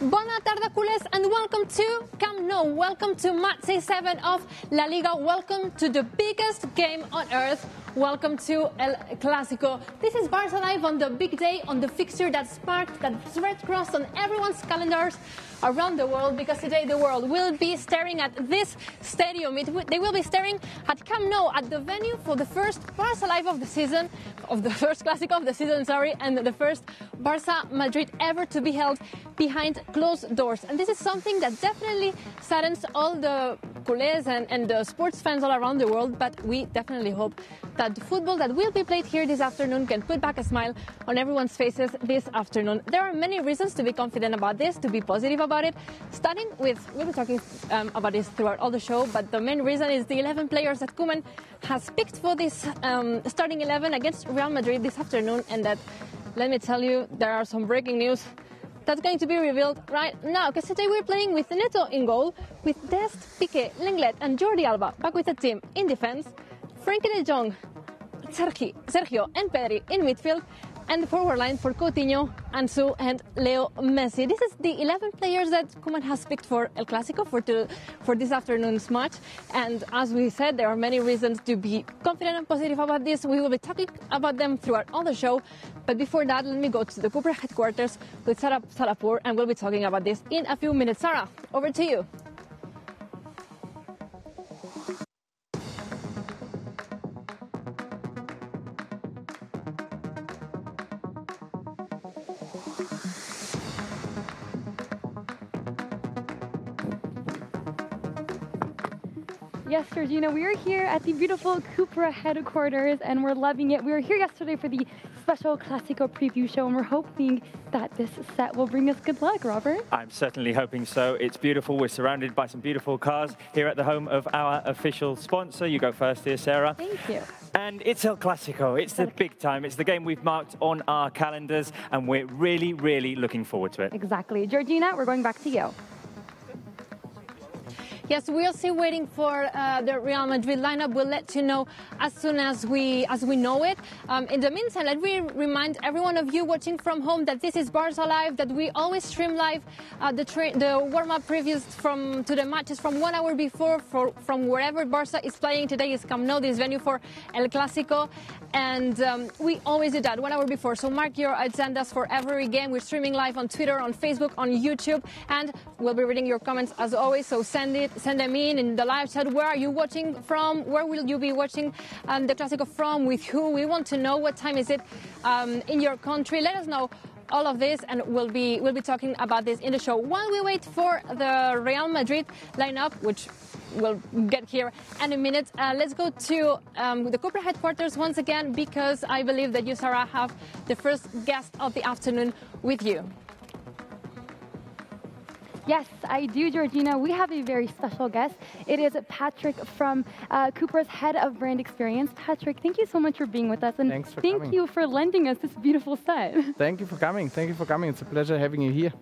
Bona tarda, culés, and welcome to Camp Nou. Welcome to match 7 of La Liga. Welcome to the biggest game on earth. Welcome to El Clásico. This is Barça Live on the big day, on the fixture that sparked, that red cross on everyone's calendars around the world, because today the world will be staring at this stadium. They will be staring at Camp Nou, at the venue for the first Barça Live of the season, of the first Clásico of the season, and the first Barça Madrid ever to be held behind closed doors. And this is something that definitely saddens all the culés and the sports fans all around the world, but we definitely hope that the football that will be played here this afternoon can put back a smile on everyone's faces this afternoon. There are many reasons to be confident about this, to be positive about it, starting with, we'll be talking about this throughout all the show, but the main reason is the 11 players that Koeman has picked for this starting 11 against Real Madrid this afternoon, and that, let me tell you, there are some breaking news that's going to be revealed right now, because today we're playing with Neto in goal, with Dest, Piqué, Lenglet and Jordi Alba back with the team in defense, Frenkie de Jong, Sergio and Pedri in midfield, and the forward line for Coutinho, Ansu and Leo Messi. This is the 11 players that Koeman has picked for El Clásico, for this afternoon's match. And as we said, there are many reasons to be confident and positive about this. We will be talking about them throughout all the show. But before that, let me go to the Cupra headquarters with Sarah Salahpour, and we'll be talking about this in a few minutes. Sarah, over to you. Yes, Georgina, we are here at the beautiful Cupra headquarters and we're loving it. We were here yesterday for the special Clásico preview show and we're hoping that this set will bring us good luck, Robert. I'm certainly hoping so. It's beautiful. We're surrounded by some beautiful cars here at the home of our official sponsor. You go first here, Sarah. Thank you. And it's El Clásico. It's the big time. It's the game we've marked on our calendars and we're really, really looking forward to it. Exactly. Georgina, we're going back to you. Yes, we're still waiting for the Real Madrid lineup. We'll let you know as soon as we know it. In the meantime, let me remind every one of you watching from home that this is Barça Live, that we always stream live the warm-up previews to the matches from 1 hour before from wherever Barça is playing. Today is Camp Nou, this venue for El Clásico. And we always do that 1 hour before. So mark your agendas for every game. We're streaming live on Twitter, on Facebook, on YouTube. And we'll be reading your comments as always. So send them in the live chat. Where are you watching from? Where will you be watching the Clásico from? With who? We want to know what time is it in your country. Let us know all of this, and we'll be talking about this in the show. While we wait for the Real Madrid lineup, which we'll get here in a minute, let's go to the Cupra headquarters once again, because I believe that you, Sarah, have the first guest of the afternoon with you. Yes, I do, Georgina. We have a very special guest. It is Patrick from Cupra's Head of Brand Experience. Patrick, thank you so much for being with us. And thanks for coming. Thank you for lending us this beautiful set. Thank you for coming. Thank you for coming. It's a pleasure having you here.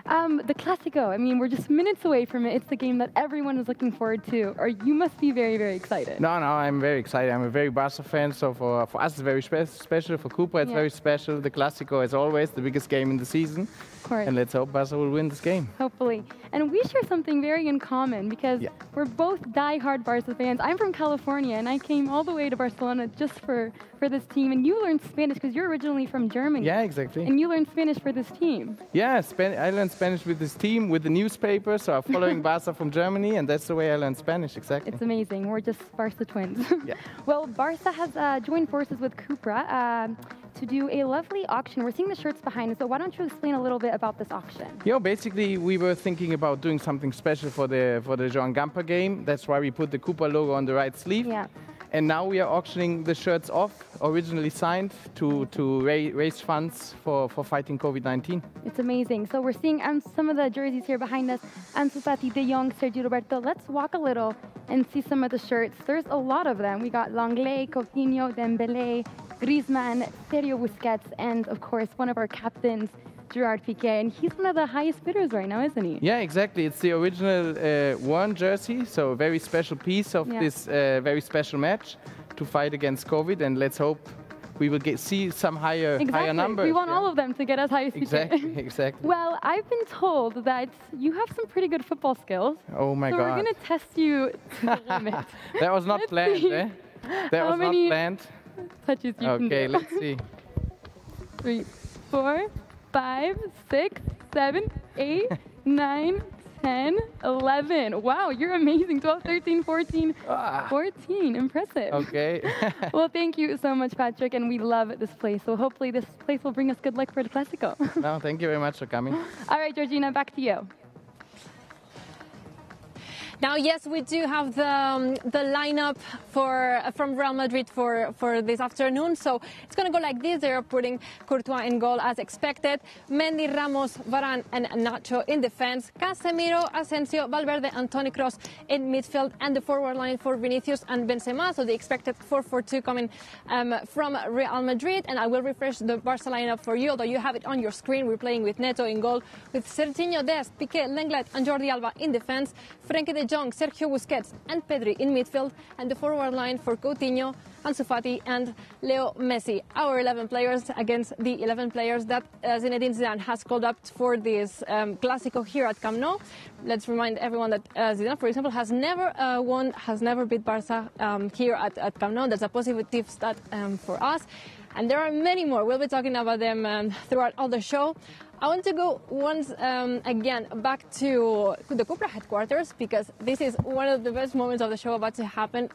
The Clásico, I mean, we're just minutes away from it. It's the game that everyone is looking forward to. Or you must be very, very excited. No, I'm very excited. I'm a very Barca fan, so for us it's very special. For Cupra it's very special. The Clásico is always the biggest game in the season. Of course. And let's hope Barca will win this game. Hopefully. And we share something very in common, because we're both die-hard Barca fans. I'm from California, and I came all the way to Barcelona just for this team. And you learned Spanish because you're originally from Germany. Yeah, exactly. And you learned Spanish for this team. Yeah, I learned Spanish with this team, with the newspaper. So I'm following Barca from Germany, and that's the way I learned Spanish, exactly. It's amazing. We're just Barca twins. Yeah. Well, Barca has joined forces with Cupra to do a lovely auction. We're seeing the shirts behind us, so why don't you explain a little bit about this auction? Basically, we were thinking about doing something special for the Joan Gamper game. That's why we put the Cupra logo on the right sleeve. Yeah. And now we are auctioning the shirts off, originally signed, to raise funds for fighting COVID-19. It's amazing. So we're seeing some of the jerseys here behind us. Ansu Fati, De Jong, Sergio Roberto. Let's walk a little and see some of the shirts. There's a lot of them. We got Lenglet, Coutinho, Dembélé, Griezmann, Sergio Busquets, and of course, one of our captains, Gerard Piqué, and he's one of the highest bidders right now, isn't he? Yeah, exactly. It's the original worn jersey, so a very special piece of this very special match to fight against COVID, and let's hope we will see some higher numbers. We want yeah. all of them to get as high as Exactly, you can. exactly. Well, I've been told that you have some pretty good football skills. Oh my so God. we're going to test you to the limit. That was not Let's planned, see eh? That how was not many planned. touches you can do. Okay, let's see. 3, 4, 5, 6, 7, 8, 9, 10, 11. Wow, you're amazing. 12, 13, 14, 14. Impressive. Okay. Well, thank you so much, Patrick, and we love this place. So hopefully this place will bring us good luck for the Clásico. No, thank you very much for coming. All right, Georgina, back to you. Now, yes, we do have the lineup from Real Madrid for this afternoon. So it's going to go like this. They're putting Courtois in goal as expected. Mendy, Ramos, Varane and Nacho in defense. Casemiro, Asensio, Valverde and Toni Kroos in midfield. And the forward line for Vinicius and Benzema. So the expected 4-4-2 coming from Real Madrid. And I will refresh the Barca lineup for you, although you have it on your screen. We're playing with Neto in goal, with Serginho Dest, Piqué, Lenglet and Jordi Alba in defense. Frenkie de Jong, Sergio Busquets and Pedri in midfield, and the forward line for Coutinho, Ansu Fati and Leo Messi. Our 11 players against the 11 players that Zinedine Zidane has called up for this Clásico here at Camp Nou. Let's remind everyone that Zidane, for example, has never won, has never beat Barca here at Camp Nou. That's a positive stat for us. And there are many more. We'll be talking about them throughout all the show. I want to go once again back to the Cupra headquarters, because this is one of the best moments of the show about to happen.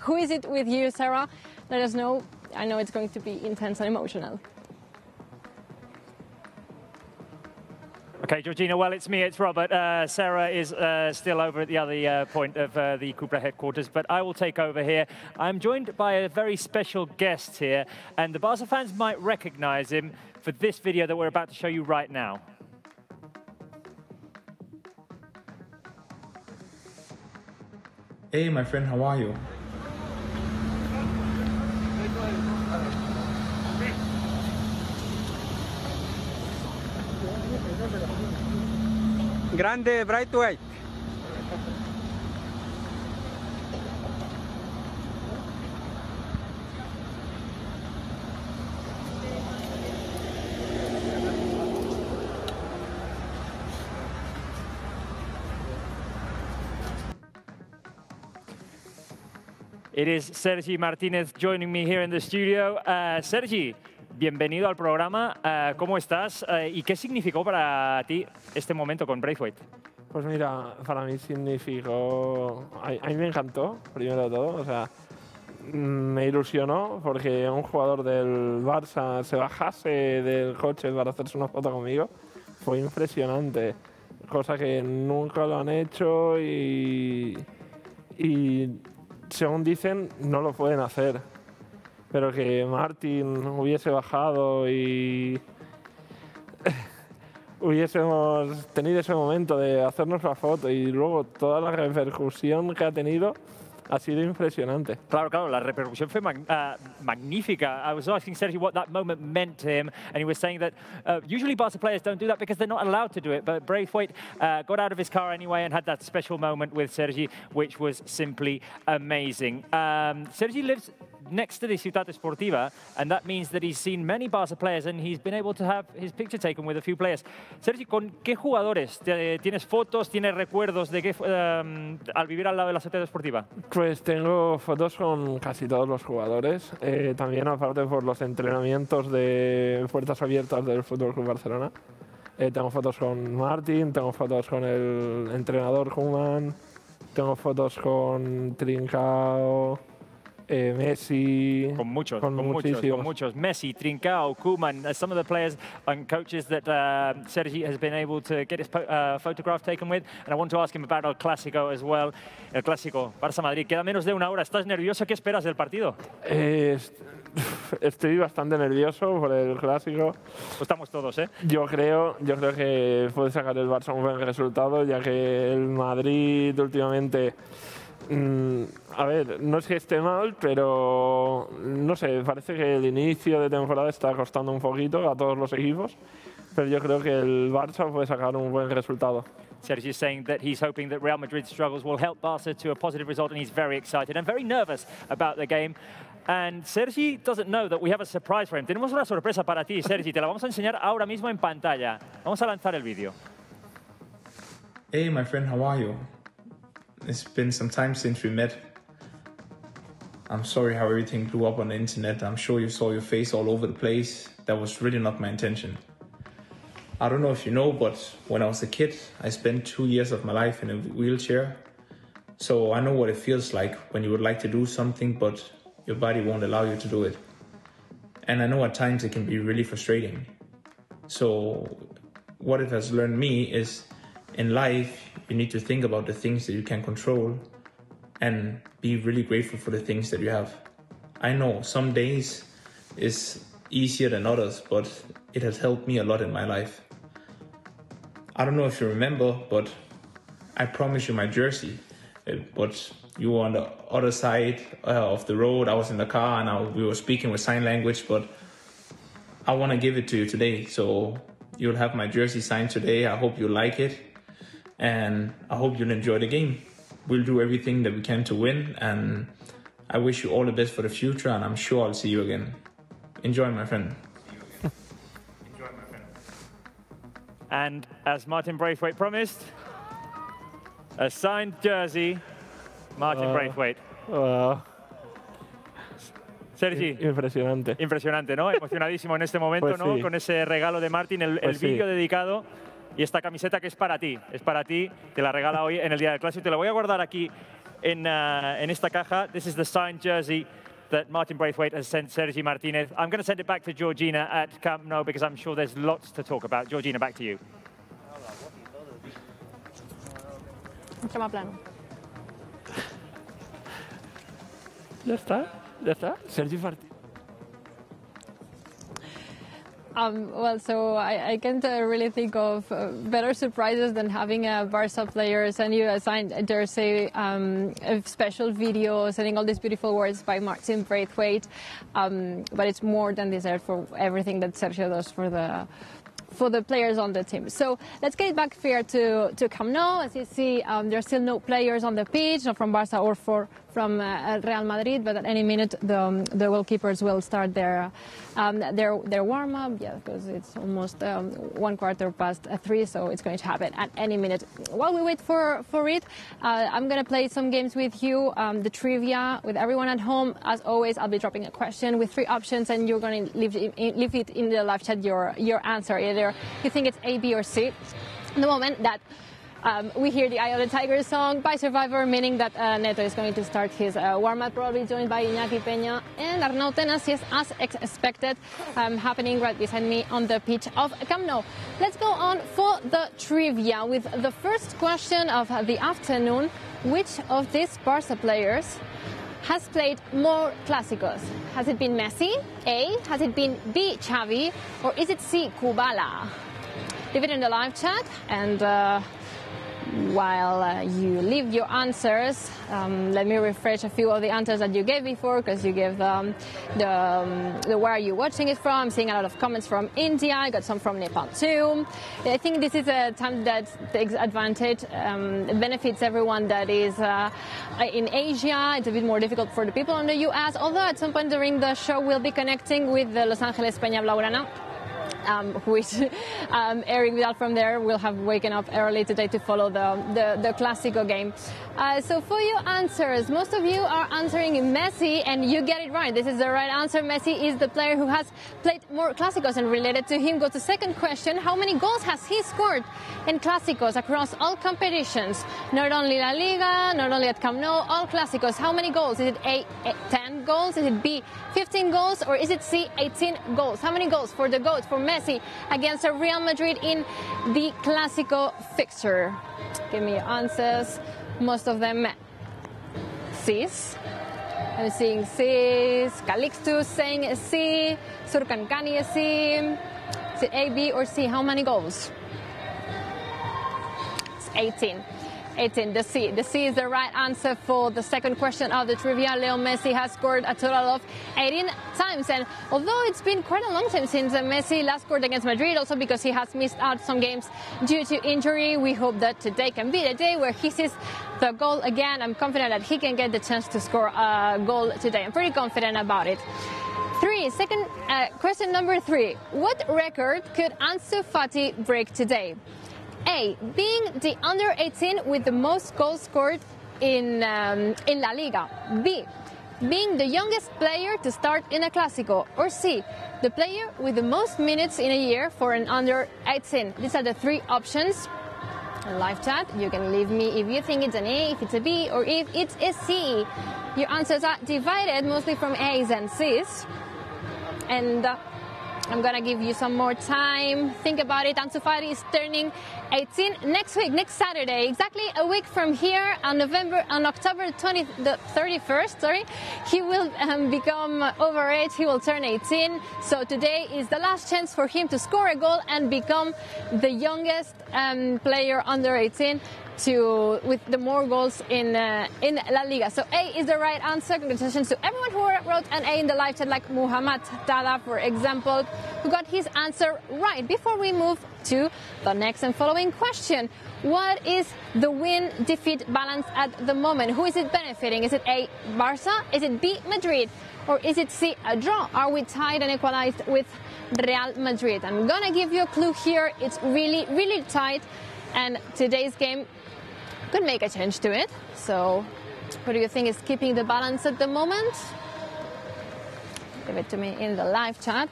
Who is it with you, Sarah? Let us know. I know it's going to be intense and emotional. Okay, Georgina, well, it's me, it's Robert. Sarah is still over at the other point of the Cupra headquarters, but I will take over here. I'm joined by a very special guest here, and the Barca fans might recognize him for this video that we're about to show you right now. Hey, my friend, how are you? Grande, bright white. It is Sergi Martínez joining me here in the studio. Sergi, bienvenido al programa. ¿Cómo estás? ¿Y qué significó para ti este momento con Braithwaite? Pues mira, para mí significó... A mí me encantó, primero de todo. O sea, me ilusionó porque un jugador del Barça se bajase del coche para hacerse una foto conmigo. Fue impresionante. Cosa que nunca lo han hecho y según dicen, no lo pueden hacer. Pero que Martin hubiese bajado y hubiésemos tenido ese momento de hacernos la foto y luego toda la repercusión que ha tenido ha sido impresionante. Claro, claro, la repercusión fue magnífica. I was asking Sergi what that moment meant to him, and he was saying that usually Barca players don't do that because they're not allowed to do it, but Braithwaite got out of his car anyway and had that special moment with Sergi, which was simply amazing. Sergi lives next to the Ciutat Esportiva, and that means that he's seen many Barca players and he's been able to have his picture taken with a few players. Sergi, ¿con qué jugadores tienes fotos, tienes recuerdos de que al vivir al lado de la Ciutat Esportiva? Pues tengo fotos con casi todos los jugadores, también aparte por los entrenamientos de puertas abiertas del Fútbol Club Barcelona. Tengo fotos con Martin, tengo fotos con el entrenador Koeman, tengo fotos con Trincao, Messi. Con muchos. Messi, Trincao, Koeman, some of the players and coaches that Sergi has been able to get his photograph taken with. And I want to ask him about El Clásico as well. El Clásico, Barça-Madrid, queda menos de una hora. ¿Estás nervioso? ¿Qué esperas del partido? Estoy bastante nervioso por el Clásico. Pues estamos todos, ¿eh? Yo creo que puede sacar el Barça un buen resultado, ya que el Madrid últimamente... a ver, no es que esté mal, pero no sé, parece que el inicio de temporada está costando un poquito a todos los equipos, pero yo creo que el Barça puede sacar un buen resultado. Sergi is saying that he's hoping that Real Madrid's struggles will help Barca to a positive result, and he's very excited and very nervous about the game. And Sergi doesn't know that we have a surprise for him. Tenemos una sorpresa para ti, Sergi. Te la vamos a enseñar ahora mismo en pantalla. Vamos a lanzar el vídeo. Hey, my friend, how are you? It's been some time since we met. I'm sorry how everything blew up on the internet. I'm sure you saw your face all over the place. That was really not my intention. I don't know if you know, but when I was a kid, I spent 2 years of my life in a wheelchair. So I know what it feels like when you would like to do something, but your body won't allow you to do it. And I know at times it can be really frustrating. So what it has learned me is in life, you need to think about the things that you can control and be really grateful for the things that you have. I know some days is easier than others, but it has helped me a lot in my life. I don't know if you remember, but I promised you my jersey, but you were on the other side of the road. I was in the car and we were speaking with sign language, but I want to give it to you today. So you'll have my jersey signed today. I hope you like it and I hope you'll enjoy the game. We'll do everything that we can to win, and I wish you all the best for the future, and I'm sure I'll see you again. Enjoy, my friend. Enjoy, my friend. And as Martin Braithwaite promised, a signed jersey, Martin Braithwaite. Sergi. Impresionante. Impresionante, ¿no? Emocionadísimo en este momento, Pues ¿no? sí. Con ese regalo de Martin, el Pues sí. vídeo dedicado y esta camiseta que es para ti. Es para ti, te la regala hoy en el Día del Clásico. Te la voy a guardar aquí en esta caja. This is the signed jersey that Martin Braithwaite has sent Sergi Martinez. I'm going to send it back to Georgina at Camp Nou because I'm sure there's lots to talk about. Georgina, back to you. Mucho más plano. Ya está, ya está. Sergi Martínez. Well, so I can't really think of better surprises than having a Barca player send you a signed jersey, special video, sending all these beautiful words by Martin Braithwaite. But it's more than deserved for everything that Sergio does for the players on the team. So let's get back here to Camp Nou. As you see, there are still no players on the pitch, not from Barca or from Real Madrid, but at any minute the goalkeepers will start their warm-up. Yeah, because it's almost 3:15, so it's going to happen at any minute. While we wait for it, I'm going to play some games with you, the trivia with everyone at home. As always, I'll be dropping a question with 3 options, and you're going to leave it in the live chat your answer. Either you think it's A, B, or C. The moment that we hear the Eye of the Tiger song by Survivor, meaning that Neto is going to start his warm-up, probably joined by Iñaki Peña and Arnau Tenas, as expected, happening right beside me on the pitch of Camp Nou. Let's go on for the trivia with the first question of the afternoon. Which of these Barca players has played more Clásicos? Has it been Messi, A? Has it been B, Xavi? Or is it C, Kubala? Leave it in the live chat, and while you leave your answers, let me refresh a few of the answers that you gave before, because you gave the where are you watching it from. I'm seeing a lot of comments from India. I got some from Nepal too. I think this is a time that takes advantage. It benefits everyone that is in Asia. It's a bit more difficult for the people in the US, although at some point during the show we'll be connecting with the Los Angeles Peña Blaugrana. Which Eric Vidal from there will have waken up early today to follow the Clásico game. So for your answers, most of you are answering Messi, and you get it right. This is the right answer. Messi is the player who has played more Clásicos, and related to him goes the second question. How many goals has he scored in Clásicos across all competitions? Not only La Liga, not only at Camp Nou, all Clásicos. How many goals? Is it A, 10 goals? Is it B, 15 goals? Or is it C, 18 goals? How many goals for the GOAT, for Messi, against Real Madrid in the Clásico fixture? Give me your answers. Most of them C's. I'm seeing C's. Calixtus saying C. Surkankani is C. Is it A, B, or C? How many goals? It's 18. 18, the C. The C is the right answer for the second question of the trivia. Leo Messi has scored a total of 18 times. And although it's been quite a long time since Messi last scored against Madrid, also because he has missed out some games due to injury, we hope that today can be the day where he sees the goal again. I'm confident that he can get the chance to score a goal today. I'm pretty confident about it. Question number 3. What record could Ansu Fati break today? A, being the under 18 with the most goals scored in La Liga. B, being the youngest player to start in a Clásico. Or C, the player with the most minutes in a year for an under 18. These are the 3 options. In live chat, you can leave me if you think it's an A, if it's a B, or if it's a C. Your answers are divided mostly from A's and C's. And I'm going to give you some more time. Think about it. Ansu Fati is turning 18 next week, next Saturday, exactly a week from here on October 31st, he will become overage. He will turn 18. So today is the last chance for him to score a goal and become the youngest player under 18 with the more goals in La Liga. So A is the right answer. Congratulations to everyone who wrote an A in the live chat, like Muhammad Tada, for example, who got his answer right. Before we move to the next and following question, what is the win-defeat balance at the moment? Who is it benefiting? Is it A, Barca? Is it B, Madrid? Or is it C, a draw? Are we tied and equalized with Real Madrid? I'm gonna give you a clue here. It's really, really tight, and today's game could make a change to it. So what do you think is keeping the balance at the moment? Give it to me in the live chat.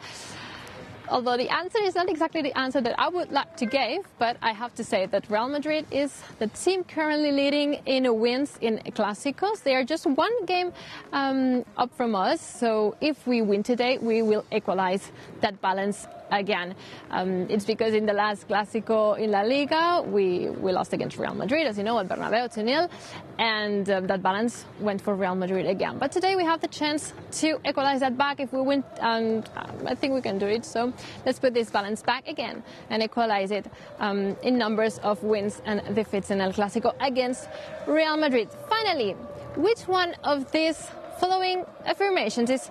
Although the answer is not exactly the answer that I would like to give, but I have to say that Real Madrid is the team currently leading in wins in Clásicos. They are just 1 game up from us. So if we win today, we will equalize that balance again. It's because in the last Clásico in La Liga, we lost against Real Madrid, as you know, at Bernabeu 2-0, and that balance went for Real Madrid again. But today we have the chance to equalize that back if we win, and I think we can do it. So let's put this balance back again and equalize it in numbers of wins and defeats in El Clásico against Real Madrid. Finally, which one of these following affirmations is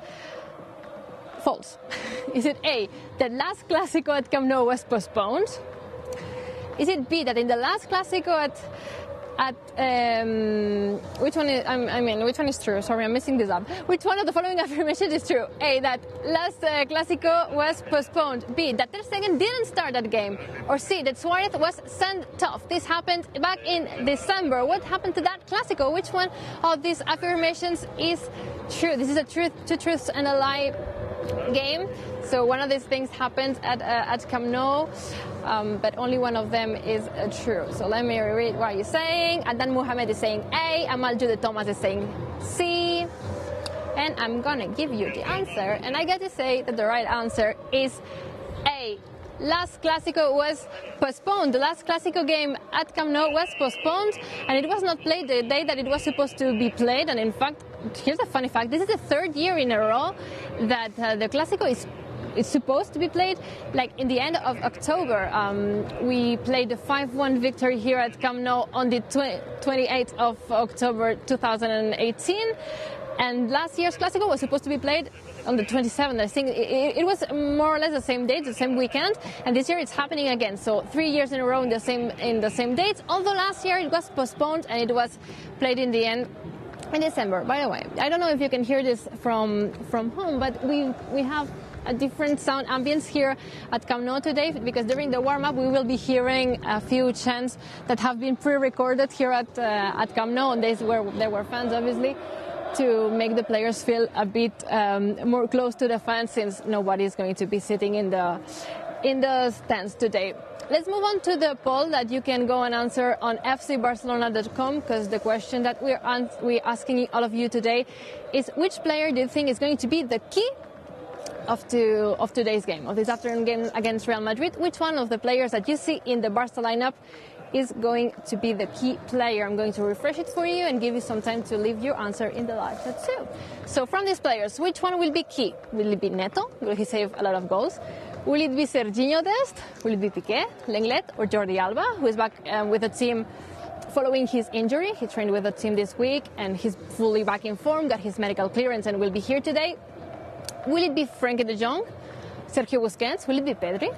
false? Is it A, that last Clásico at Camp Nou was postponed? Is it B, that in the last Clásico which one is true? Sorry, I'm messing this up. Which one of the following affirmations is true? A, that last Clásico was postponed. B, that Ter Stegen didn't start that game. Or C, that Suarez was sent off. This happened back in December. What happened to that Clásico? Which one of these affirmations is true? This is a truth, 2 truths and a lie game. So one of these things happened at Camp Nou, but only one of them is true. So let me read what you're saying. Adnan Mohamed is saying A, Amal Judith Thomas is saying C, and I'm gonna give you the answer, and I get to say that the right answer is A. Last Clásico was postponed. The last Clásico game at Camp Nou was postponed, and it was not played the day that it was supposed to be played. And in fact, here's a funny fact: this is the 3rd year in a row that the Clásico is supposed to be played. Like in the end of October, we played the 5-1 victory here at Camp Nou on the 28th of October 2018. And last year's Clásico was supposed to be played on the 27th. I think it was more or less the same date, the same weekend. And this year it's happening again. So 3 years in a row in the same dates. Although last year it was postponed and it was played in the end in December. By the way, I don't know if you can hear this from home, but we have a different sound ambience here at Camp Nou today, because during the warm-up we will be hearing a few chants that have been pre-recorded here at Camp Nou on days where there were fans, obviously, to make the players feel a bit more close to the fans, since nobody is going to be sitting in the stands today. Let's move on to the poll that you can go and answer on fcbarcelona.com, because the question that we're asking all of you today is, which player do you think is going to be the key of today's game, of this afternoon game against Real Madrid? Which one of the players that you see in the Barca lineup is going to be the key player? I'm going to refresh it for you and give you some time to leave your answer in the live chat too. So from these players, which one will be key? Will it be Neto? Will he save a lot of goals? Will it be Serginho Dest? Will it be Piqué, Lenglet, or Jordi Alba, who is back with the team following his injury. He trained with the team this week, and he's fully back in form, got his medical clearance, and will be here today. Will it be Frenkie de Jong, Sergio Busquets? Will it be Pedri?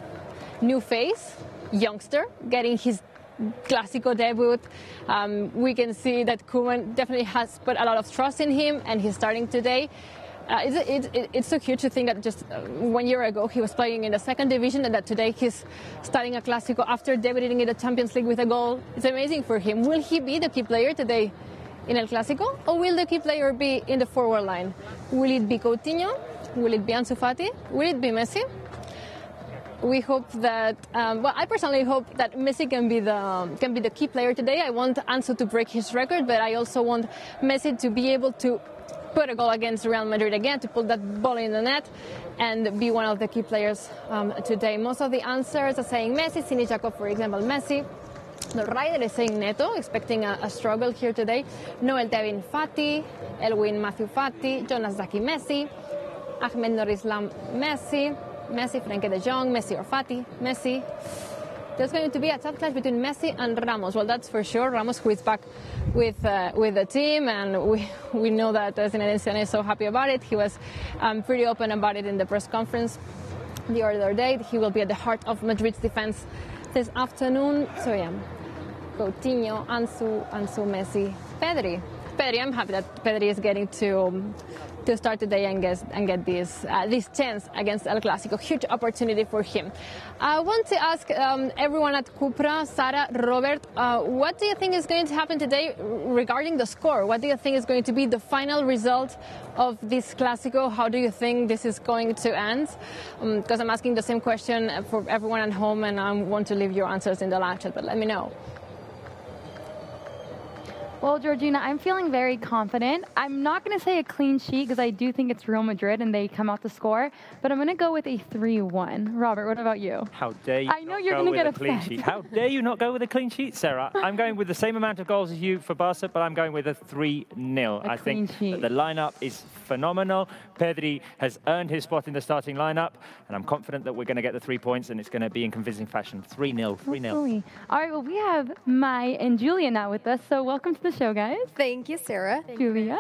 New face, youngster, getting his Clásico debut. We can see that Koeman definitely has put a lot of trust in him, and he's starting today. It's so cute to think that just 1 year ago he was playing in the second division, and that today he's starting a Clásico after debuting in the Champions League with a goal. It's amazing for him. Will he be the key player today in El Clásico, or will the key player be in the forward line? Will it be Coutinho? Will it be Ansu Fati? Will it be Messi? We hope that, well, I personally hope that Messi can be the key player today. I want Ansu to break his record, but I also want Messi to be able to put a goal against Real Madrid again, to put that ball in the net and be one of the key players today. Most of the answers are saying Messi. Sini Jacob, for example, Messi. The rider is saying Neto, expecting a struggle here today. Noel Tevin Fati, Elwin Matthew Fati, Jonas Zaki Messi, Ahmed Norislam Messi, Frenkie de Jong, Messi or Fati, Messi. There's going to be a tough clash between Messi and Ramos. Well, that's for sure. Ramos, who is back with the team, and we know that Zinedine Zidane is so happy about it. He was pretty open about it in the press conference the other day. He will be at the heart of Madrid's defense this afternoon. So yeah, Coutinho, Ansu, Messi, Pedri. I'm happy that Pedri is getting to start today and get this chance against El Clásico. Huge opportunity for him. I want to ask everyone at Cupra, Sara, Robert, what do you think is going to happen today regarding the score? What do you think is going to be the final result of this Clásico? How do you think this is going to end? Because I'm asking the same question for everyone at home, and I want to leave your answers in the live chat, but let me know. Well, Georgina, I'm feeling very confident. I'm not going to say a clean sheet because I do think it's Real Madrid and they come out to score, but I'm going to go with a 3-1. Robert, what about you? How dare you I know you're going to get a clean sheet. How dare you not go with a clean sheet, Sarah? I'm going with the same amount of goals as you for Barca, but I'm going with a 3-0. I think that the lineup is phenomenal. Pedri has earned his spot in the starting lineup, and I'm confident that we're going to get the 3 points, and it's going to be in convincing fashion. 3-0, 3-0. All right, well, we have Mai and Julia now with us, so welcome to the show, guys. Thank you, Sarah. Julia,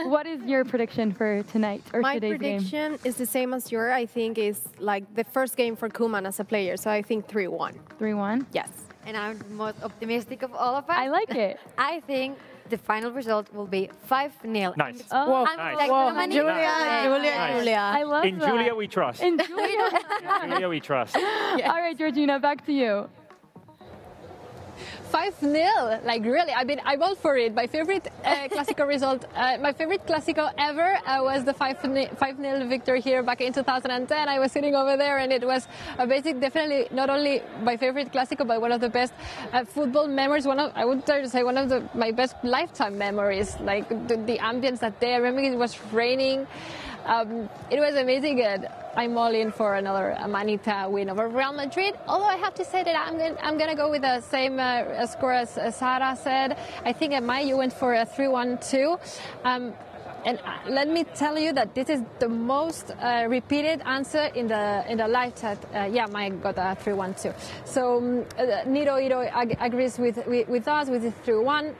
what is your prediction for tonight or today's game? My prediction is the same as yours. I think it's like the first game for Koeman as a player, so I think 3-1. 3-1? Yes. And I'm the most optimistic of all of us. I like it. I think the final result will be 5-0. Nice. Oh, Julia. I love that. In Julia, we trust. In Julia. Julia, we trust. Yeah. All right, Georgina, back to you. 5-0, like really, I vote for it. My favorite Clásico result, my favorite Clásico ever was the 5-0 victory here back in 2010. I was sitting over there, and it was definitely not only my favorite Clásico, but one of the best football memories. I would dare to say one of my best lifetime memories. Like the ambience that day. I remember it was raining. It was amazing, and I'm all in for another Manita win over Real Madrid. Although I have to say that I'm gonna go with the same score as Sara said. I think you went for a 3-1 too. And let me tell you that this is the most repeated answer in the live chat. Yeah, Mike got a 3-1 too. So Niro agrees with us with the 3-1.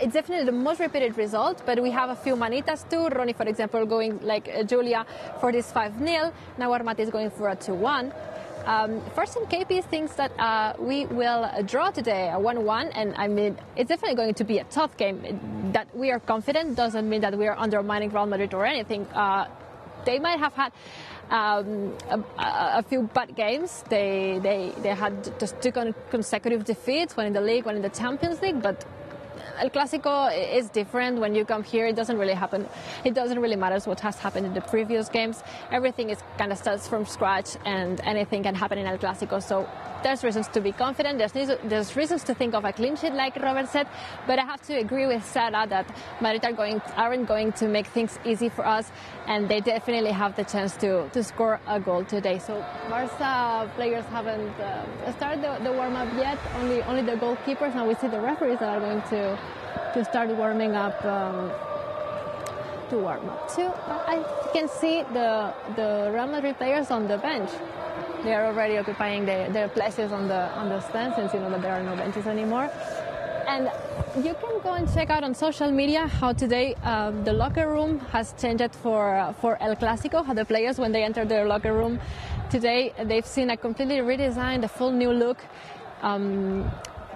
It's definitely the most repeated result, but we have a few manitas too. Ronnie, for example, going like Julia for this 5-0. Now Armati is going for a 2-1. First in KP thinks that we will draw today, a 1-1, and I mean, it's definitely going to be a tough game. That we are confident doesn't mean that we are undermining Real Madrid or anything. They might have had a few bad games. They had just 2 consecutive defeats, one in the league, one in the Champions League, but El Clásico is different. When you come here, it doesn't really happen. It doesn't really matter what has happened in the previous games. Everything is kind of starts from scratch, and anything can happen in El Clásico. So there's reasons to be confident. There's reasons to think of a clean sheet, like Robert said. But I have to agree with Sarah that Madrid aren't going to make things easy for us, and they definitely have the chance to score a goal today. So Barca players haven't started the warm-up yet. Only the goalkeepers. Now we see the referees that are going to start warming up to warm up too. I can see the Real Madrid players on the bench. They are already occupying their places on the stand, since you know that there are no benches anymore. And you can go and check out on social media how today the locker room has changed for El Clásico, how the players, when they enter their locker room today, they've seen a completely redesigned, a full new look,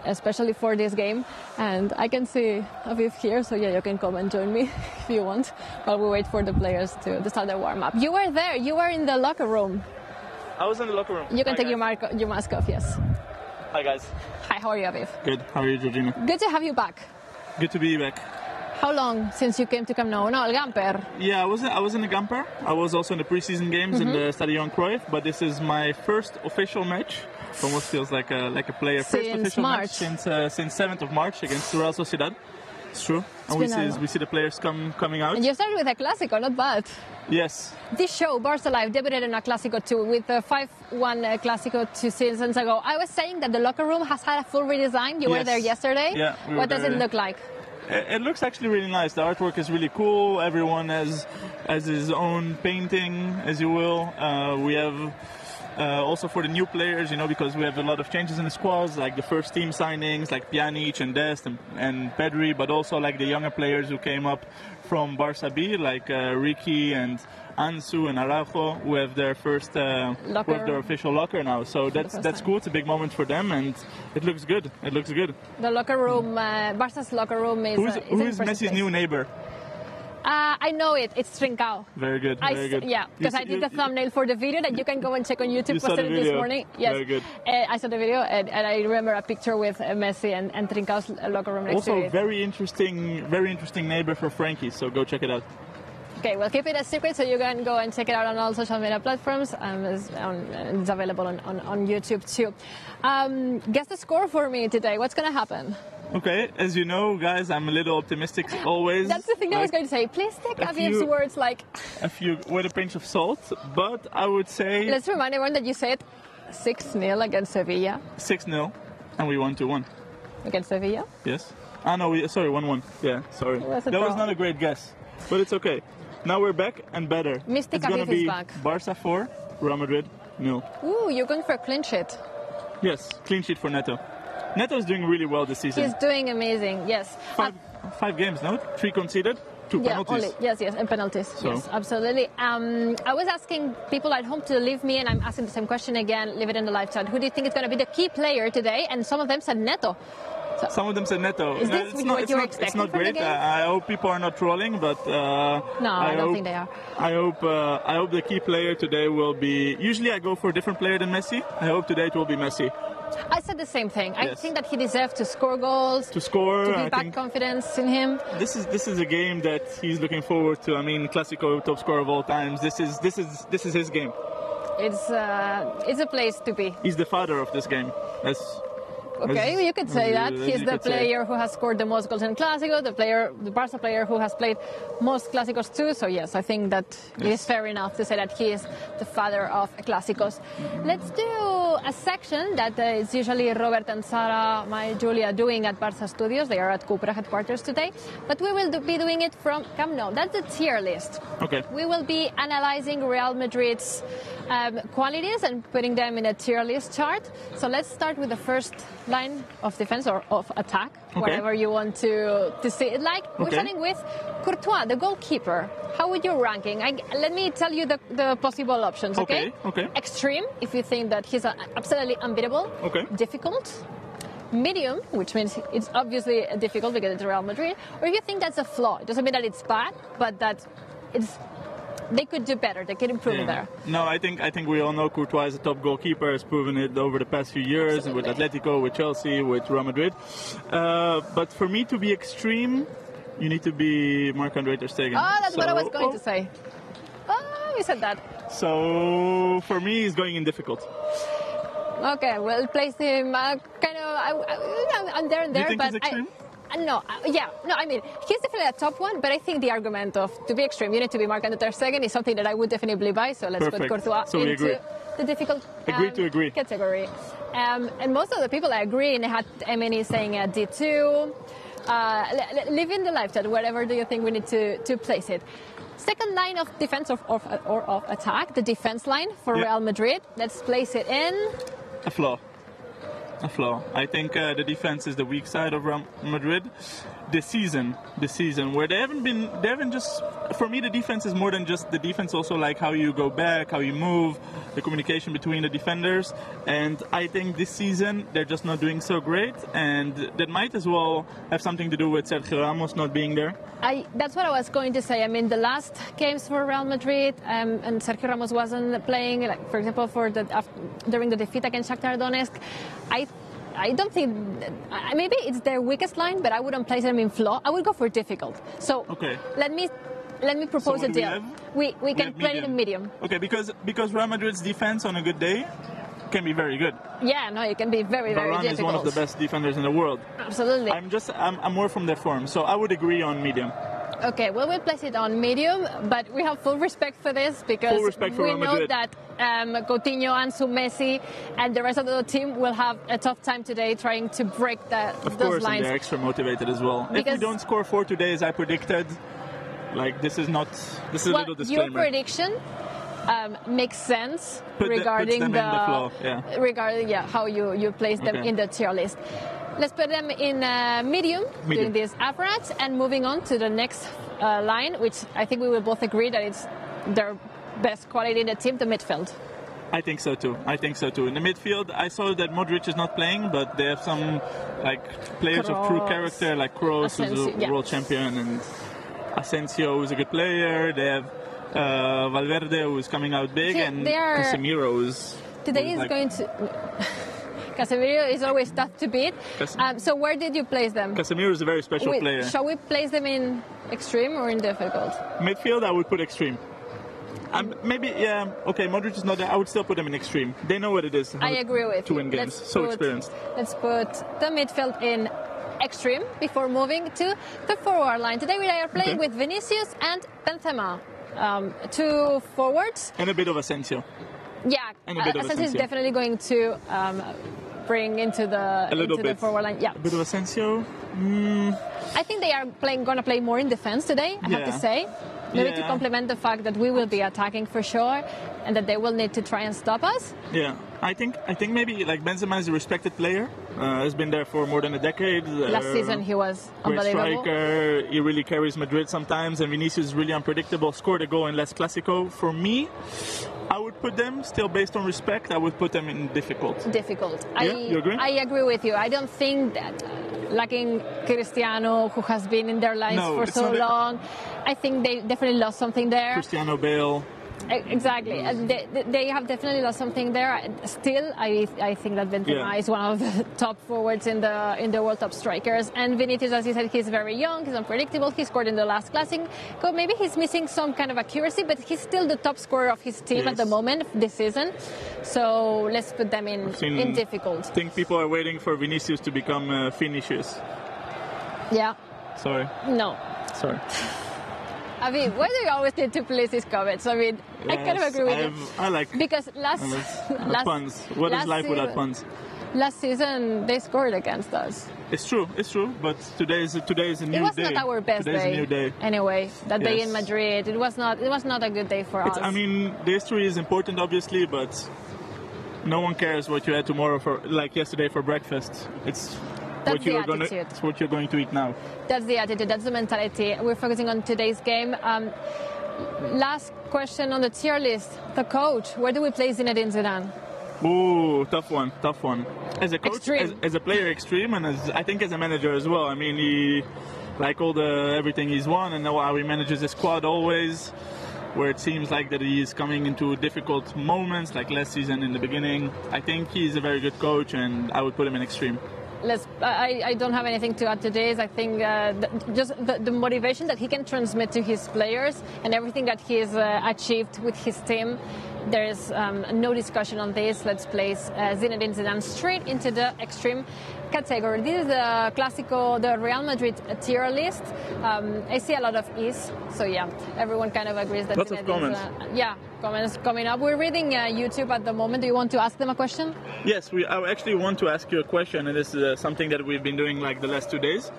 especially for this game. And I can see Aviv here, so yeah, you can come and join me if you want, while we wait for the players to start their warm-up. You were there, you were in the locker room. I was in the locker room. You can take your mask off, yes. Hi guys. Hi, how are you, Aviv? Good. How are you, Georgina? Good to have you back. Good to be back. How long since you came to Camp Nou? No, El Gamper. Yeah, I was in the Gamper. I was also in the preseason games in the Stade Johan Cruyff, but this is my first official match. It almost feels like a player. First official match since 7th of March against Real Sociedad. It's true. And we see the players coming out. And you started with a Clásico, not bad. Yes. This show, Barca Live, debuted in a Clásico too, with the 5-1 Clásico 2 seasons ago. I was saying that the locker room has had a full redesign. You were there yesterday. Yeah. What does it look like? It looks actually really nice. The artwork is really cool. Everyone has his own painting, as you will. We have also for the new players, because we have a lot of changes in the squads, like the first team signings, like Pjanic and Dest and Pedri, but also like the younger players who came up from Barça B, like Ricky and Ansu and Araujo, who have their first their official locker now. So that's cool. It's a big moment for them, and it looks good. It looks good. The locker room, Barca's locker room is. Who is Messi's new neighbor? I know it. It's Trincao. Very good. Very good. Yeah, because I did the thumbnail for the video that you can go and check on YouTube. Posted it this morning. Yes. Very good. I saw the video, and I remember a picture with Messi and Trincao's locker room next to it. Also, very interesting neighbor for Frankie. So go check it out. Okay, we'll keep it a secret, so you can go and check it out on all social media platforms. It's available on YouTube too. Guess the score for me today. What's going to happen? Okay, as you know, guys, I'm a little optimistic always. That's the thing I was going to say. Please take Aviv's words with a pinch of salt, but I would say... Let's remind everyone that you said 6-0 against Sevilla. 6-0, and we won 2-1. Against Sevilla? Yes. Sorry, 1-1. Yeah, sorry. That was not a great guess, but it's okay. Now we're back and better. Mystic It's going to Aviv is be back. Barca 4, Real Madrid 0. Ooh, you're going for a clean sheet. Yes, clean sheet for Neto. Neto's doing really well this season. He's doing amazing, yes. 5 games, no? 3 conceded, 2 penalties. Only. Yes, and penalties. So. Yes, absolutely. I was asking people at home to leave me, and I'm asking the same question again, leave it in the live chat. Who do you think is going to be the key player today? And some of them said Neto. So, some of them said Neto. Is this what you're expecting? It's not great. From the game? I hope people are not trolling, but no, I don't think they are. I hope the key player today will be. Usually, I go for a different player than Messi. I hope today it will be Messi. I said the same thing. Yes. I think that he deserves to score goals. To score. To give back confidence in him. This is a game that he's looking forward to. I mean, Clásico top scorer of all times. This is his game. It's a place to be. He's the father of this game. Okay, you could say that. He's the player who has scored the most goals in Clásico, the Barca player who has played most Clásicos too. So yes, I think that it is fair enough to say that he is the father of Clásicos. Let's do a section that is usually Robert and Sara, Julia, doing at Barca Studios. They are at Cupra headquarters today, but we will be doing it from Camp Nou. That's the tier list. Okay. We will be analyzing Real Madrid's qualities and putting them in a tier list chart. So let's start with the first line of defense or of attack, whatever you want to see it like. Okay. We're starting with Courtois, the goalkeeper. How would you ranking? Let me tell you the possible options, okay? Okay. Extreme, if you think that he's absolutely unbeatable. Okay. Difficult. Medium, which means it's obviously difficult because it's Real Madrid. Or if you think that's a flaw, it doesn't mean that it's bad, but that they could do better. They could improve there. No, I think we all know Courtois is a top goalkeeper. Has proven it over the past few years with Atletico, with Chelsea, with Real Madrid. But for me to be extreme, you need to be Marc-Andre ter Stegen. Oh, that's what I was going to say. Oh, you said that. So for me, he's going in difficult. Okay, we'll place him I'm there and there, do you think but he's extreme? I mean, he's definitely a top one, but I think the argument of to be extreme, you need to be Marc-Andre ter Stegen is something that I would definitely buy, so let's put Courtois into the difficult category. And most of the people I agree, and I had Emily saying D2, live in the live chat, wherever do you think we need to place it. Second line of defense or of attack, the defense line for Real Madrid, let's place it in... A flaw. A flaw. I think the defense is the weak side of Real Madrid. This season, where they haven't just, for me, the defense is more than just the defense, also like how you go back, how you move, the communication between the defenders. And I think this season, they're just not doing so great. And that might as well have something to do with Sergio Ramos not being there. That's what I was going to say. I mean, the last games for Real Madrid, and Sergio Ramos wasn't playing, like, for example, during the defeat against Shakhtar Donetsk, I don't think, maybe it's their weakest line, but I wouldn't place them in flaw. I would go for difficult. So okay. let me propose a deal. We can play it in medium. Okay, because Real Madrid's defense on a good day can be very good. Yeah, no, it can be very, very difficult. Varane is one of the best defenders in the world. Absolutely. I'm more from their form, so I would agree on medium. Okay, well, we'll place it on medium, but we have full respect for this because we know that Coutinho, Ansu, Messi, and the rest of the team will have a tough time today trying to break those lines. Of course, and they're extra motivated as well. Because if we don't score 4 today, as I predicted, like this is a little disclaimer. Your prediction makes sense regarding regarding how you place them in the tier list. Let's put them in medium, doing this average, and moving on to the next line, which I think we will both agree that it's their best quality in the team, the midfield. I think so too. In the midfield, I saw that Modric is not playing, but they have some players of true character, like Kroos, who's a world champion, and Asensio, who's a good player. They have Valverde, who's coming out big, and Casemiro, who's going to. Casemiro is always tough to beat. So where did you place them? Casemiro is a very special player. Shall we place them in extreme or in difficult? Midfield, I would put extreme. Okay, Modric is not there. I would still put them in extreme. They know what it is. I agree with to win games. Experienced. Let's put the midfield in extreme before moving to the forward line. Today we are playing with Vinicius and Benzema. 2 forwards. And a bit of Asensio. Yeah, Asensio is definitely going to bring into the forward line. Yeah, a bit of Asensio. I think they are going to play more in defense today, I have to say. Maybe to complement the fact that we will be attacking for sure, and that they will need to try and stop us. Yeah, I think maybe like Benzema is a respected player. Has been there for more than a decade. Last season he was unbelievable. Striker. He really carries Madrid sometimes, and Vinicius is really unpredictable. Scored a goal in Les Clásico. For me, I would put them, still based on respect, I would put them in difficult. Difficult. Yeah? You agree? I agree with you. I don't think that lacking Cristiano, who has been in their lives for so long, I think they definitely lost something there. Cristiano, Bale. Exactly. They have definitely lost something there. Still, I think that Benzema is one of the top forwards in the world, top strikers. And Vinicius, as you said, he's very young, he's unpredictable. He scored in the last Classic. Maybe he's missing some kind of accuracy, but he's still the top scorer of his team at the moment this season. So let's put them in difficult. I think people are waiting for Vinicius to become Finicius. Yeah. Sorry. No. Sorry. I mean, why do you always need to place these comments? I mean, I kind of agree with you. I like because last puns. What is life without puns? Last season they scored against us. It's true. But today is a new day. It was not our best day. Today's a new day. Anyway, that day in Madrid, it was not a good day for us. I mean, the history is important, obviously, but no one cares what you had tomorrow yesterday for breakfast. It's what you're going to eat now. That's the attitude. That's the mentality. We're focusing on today's game. Last question on the tier list. The coach. Where do we place Zinedine Zidane? Ooh, tough one. As a coach, as a player, extreme, and I think as a manager as well. I mean, he everything he's won, and how he manages his squad always. Where it seems like that he is coming into difficult moments, like last season in the beginning. I think he's a very good coach, and I would put him in extreme. I don't have anything to add to this. I think just the motivation that he can transmit to his players and everything that he's achieved with his team, there is no discussion on this. Let's place Zinedine Zidane straight into the extreme category. This is the Clásico, the Real Madrid tier list. I see a lot of ease, so yeah, everyone kind of agrees that lots of comments. Comments coming up. We're reading YouTube at the moment. Do you want to ask them a question? Yes, I actually want to ask you a question, and this is something that we've been doing like the last 2 days.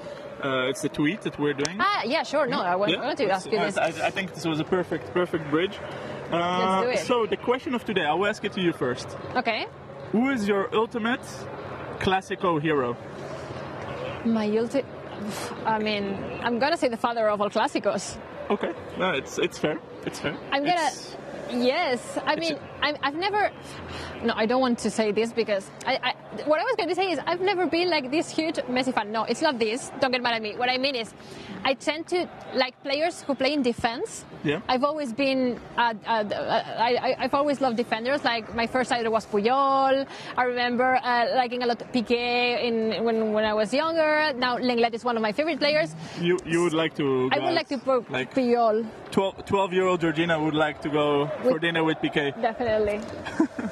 It's the tweet that we're doing. Yeah, sure. No, I want to ask you this. I think this was a perfect bridge. Let's do it. So the question of today, I will ask it to you first. Okay. Who is your ultimate Clasico hero. My ultimate... I mean, I'm going to say the father of all Clásicos. Okay, no, it's fair. It's fair. I'm going to... Yes, I mean, I've never... No, I don't want to say this because what I was going to say is I've never been like this huge Messi fan. No, it's not this. Don't get mad at me. What I mean is I tend to like players who play in defense. Yeah. I've always been... I've always loved defenders. Like my first idol was Puyol. I remember liking a lot of Piqué when I was younger. Now Lenglet is one of my favorite players. You would like to... I would like to put Puyol. 12-year-old Georgina would like to go for dinner with Piqué. Definitely.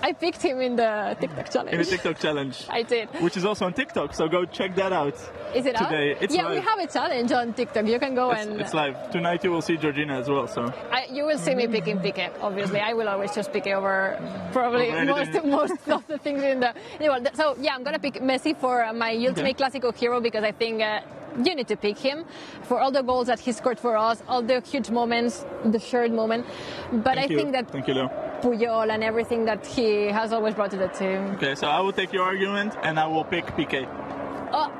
I picked him in the TikTok challenge. In the TikTok challenge. I did. Which is also on TikTok, so go check that out. Is it today? out? It's yeah, live. We have a challenge on TikTok. You can go and... It's live. Tonight you will see Georgina as well, so... You will see me picking Piqué, obviously. I will always choose Piqué over probably most of the things in the... Anyway, so, yeah, I'm going to pick Messi for my ultimate Clásico hero because I think... you need to pick him for all the goals that he scored for us, all the huge moments, the shared moment. But I think that Puyol and everything that he has always brought to the team. Okay, so I will take your argument and I will pick Piqué. Oh.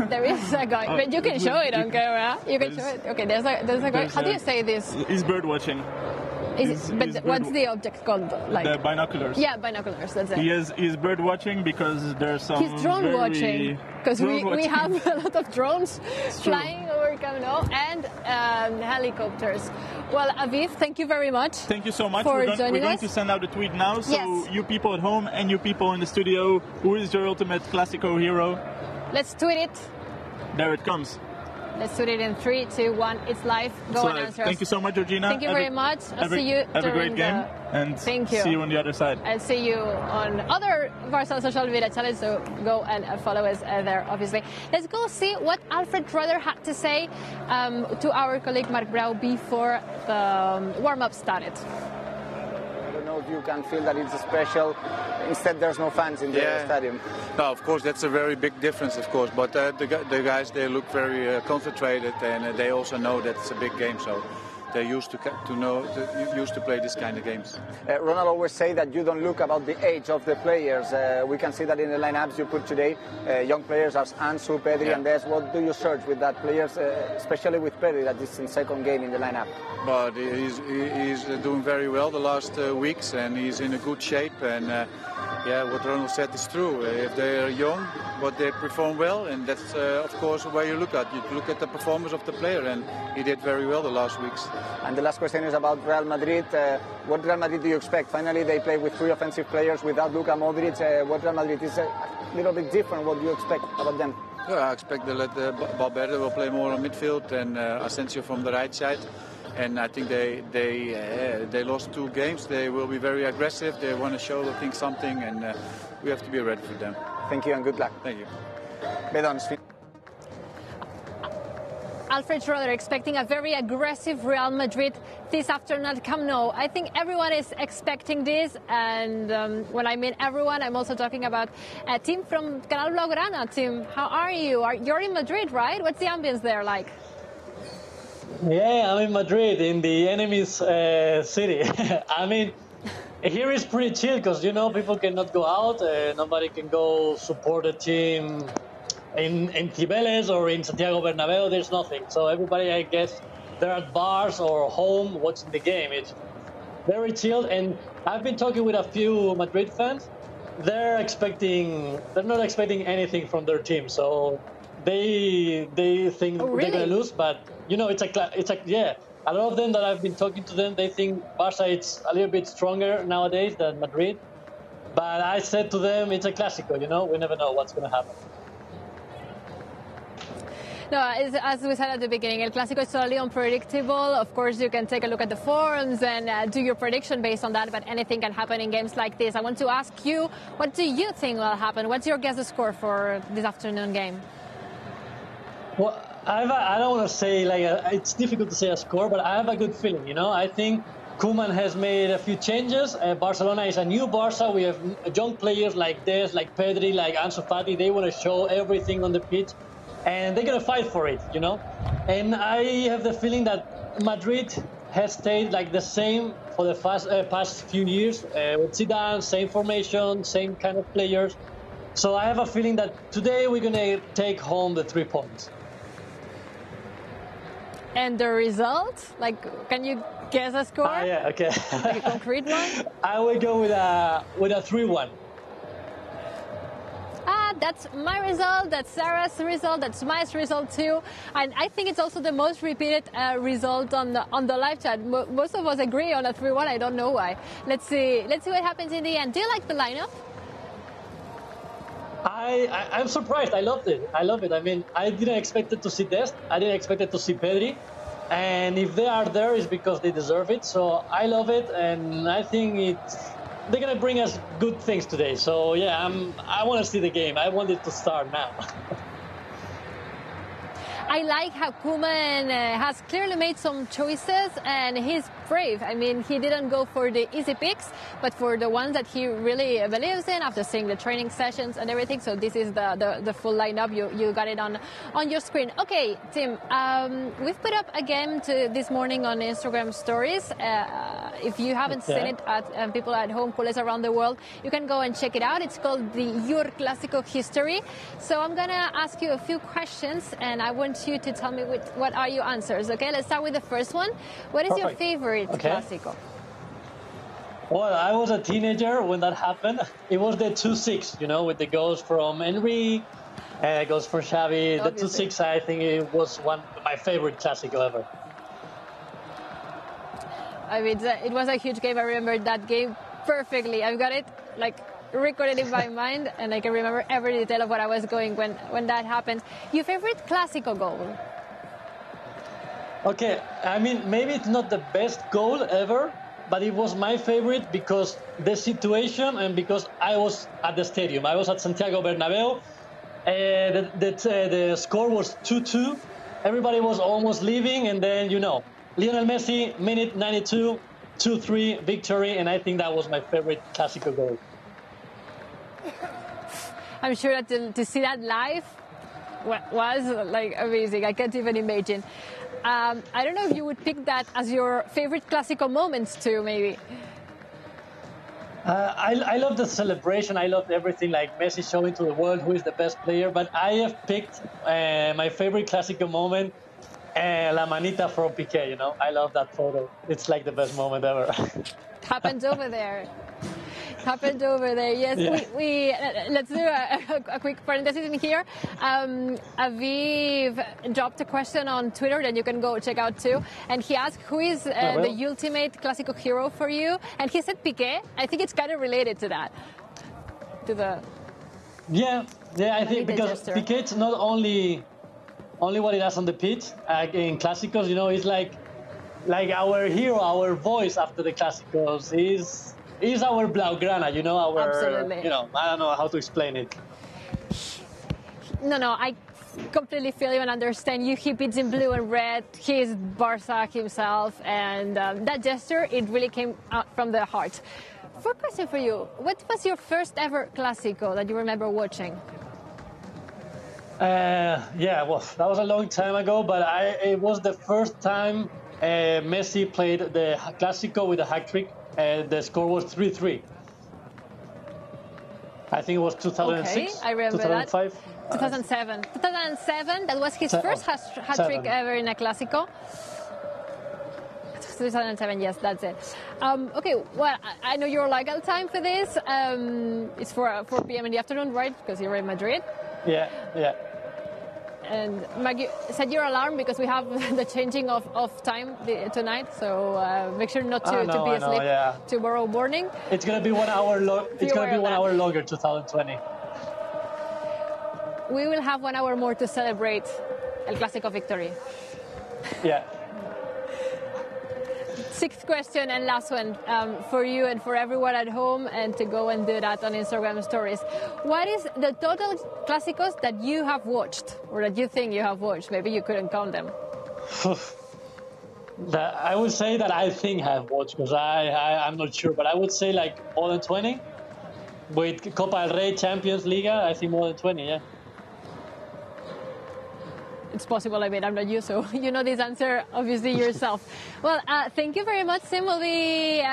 There is a guy, but you can show it on camera. You can show it. Okay, there's a guy. How do you say this? He's bird watching. What's the object called? Like the binoculars. Yeah, binoculars. That's it. He's bird watching because there's some. He's drone watching because we have a lot of drones flying over Camp Nou and helicopters. Well, Aviv, thank you very much. Thank you so much. We're going to send out a tweet now. So you people at home and you people in the studio, who is your ultimate Clásico hero? Let's tweet it. There it comes. Let's do it in 3, 2, 1. It's live. Go and answer us. Thank you so much, Georgina. Thank you very much. I'll see you Have a great game. And thank you. See you on the other side. I'll see you on other Barca social media channels, so go and follow us there, obviously. Let's go see what Alfred Röder had to say to our colleague Marc Brauw before the warm-up started. I don't know if you can feel that it's special. Instead, there's no fans in the stadium. No, of course, that's a very big difference, of course. But the guys, they look very concentrated, and they also know that it's a big game. So they're used to play this kind of games. Ronald always say that you don't look about the age of the players. We can see that in the lineups you put today, young players as Ansu, Pedri, and Des. What do you search with that players, especially with Pedri, that is in second game in the lineup? But he's doing very well the last weeks, and he's in a good shape. And what Ronald said is true. If they are young, but they perform well, and that's of course where you look at. You look at the performance of the player, and he did very well the last weeks. And the last question is about Real Madrid. What Real Madrid do you expect? Finally, they play with 3 offensive players without Luka Modric. What Real Madrid is a little bit different. What do you expect about them? Yeah, I expect that Valverde will play more on midfield and Asensio from the right side. And I think they lost 2 games. They will be very aggressive. They want to show, I think, something, and we have to be ready for them. Thank you and good luck. Thank you. Alfred Röder expecting a very aggressive Real Madrid this afternoon at Camp Nou. I think everyone is expecting this, and when I mean everyone, I'm also talking about a team from Canal Blaugrana. Tim, how are you? You're in Madrid, right? What's the ambience there like? Yeah, I'm in Madrid, in the enemy's city. I mean, here is pretty chill because, you know, people cannot go out. Nobody can go support a team in Cibeles or in Santiago Bernabeu. There's nothing. So everybody, I guess, they're at bars or home watching the game. It's very chilled. And I've been talking with a few Madrid fans. They're not expecting anything from their team. So they think they're going to lose, but you know, it's a lot of them that I've been talking to them, they think Barca is a little bit stronger nowadays than Madrid. But I said to them, it's a Clásico, you know, we never know what's going to happen. No, as we said at the beginning, El Clásico is totally unpredictable. Of course, you can take a look at the forums and do your prediction based on that, but anything can happen in games like this. I want to ask you, what do you think will happen? What's your guess score for this afternoon game? Well, I don't want to say, it's difficult to say a score, but I have a good feeling, you know. I think Koeman has made a few changes. Barcelona is a new Barca. We have young players like Des, like Pedri, like Ansu Fati. They want to show everything on the pitch, and they're going to fight for it, you know. And I have the feeling that Madrid has stayed like the same for the past few years. With Zidane, same formation, same kind of players. So I have a feeling that today we're going to take home the 3 points. And the result? Like, can you guess a score? Yeah, okay. Like a concrete one? I will go with a 3-1. That's my result, that's Sarah's result, that's my result too. And I think it's also the most repeated result on the live chat. Most of us agree on a 3-1, I don't know why. Let's see what happens in the end. Do you like the lineup? I'm surprised. I loved it. I mean, I didn't expect it to see Dest. I didn't expect it to see Pedri. And if they are there, it's because they deserve it. So I love it, and I think they're going to bring us good things today. So, yeah, I want to see the game. I want it to start now. I like how Koeman has clearly made some choices, and he's brave. I mean, he didn't go for the easy picks, but for the ones that he really believes in after seeing the training sessions and everything. So this is the full lineup. You got it on your screen. Okay, Tim, we've put up a game this morning on Instagram stories. If you haven't seen it, people at home, colleagues around the world, you can go and check it out. It's called the Your Clásico History. So I'm going to ask you a few questions, and I want you to tell me what are your answers. Okay, let's start with the first one. What is your favorite Clásico? Well, I was a teenager when that happened. It was the 2-6, with the goals from Henry, goals for Xavi. Obviously. The 2-6, I think it was my favorite Clásico ever. I mean, it was a huge game. I remember that game perfectly. I've got it recorded in my mind, and I can remember every detail of what I was going when that happened. Your favorite Clásico goal? Okay, I mean, maybe it's not the best goal ever, but it was my favorite because the situation and because I was at the stadium. I was at Santiago Bernabeu. The score was 2-2. Everybody was almost leaving, and then, Lionel Messi, minute 92, 2-3 victory, and I think that was my favorite Clásico goal. I'm sure that to see that live was amazing. I can't even imagine. I don't know if you would pick that as your favorite Clásico moments too, maybe. I love the celebration. I loved everything, like Messi showing to the world who is the best player. But I have picked my favorite Clásico moment, La Manita from Piqué. I love that photo. It's like the best moment ever. Happened over there. Happened over there. Yes, yeah. Let's do a quick parenthesis in here. Aviv dropped a question on Twitter that you can go check out too, and he asked who is the ultimate Clásico hero for you, and he said Piqué. I think it's kind of related to that. Yeah. I think because Piqué's not only what he does on the pitch in Clásicos. He's like our hero, our voice after the Clásicos. He's our Blaugrana, our... Absolutely. I don't know how to explain it. No, I completely feel you and understand you. He beats in blue and red. He is Barca himself. And that gesture, it really came out from the heart. First question for you. What was your first ever Clásico that you remember watching? Well, that was a long time ago, but it was the first time Messi played the Clásico with a hat-trick. The score was 3-3. I think it was 2006. Okay, I remember 2005. That. 2007. 2007. That was his first hat-trick ever in a Clásico. 2007. Yes, that's it. Okay. Well, I know your legal time for this. It's 4 p.m. in the afternoon, right? Because you're in Madrid. Yeah. And Maggie, set your alarm because we have the changing of time tonight. So make sure not to be asleep tomorrow morning. It's gonna be 1 hour. It's gonna be 1 hour longer. 2020. We will have 1 hour more to celebrate El Clásico victory. Yeah. Sixth question and last one for you and for everyone at home, and to go and do that on Instagram stories. What is the total Clásicos that you have watched, or that you think you have watched? Maybe you couldn't count them. I would say that I think I have watched, because I'm not sure, but I would say like more than 20. With Copa del Rey, Champions League, I think more than 20, yeah. it's possible. I mean, I'm not you, so you know this answer obviously yourself. Well, thank you very much, Sim. We'll be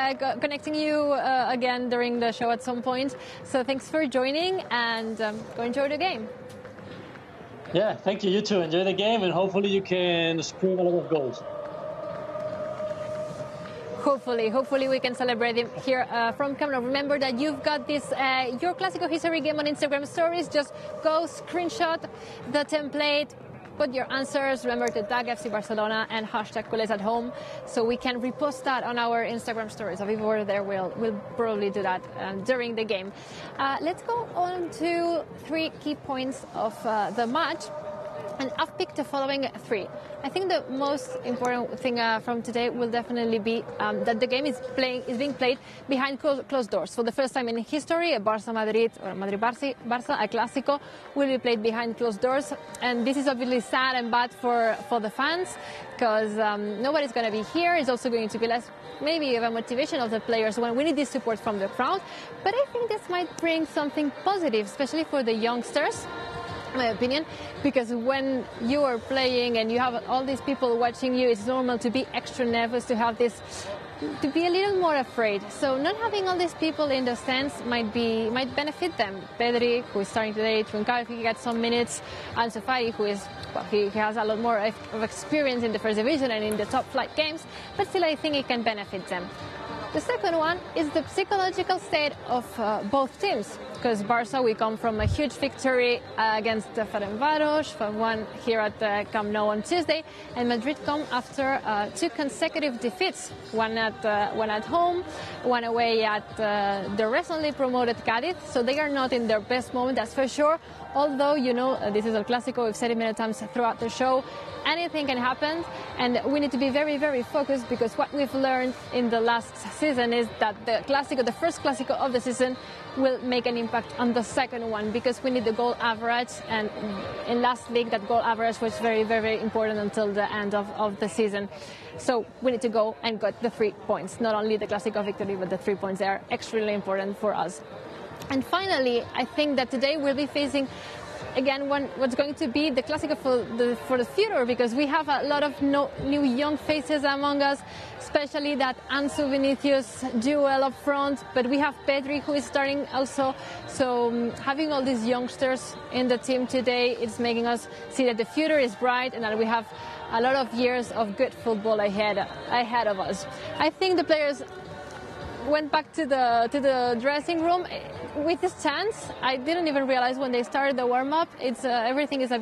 connecting you again during the show at some point. So thanks for joining, and go enjoy the game. Yeah, thank you. You too. Enjoy the game, and hopefully you can score a lot of goals. Hopefully we can celebrate him here from Camp Nou. Remember that you've got this Your Clásico History game on Instagram stories. Just go screenshot the template, put your answers. Remember to tag FC Barcelona and hashtag Culés at Home, so we can repost that on our Instagram stories. If we're there, we'll probably do that during the game. Let's go on to 3 key points of the match. And I've picked the following 3. I think the most important thing from today will definitely be that the game is being played behind closed doors. For the first time in history, a Barça-Madrid or Madrid-Barça, a Clásico, will be played behind closed doors. And this is obviously sad and bad for the fans, because nobody's going to be here. It's also going to be less, maybe, of a motivation of the players when we need this support from the crowd. But I think this might bring something positive, especially for the youngsters, my opinion, because when you are playing and you have all these people watching you, it's normal to be extra nervous, to have this, to be a little more afraid. So not having all these people in the stands might benefit them. Pedri, who is starting today, Trincao, if he gets some minutes, Ansu Fati, who is, well, he has a lot more of experience in the first division and in the top flight games, but still I think it can benefit them. The second one is the psychological state of both teams, because Barça, we come from a huge victory against Ferencváros, 5-1 here at Camp Nou on Tuesday, and Madrid come after 2 consecutive defeats, one at home, one away at the recently promoted Cádiz, so they are not in their best moment, that's for sure. Although, you know, this is El Clásico, we've said it many times throughout the show, anything can happen, and we need to be very, very focused, because what we've learned in the last season is that the Clásico, the first Clásico of the season, will make an impact on the second one, because we need the goal average, and in last league that goal average was very, very important until the end of the season. So we need to go and get the 3 points, not only the Clásico victory, but the 3 points. They are extremely important for us. And finally, I think that today we'll be facing, again, what's going to be the Clásico for the future, because we have a lot of new young faces among us, especially that Ansu Vinicius duel up front, but we have Pedri, who is starting also. So having all these youngsters in the team today, it's making us see that the future is bright and that we have a lot of years of good football ahead of us. I think the players went back to the dressing room with this chance. I didn't even realize when they started the warm-up. It's everything is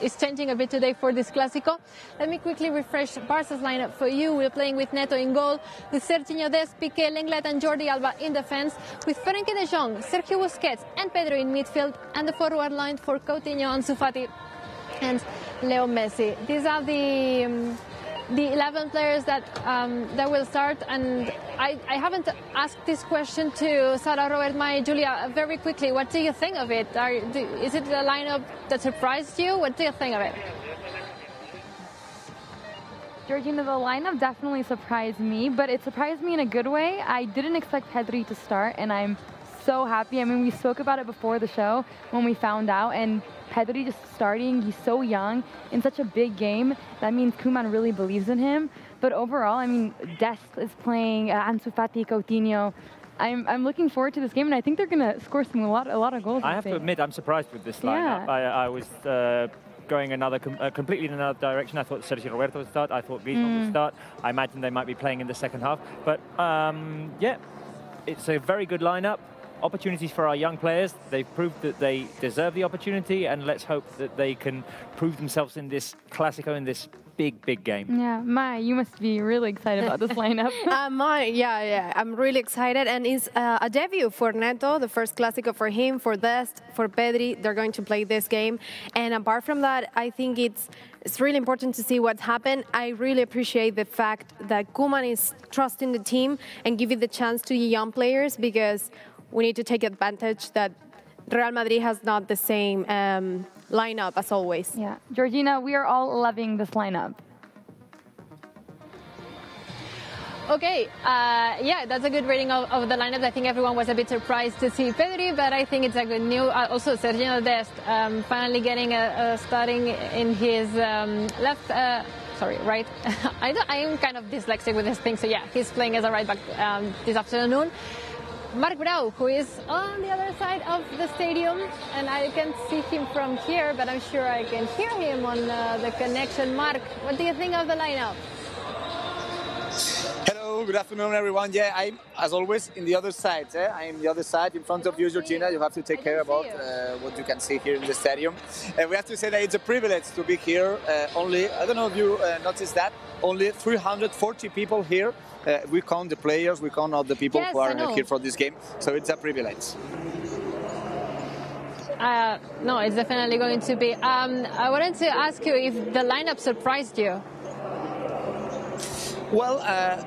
is changing a bit today for this Clásico. Let me quickly refresh Barca's lineup for you. We're playing with Neto in goal, with Serginho Dest, Piqué, Lenglet and Jordi Alba in defense, with Frenkie de Jong, Sergio Busquets and Pedro in midfield, and the forward line for Coutinho, Ansu Fati and Leo Messi. These are the 11 players that will start, and I haven't asked this question to Sara, Robert, Mai, Julia. Very quickly, what do you think of it? Is it a lineup that surprised you? What do you think of it? Georgina, the lineup definitely surprised me, but it surprised me in a good way. I didn't expect Pedri to start, and I'm so happy. I mean, we spoke about it before the show when we found out, and Pedri just starting, he's so young in such a big game. That means Koeman really believes in him. But overall, I mean, Dest is playing, Ansu Fati, Coutinho. I'm looking forward to this game, and I think they're going to score a lot of goals. I have to admit, I'm surprised with this lineup. Yeah. I was going completely in another direction. I thought Sergio Roberto would start. I thought Griezmann would start. I imagine they might be playing in the second half. But yeah, it's a very good lineup. Opportunities for our young players. They've proved that they deserve the opportunity, and let's hope that they can prove themselves in this Clásico, in this big game. Yeah, Mai, you must be really excited about this lineup. Yeah, I'm really excited, and it's a debut for Neto, the first Clásico for him, for Dest, for Pedri. They're going to play this game, and apart from that, I think it's really important to see what's happened. I really appreciate the fact that Koeman is trusting the team and giving the chance to young players, because we need to take advantage that Real Madrid has not the same lineup as always. Yeah, Georgina, we are all loving this lineup. Okay, yeah, that's a good rating of the lineup. I think everyone was a bit surprised to see Pedri, but I think it's a good news. Also, Sergiño Dest finally getting a starting in his right. I am kind of dyslexic with this thing, so yeah, he's playing as a right back this afternoon. Marc Brau, who is on the other side of the stadium, and I can't see him from here, but I'm sure I can hear him on the connection. Marc, what do you think of the lineup? Hello, good afternoon, everyone. Yeah, I'm, as always, in the other side. I'm the other side in front of you, Georgina. You have to take care about what you can see here in the stadium. We have to say that it's a privilege to be here. Only, I don't know if you noticed that, only 340 people here. We count the players, we count all the people who are here for this game. So it's a privilege. No, it's definitely going to be. I wanted to ask you if the lineup surprised you. Well,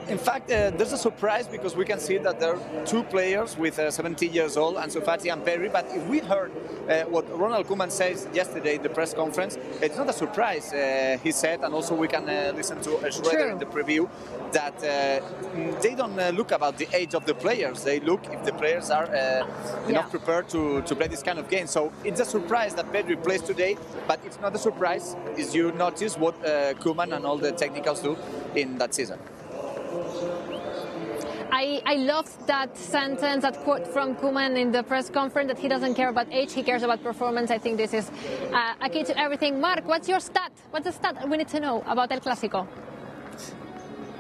in fact, there's a surprise because we can see that there are two players with 17 years old, Ansu Fati and Pedri. But if we heard what Ronald Koeman says yesterday in the press conference, it's not a surprise. He said, and also we can listen to Schroeder in the preview, that they don't look about the age of the players. They look if the players are enough prepared to play this kind of game. So it's a surprise that Pedri plays today, but it's not a surprise if you notice what Koeman and all the technicals do in that season. I loved that sentence, that quote from Koeman in the press conference, that he doesn't care about age, he cares about performance. I think this is a key to everything. Marc, what's your stat? What's the stat we need to know about El Clásico?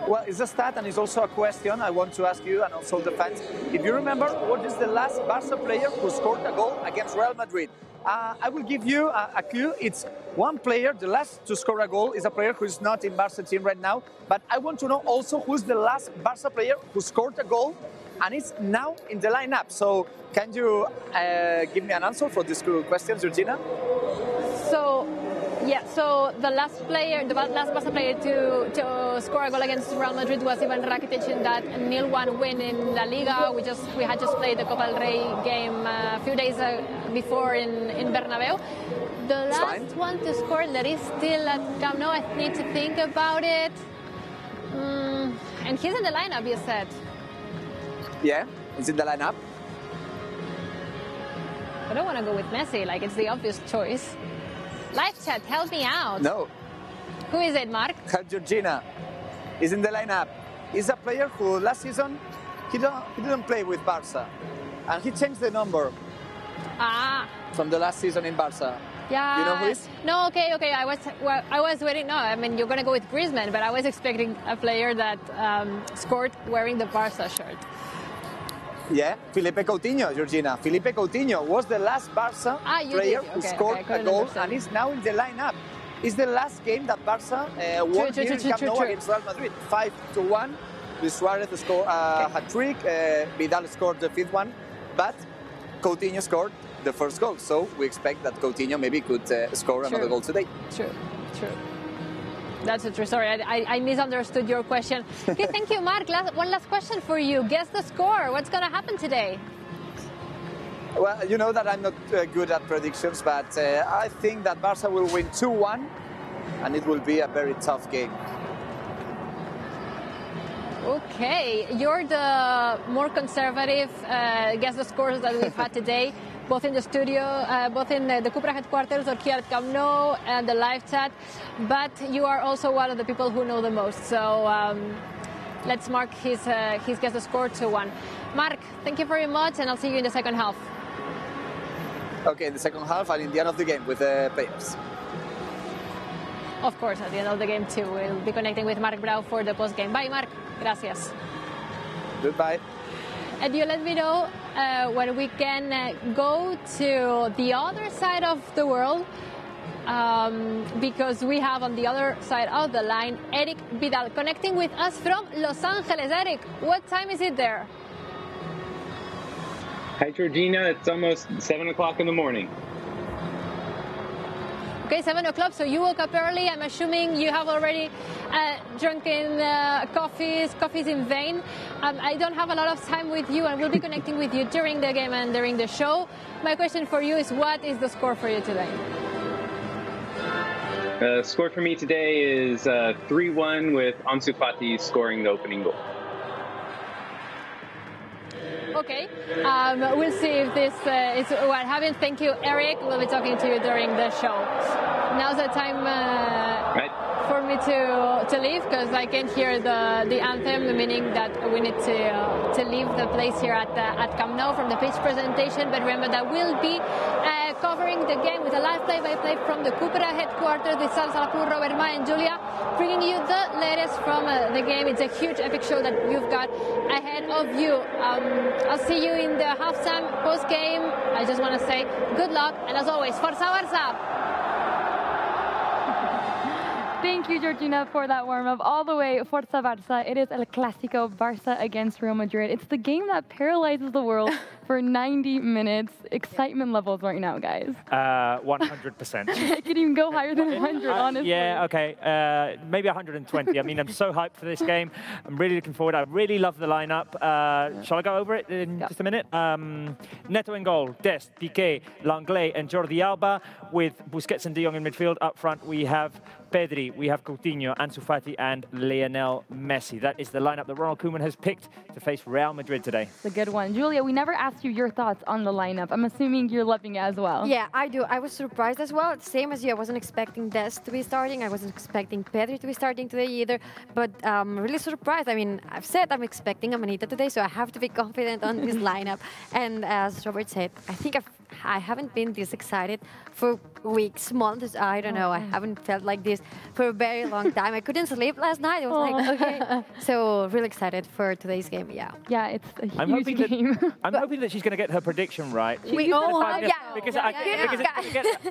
Well, it's a stat and it's also a question I want to ask you and also the fans. If you remember, what is the last Barca player who scored a goal against Real Madrid? I will give you a clue. It's one player, the last to score a goal is a player who is not in Barca team right now. But I want to know also who's the last Barca player who scored a goal and is now in the lineup. So can you give me an answer for this question, Georgina? So the last Barca player to score a goal against Real Madrid was Ivan Rakitic in that 0-1 win in La Liga. We had just played the Copa del Rey game a few days before in Bernabeu. The last one to score that is still at Camp Nou. I need to think about it. And he's in the lineup, you said. Yeah, he's in the lineup. I don't want to go with Messi, like it's the obvious choice. Live chat, help me out. No. Who is it, Marc? Georgina is in the lineup. He's a player who last season he didn't play with Barca, and he changed the number. From the last season in Barca. Yeah. You know who is? No, okay. I was waiting. No, I mean you're gonna go with Griezmann, but I was expecting a player that scored wearing the Barca shirt. Yeah, Felipe Coutinho, Georgina. Felipe Coutinho was the last Barca player who scored a goal and is now in the lineup. It's the last game that Barca won here in Camp Nou against Real Madrid, 5-1. Luis Suarez scored a hat-trick, Vidal scored the fifth one, but Coutinho scored the first goal. So we expect that Coutinho maybe could score another goal today. True. That's a true story. I misunderstood your question. Okay, thank you, Marc. One last question for you. Guess the score. What's going to happen today? Well, you know that I'm not good at predictions, but I think that Barca will win 2-1, and it will be a very tough game. Okay, you're the more conservative guess the scores that we've had today, both in the studio, both in the Cupra headquarters or here at Camp Nou and the live chat, but you are also one of the people who know the most. So let's mark his guess the score 2-1. Marc, thank you very much, and I'll see you in the second half. Okay, in the second half and in the end of the game with the players. Of course, at the end of the game too. We'll be connecting with Marc Brau for the post-game. Bye, Marc. Gracias. Goodbye. And you let me know when we can go to the other side of the world, because we have on the other side of the line Eric Vidal connecting with us from Los Angeles. Eric, what time is it there? Hi, Georgina. It's almost 7 o'clock in the morning. Okay, 7 o'clock, so you woke up early. I'm assuming you have already drunken coffees in vain. I don't have a lot of time with you, and we'll be connecting with you during the game and during the show. My question for you is, what is the score for you today? The score for me today is 3-1 with Ansu Fati scoring the opening goal. Okay, we'll see if this is what happened. Thank you, Eric. We'll be talking to you during the show. Now's the time for me to leave because I can hear the anthem, meaning that we need to leave the place here at Camp Nou from the pitch presentation. But remember that we'll be covering the game with a live play-by-play from the Cupra headquarters with Salsa Lapur, Robert Ma and Julia, bringing you the latest from the game. It's a huge epic show that you've got ahead of you. I'll see you in the halftime post-game. I just want to say good luck, and as always, Forza Barça! Thank you, Georgina, for that warm-up. All the way, Forza Barça. It is El Clásico, Barça against Real Madrid. It's the game that paralyzes the world for 90 minutes. Excitement levels right now, guys. 100%. It could even go higher than 100, honestly. Yeah, okay. Maybe 120. I mean, I'm so hyped for this game. I'm really looking forward. I really love the lineup. Shall I go over it in just a minute? Neto in goal, Dest, Piqué, Langlais, and Jordi Alba. With Busquets and De Jong in midfield. Up front, we have Pedri, we have Coutinho, Ansu Fati, and Lionel Messi. That is the lineup that Ronald Koeman has picked to face Real Madrid today. It's a good one. Julia, we never asked you your thoughts on the lineup. I'm assuming you're loving it as well. Yeah, I do. I was surprised as well. Same as you. I wasn't expecting Dest to be starting. I wasn't expecting Pedri to be starting today either. But really surprised. I mean, I've said I'm expecting Amanita today, so I have to be confident on this lineup. And as Robert said, I think I haven't been this excited for weeks, months. I don't know. I haven't felt like this for a very long time. I couldn't sleep last night. I was like, okay. So really excited for today's game. Yeah. Yeah, it's a huge game. I'm hoping that she's going to get her prediction right. We all hope, Because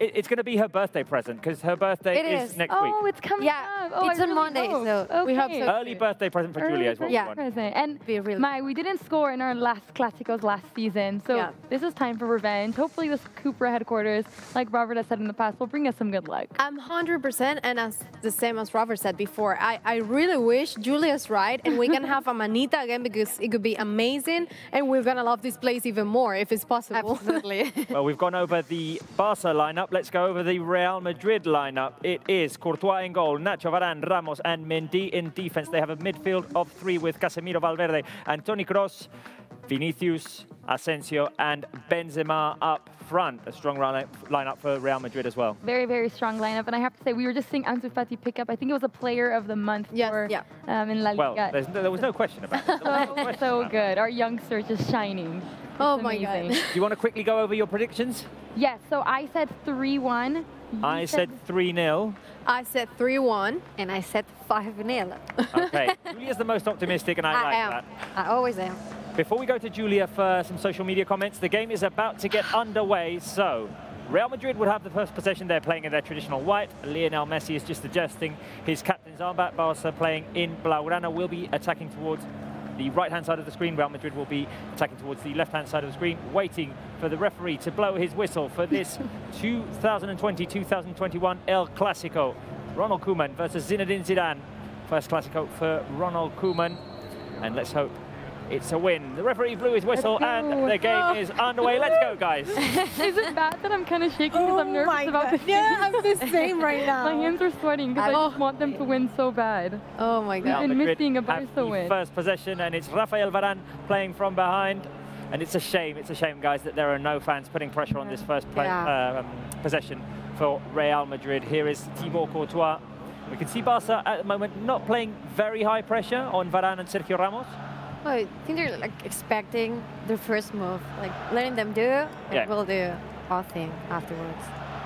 it's going to be her birthday present because her birthday is next week. Oh, it's coming up. Oh, it's on Monday, so we hope so. Early birthday present for Julia is what we want. And Mai, we didn't score in our last Clásicos last season, so this is time for revenge. Hopefully this Cupra headquarters, like Robert has said in the past, will bring us some good luck. I'm 100%, and as the same as Robert said before, I really wish Julia's right and we can have Amanita again because it could be amazing and we're going to love this place even more if it's possible. Absolutely. Well, we've gone over the Barca lineup. Let's go over the Real Madrid lineup. It is Courtois in goal, Nacho, Varane, Ramos, and Mendy in defense. They have a midfield of three with Casemiro, Valverde, and Toni Kroos, Vinicius, Asensio, and Benzema up front. A strong lineup for Real Madrid as well. Very, very strong lineup. And I have to say, we were just seeing Ansu Fati pick up. I think it was a player of the month in La Liga. Well, there was no question about it. So good. Our youngster just shining. Oh my God. Do you want to quickly go over your predictions? Yes. So I said 3-1. I said 3-0. I said 3-1. And I said 5-0. Okay. Julia's the most optimistic, and I like that. I always am. Before we go to Julia for some social media comments, the game is about to get underway. So Real Madrid would have the first possession. They're playing in their traditional white. Lionel Messi is just adjusting his captain's armband. Barca playing in Blaugrana will be attacking towards the right-hand side of the screen. Real Madrid will be attacking towards the left-hand side of the screen, waiting for the referee to blow his whistle for this 2020-2021 El Clásico. Ronald Koeman versus Zinedine Zidane. First Clásico for Ronald Koeman. And let's hope it's a win. The referee blew his whistle and the game is underway. Let's go, guys. Is it bad that I'm kind of shaking because I'm nervous about this? Yeah, I'm the same right now. My hands are sweating because I just want them to win so bad. Oh my God. And missing a Barca win. First possession, and it's Rafael Varane playing from behind. And it's a shame, guys, that there are no fans putting pressure on this first possession for Real Madrid. Here is Thibaut Courtois. We can see Barca at the moment not playing very high pressure on Varane and Sergio Ramos. Well, I think they're like expecting their first move, like letting them do it, and we'll do our thing afterwards.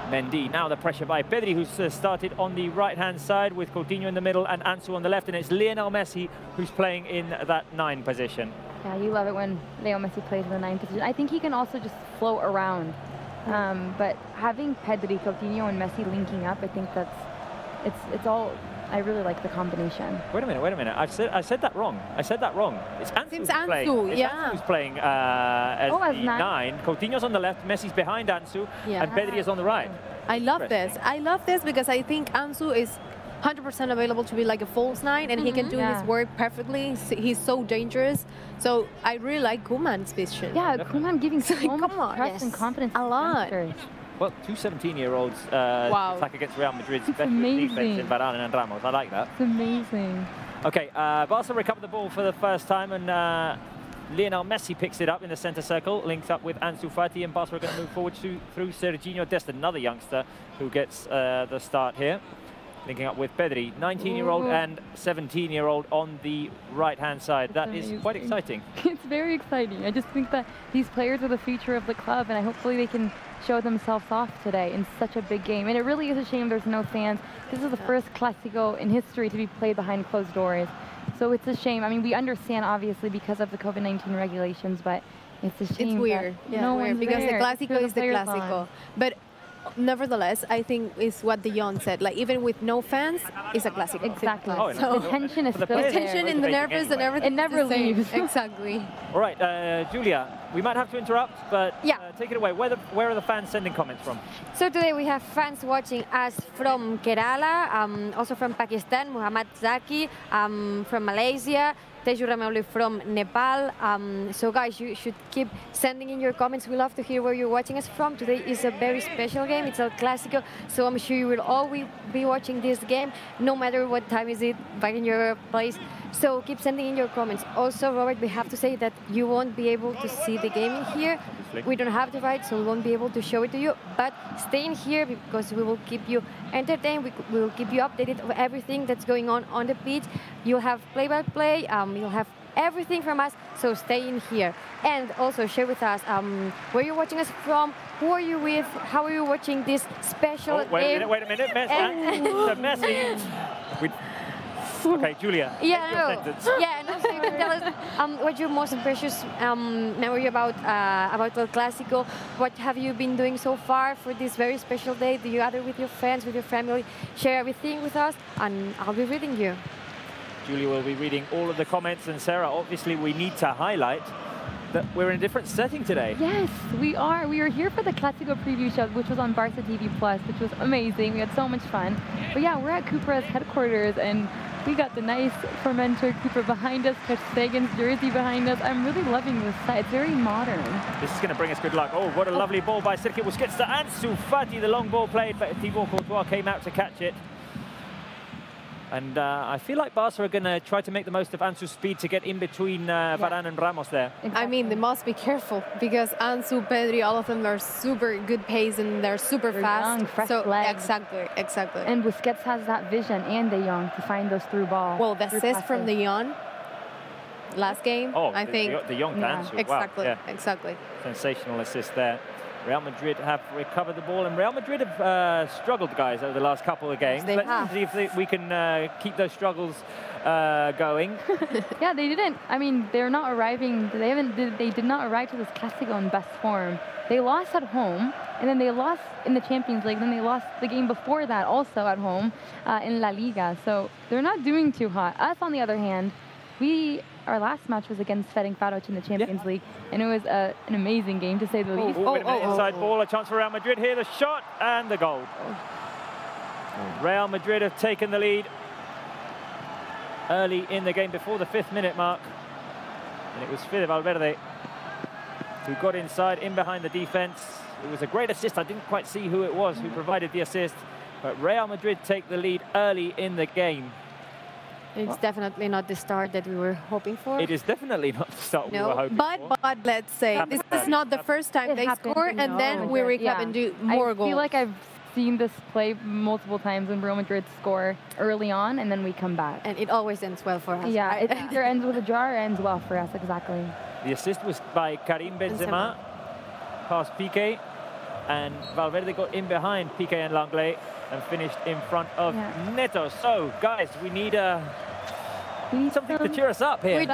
Mendy, now the pressure by Pedri, who's started on the right-hand side with Coutinho in the middle and Ansu on the left, and it's Lionel Messi who's playing in that 9 position. Yeah, you love it when Leo Messi plays in the 9 position. I think he can also just float around. But having Pedri, Coutinho, and Messi linking up, I think it's all. I really like the combination. Wait a minute. I said that wrong. It's Ansu who's playing. Ansu who's playing as the 9. Coutinho's on the left, Messi's behind Ansu, and Pedri is on the right. I love this because I think Ansu is 100% available to be like a false 9, and he can do his work perfectly. He's so dangerous. So I really like Koeman's vision. Yeah, Koeman giving so much trust and confidence. A lot. Well, 2 17-year-olds attack against Real Madrid's best defense in Varane and Ramos. I like that. It's amazing. Okay, Barca recovered the ball for the first time, and Lionel Messi picks it up in the center circle, links up with Ansu Fati, and Barca are going to move forward through Serginho Dest, another youngster who gets the start here. Linking up with Pedri, 19-year-old and 17-year-old on the right-hand side. That is quite exciting. It's very exciting. I just think that these players are the future of the club, and hopefully they can show themselves off today in such a big game. And it really is a shame there's no fans. This is the first Clásico in history to be played behind closed doors. So it's a shame. I mean, we understand, obviously, because of the COVID-19 regulations, but it's a shame. It's weird. Yeah, no weird because the Clásico is the Clásico. But nevertheless, I think it's what De Jong said. Like, even with no fans, it's a Clásico. Exactly. Oh, so the tension is still there. The tension and the nervous and everything. It never leaves. Exactly. All right, Julia, we might have to interrupt, but yeah. Take it away. Where are the fans sending comments from? So today we have fans watching us from Kerala, also from Pakistan, Muhammad Zaki, from Malaysia, Teju Ramauli from Nepal. So guys, you should keep sending in your comments. We love to hear where you're watching us from. Today is a very special game. It's El Clásico, so I'm sure you will all be watching this game, no matter what time is it, back in your place. So keep sending in your comments. Also, Robert, we have to say that you won't be able to see the game in here. We don't have the right, so we won't be able to show it to you. But stay in here because we will keep you entertained. We will keep you updated of everything that's going on the pitch. You'll have play-by-play. You'll have everything from us, so stay in here. And also share with us where you're watching us from, who are you with, how are you watching this special game. Wait a minute, Messi. Okay, Julia. Yeah, and also you can tell us what's your most precious memory about El Clásico. What have you been doing so far for this very special day? Do you gather with your friends, with your family? Share everything with us, and I'll be reading you. Julia will be reading all of the comments, and Sarah, obviously we need to highlight that we're in a different setting today. Yes, we are. We were here for the Clásico preview show, which was on Barca TV+, which was amazing. We had so much fun. But yeah, we're at Cupra's headquarters, and we got the nice Formentor Cupra behind us, Ter Stegen's jersey behind us. I'm really loving this site. It's very modern. This is going to bring us good luck. Oh, what a lovely ball by Sergio Busquets to Ansu Fati. The long ball played, but Thibaut Courtois came out to catch it. And I feel like Barca are going to try to make the most of Ansu's speed to get in between Varane and Ramos there. I mean, they must be careful because Ansu, Pedri, all of them are super good pace and they're super fast. Young, fresh so legs. Exactly. And Busquets has that vision, and De Jong, to find those through balls. Well, the assist from De Jong last game, I think. De Jong to Ansu. Exactly, wow. exactly. Sensational assist there. Real Madrid have recovered the ball, and Real Madrid have struggled, guys, over the last couple of games. Let's see if we can keep those struggles going. Yeah, they didn't. I mean, they're not arriving. They did not arrive to this Clásico in best form. They lost at home, and then they lost in the Champions League. Then they lost the game before that, also at home in La Liga. So they're not doing too hot. Us, on the other hand, our last match was against Ferencváros in the Champions League, and it was an amazing game, to say the least. Wait a minute, inside ball, a chance for Real Madrid here, the shot, and the goal. Real Madrid have taken the lead early in the game, before the 5th minute mark. And it was Fede Valverde who got inside, in behind the defense. It was a great assist. I didn't quite see who it was who provided the assist, but Real Madrid take the lead early in the game. It's definitely not the start that we were hoping for. It is definitely not the start we were hoping for. But let's say, this is not the first time they score, and then we recap and do more goals. I feel like I've seen this play multiple times when Real Madrid score early on, and then we come back. And it always ends well for us. Yeah, right? it either ends with a draw or ends well for us, exactly. The assist was by Karim Benzema, past Piqué, and Valverde got in behind Piqué and Langley and finished in front of Neto. So, guys, we need something to cheer us up here. We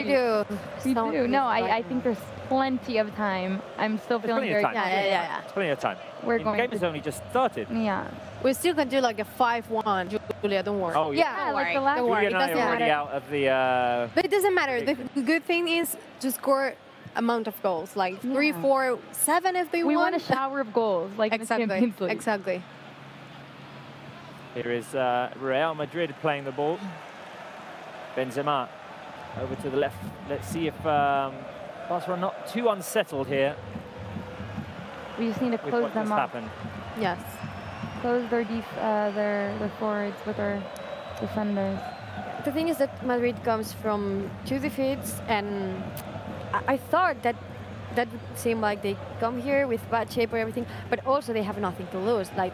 do. No, I think there's plenty of time. I'm still feeling very confident. Yeah. There's plenty of time. The game has only just started. Yeah. We still can do like a 5-1, Julia, don't worry. Oh, yeah. Don't worry. Don't worry. Julia and I are already out of the... But it doesn't matter. The good thing is to score amount of goals, like 3, 4, 7 if they want. We want a shower of goals, like in the Champions League. Exactly. Here is Real Madrid playing the ball. Benzema over to the left. Let's see if Barca are not too unsettled here. We just need to close them up. Yes. Close their forwards with our defenders. The thing is that Madrid comes from 2 defeats, and I thought that would seem like they come here with bad shape or everything, but also they have nothing to lose. Like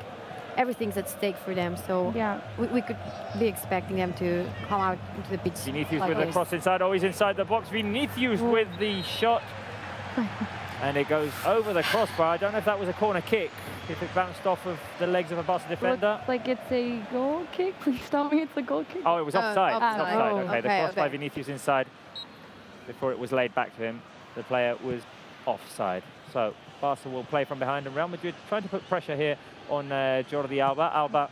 everything's at stake for them. So yeah, we could be expecting them to come out into the pitch. Vinicius like with the this. cross inside. Oh, he's inside the box. Vinicius with the shot. And it goes over the crossbar. I don't know if that was a corner kick, if it bounced off of the legs of a Barca defender. Looks like it's a goal kick. Please tell me it's a goal kick. Oh, it was offside. Offside. Offside. Oh. Okay, the cross by Vinicius inside before it was laid back to him. The player was offside. So Barca will play from behind, and Real Madrid trying to put pressure here on Jordi Alba. Alba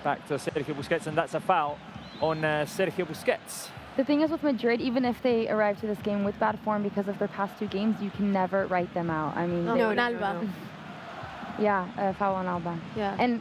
back to Sergio Busquets, and that's a foul on Sergio Busquets. The thing is with Madrid, even if they arrive to this game with bad form because of their past 2 games, you can never write them out. I mean, No, Alba. Yeah, foul on Alba. Yeah. And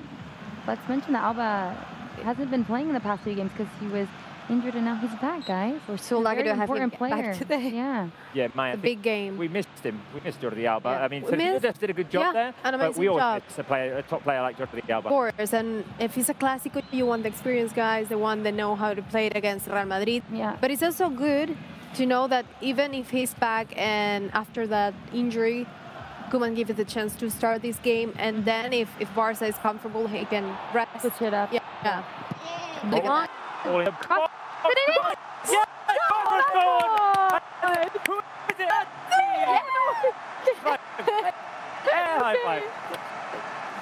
let's mention that Alba hasn't been playing in the past 2 games because he was injured and now he's back, guys. We're so lucky to have him important player. back today. Yeah. Yeah, Maya, A big game. we missed him. We missed Jordi Alba. Yeah. I mean, We Sergio missed- Dest did a good job there, an but amazing we always job. miss a top player like Jordi Alba. Of course, and if it's a Clásico, you want the experienced guys, the one that know how to play it against Real Madrid. Yeah. But it's also good to know that even if he's back and after that injury, Koeman give it the chance to start this game, and then if Barca is comfortable, he can rest. Switch it up. Yeah. yeah. Look at that. All in. Cross. Did it in? Yeah, Barca scored! Who is it? Air high five.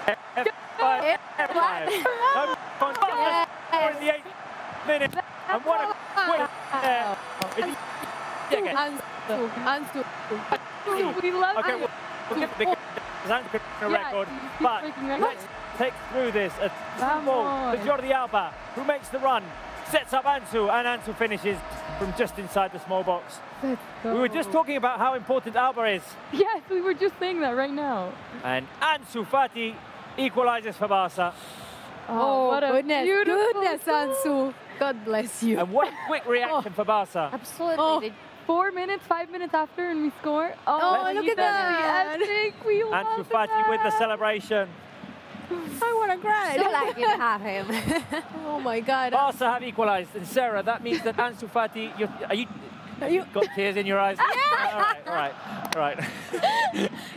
Air five. Air five. No contest. Score in the 8th minute. And what a quick air. Ansu. We love Okay, it. we'll give the record, but let's take through this. A through ball to Jordi Alba, who makes the run, sets up Ansu, and Ansu finishes from just inside the small box. We were just talking about how important Alba is. Yes, we were just saying that right now. And Ansu Fati equalizes for Barca. Oh, what a beautiful goodness, Ansu. God bless you. And what a quick reaction for Barca. Absolutely. 4 minutes, 5 minutes after, and we score. Oh, look at that. Epic. We love Ansu Fati with the celebration. I want to cry. So lucky to have him. Oh my God. Barca have equalized. And Sarah, that means that Ansu Fati, you've got tears in your eyes? Yeah. All right.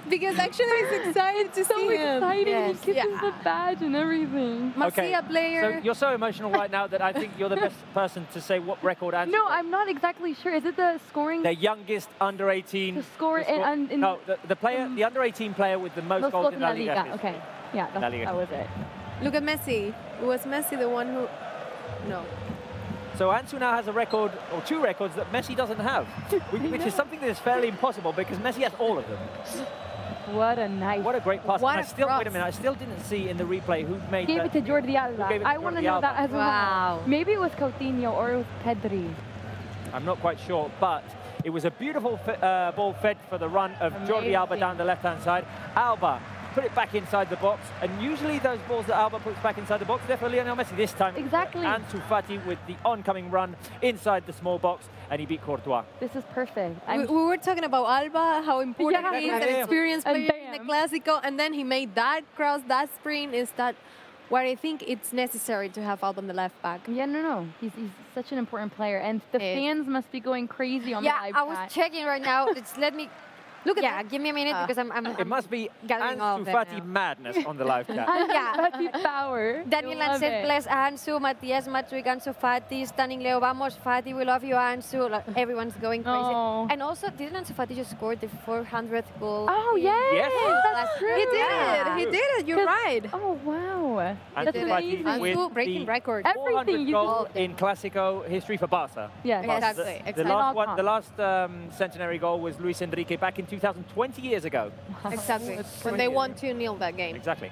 Because actually he's excited to So see him. excited. Yes. He kisses the badge and everything. Masia player. So you're so emotional right now that I think you're the best person to say what record Ansu. No, I'm not exactly sure. Is it the scoring? The youngest under 18. The score in no, the player, the under 18 player with the most goals in La Liga. history. Okay. Yeah, La Liga. that was it. Look at Messi. Was Messi the one who? No. So Ansu now has a record, or 2 records, that Messi doesn't have, which is something that is fairly impossible because Messi has all of them. What a nice. What a great pass. What And wait a minute, I still didn't see in the replay who made Gave that. it to Jordi Alba. Who gave it to I want to Jordi know Alba? that as well. Wow. Maybe it was Coutinho or it was Pedri. I'm not quite sure, but it was a beautiful ball fed for the run of Jordi Alba down the left-hand side. Alba put it back inside the box, and usually those balls that Alba puts back inside the box, they're for Lionel Messi. This time, Exactly. Ansu Fati with the oncoming run inside the small box, and he beat Courtois. This is perfect. We were talking about Alba, how important Yeah. he is, Yeah. an experienced And player in the Clásico, and then he made that cross, that sprint. Is that where I think it's necessary to have Alba on the left back? Yeah, no. He's such an important player, and the fans must be going crazy on the live I was chat. checking right now. Let me look at that. Give me a minute because I'm It must be gathering all Ansu of them Fati now. madness on the live chat. Yeah. Power. Daniel I love Lancet it. plays Ansu, Matias Matrick, Ansu Fati, Stunning Leo, vamos Fati, we love you Ansu. Like, everyone's going crazy. Oh. And also, didn't Ansu Fati just score the 400th goal? Oh, yes. Yes. That's true. He did Yeah. it. He did it. You're right. Oh, wow. Ansu That's Fati amazing. with Ansu breaking the record. Everything 400 you goal do. in Clásico history for Barca. Yes. Exactly. The Exactly. last one, the last centenary goal was Luis Enrique back in 2020 years ago. Exactly. That's When they crazy. won 2-0 that game. Exactly.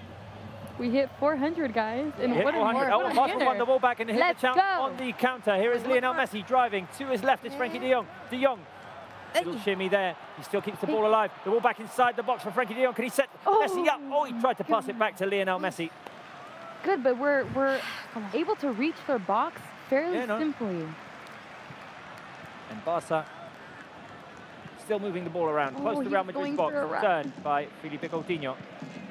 We hit 400, guys. And Hit what a 400. what Oh, a Barca hitter. won the ball back and hit Let's the count go. on the counter. Here is Lionel Messi driving. To his left is Frankie de Jong. De Jong. Little shimmy there. He still keeps the ball alive. The ball back inside the box for Frankie de Jong. Can he set Messi up? Oh, he tried to pass it back to Lionel Messi. Good, but we're able to reach their box fairly simply. And Barca still moving the ball around. Close to he's Real Madrid's going box. for a run. Turned by Felipe Coutinho.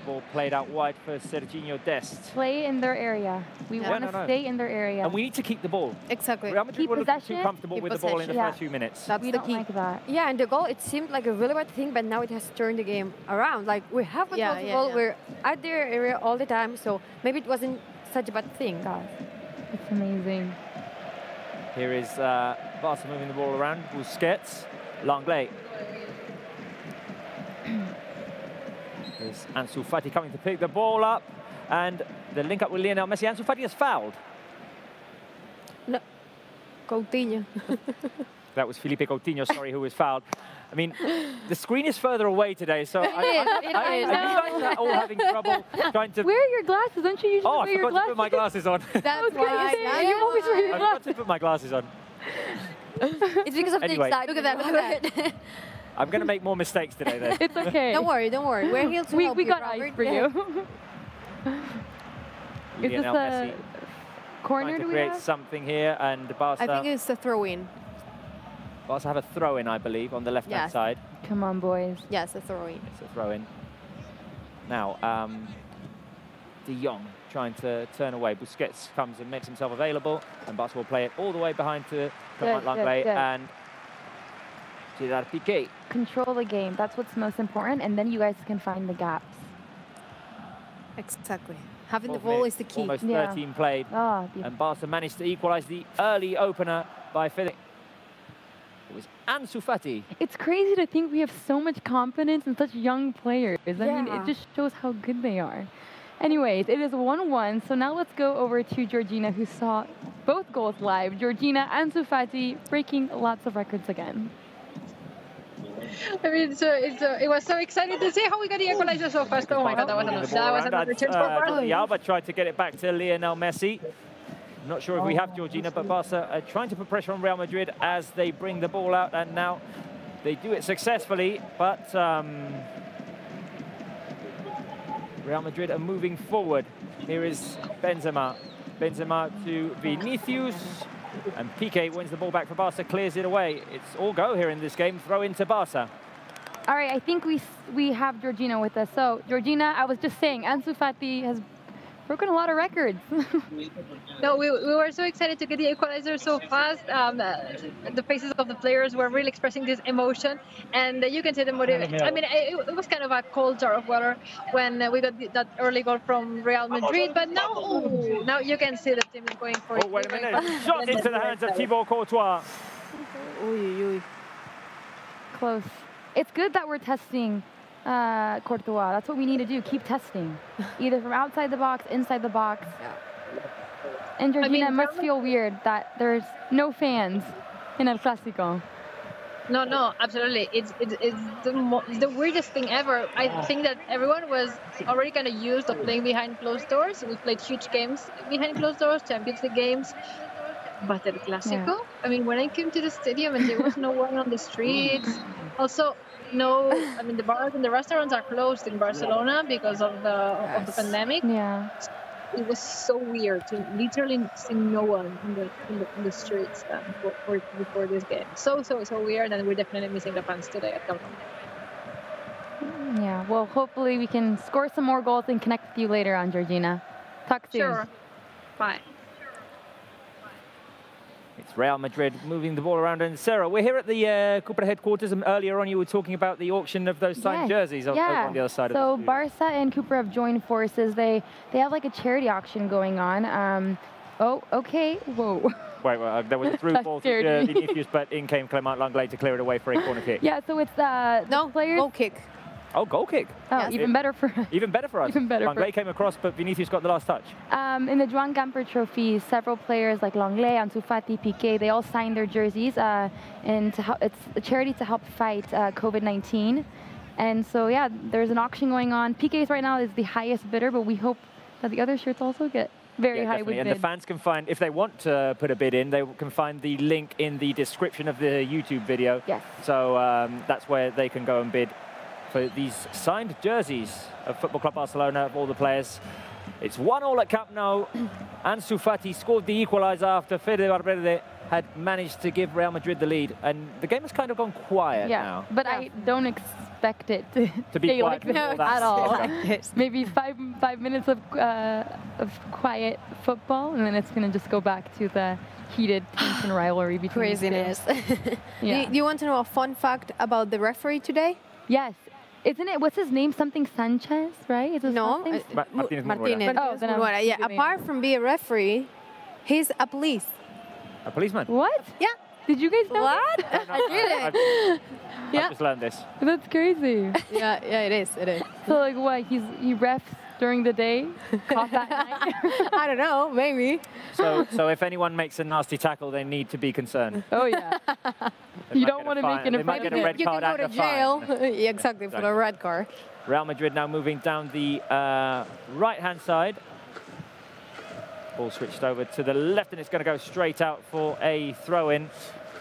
Ball played out wide for Serginho Dest. Play in their area. We want to stay in their area. And we need to keep the ball. Exactly. Real Madrid Keep were looking possession. too comfortable with the ball in the first few minutes. That's we the don't key. like that. Yeah, and the goal, it seemed like a really bad thing, but now it has turned the game around. Like, we have control of the ball, we're at their area all the time, so maybe it wasn't such a bad thing. God, it's amazing. Here is Barca moving the ball around. Busquets, Langley. There's Ansu Fati coming to pick the ball up, and the link up with Lionel Messi. Ansu Fati has fouled. No, Coutinho. That was Felipe Coutinho, sorry, who was fouled. I mean, the screen is further away today, so you guys are all having trouble trying to... Wear your glasses, don't you usually wear your glasses? I forgot to put my glasses on. That's why. You always wear your I glasses. forgot to put my glasses on. It's because of Anyway. the excitement. Look at that. I'm going to make more mistakes today, then. It's okay. Don't worry. We're here to help we you, got Robert. ice for you. Is this Lionel a Messi corner trying to do we create have? something here, and Barca... I think it's a throw-in. Barca have a throw-in, I believe, on the left-hand Yes. side. Come on, boys. Yes, a throw-in. It's a throw-in. Now, De Jong trying to turn away. Busquets comes and makes himself available, and Barca will play it all the way behind to Clement Langley good. and Gerard Piqué. Control the game. That's what's most important, and then you guys can find the gaps. Exactly. Having the 12 ball minutes, is the key. Almost Yeah. 13 played, and Barca managed to equalise the early opener by filling. It was Ansu Fati. It's crazy to think we have so much confidence in such young players. I mean, it just shows how good they are. Anyways, it is 1-1, so now let's go over to Georgina, who saw both goals live. Georgina, Ansu Fati breaking lots of records again. I mean, it was so exciting to see how we got the equalizer so fast. Oh my God, that was another chance for Barca. Alba tried to get it back to Lionel Messi. Not sure if we have Georgina, but Barca are trying to put pressure on Real Madrid as they bring the ball out, and now they do it successfully, but Real Madrid are moving forward. Here is Benzema. Benzema to Vinicius, and Piqué wins the ball back for Barca, clears it away. It's all go here in this game, throw into Barca. All right, I think we have Georgina with us. So, Georgina, I was just saying, Ansu Fati has broken a lot of records. No, we were so excited to get the equalizer so fast. The faces of the players were really expressing this emotion, and you can see the motivation. I mean, it was kind of a cold jar of water when we got that early goal from Real Madrid, but now you can see the team is going for it. Oh, wait a minute. Shot into the hands of Thibaut Courtois. Close. It's good that we're testing Courtois. That's what we need to do. Keep testing, either from outside the box, inside the box. And Georgina, it must feel weird that there's no fans in El Clásico. No, absolutely. It's the weirdest thing ever. I think that everyone was already kind of used of playing behind closed doors. We played huge games behind closed doors, Champions League games. But El Clásico, I mean, when I came to the stadium and there was no one on the streets, also the bars and the restaurants are closed in Barcelona because of the pandemic. Yeah. It was so weird to literally see no one in the streets before this game. So weird, and we're definitely missing the fans today at Camp Nou. Yeah, well, hopefully we can score some more goals and connect with you later on, Georgina. Talk soon. Sure. Bye. It's Real Madrid moving the ball around. And Sarah, we're here at the Cupra headquarters, and earlier on you were talking about the auction of those signed jerseys over on the other side of the studio. Barca and Cupra have joined forces. They have like a charity auction going on. Oh, okay. Whoa. Wait, there was a through ball to Vinicius, but in came Clement Langley to clear it away for a corner kick. Yeah, so it's the players. Goal kick. Oh, goal kick. Oh, yes. Even better for us. Even better for us. Even better. Langley came across, but Vinicius got the last touch. In the Joan Gamper Trophy, several players like Langley, Ansu Fati, Piqué, they all signed their jerseys, and it's a charity to help fight COVID-19. And so, yeah, there's an auction going on. Piqué's right now is the highest bidder, but we hope that the other shirts also get very high with and bid. the fans can find, if they want to put a bid in, they can find the link in the description of the YouTube video. Yes. So that's where they can go and bid for these signed jerseys of Football Club Barcelona, of all the players. It's 1-1 at Camp Nou. Ansu Fati scored the equaliser after Fede Valverde had managed to give Real Madrid the lead. And the game has kind of gone quiet now. But I don't expect it to be stay quiet like this before that at all. starts. Maybe five minutes of quiet football, and then it's going to just go back to the heated tension rivalry between Craziness. Yeah. Do you want to know a fun fact about the referee today? Yes. Isn't it, what's his name? Something Sanchez, right? Is his No, last name? Martinez Martinez. Oh, then I'm Munuera. Yeah, completely apart from being a referee, he's a police. A policeman. What? Yeah. Did you guys know What? that? I've just learned this. That's crazy. Yeah, it is. So like what? He refs during the day, caught that night? I don't know, maybe. So if anyone makes a nasty tackle, they need to be concerned. Oh yeah. You don't want to make an They might get a red You card can go and to a fine. jail. Yeah, exactly, for the red card. Real Madrid now moving down the right-hand side. Ball switched over to the left, and it's going to go straight out for a throw-in.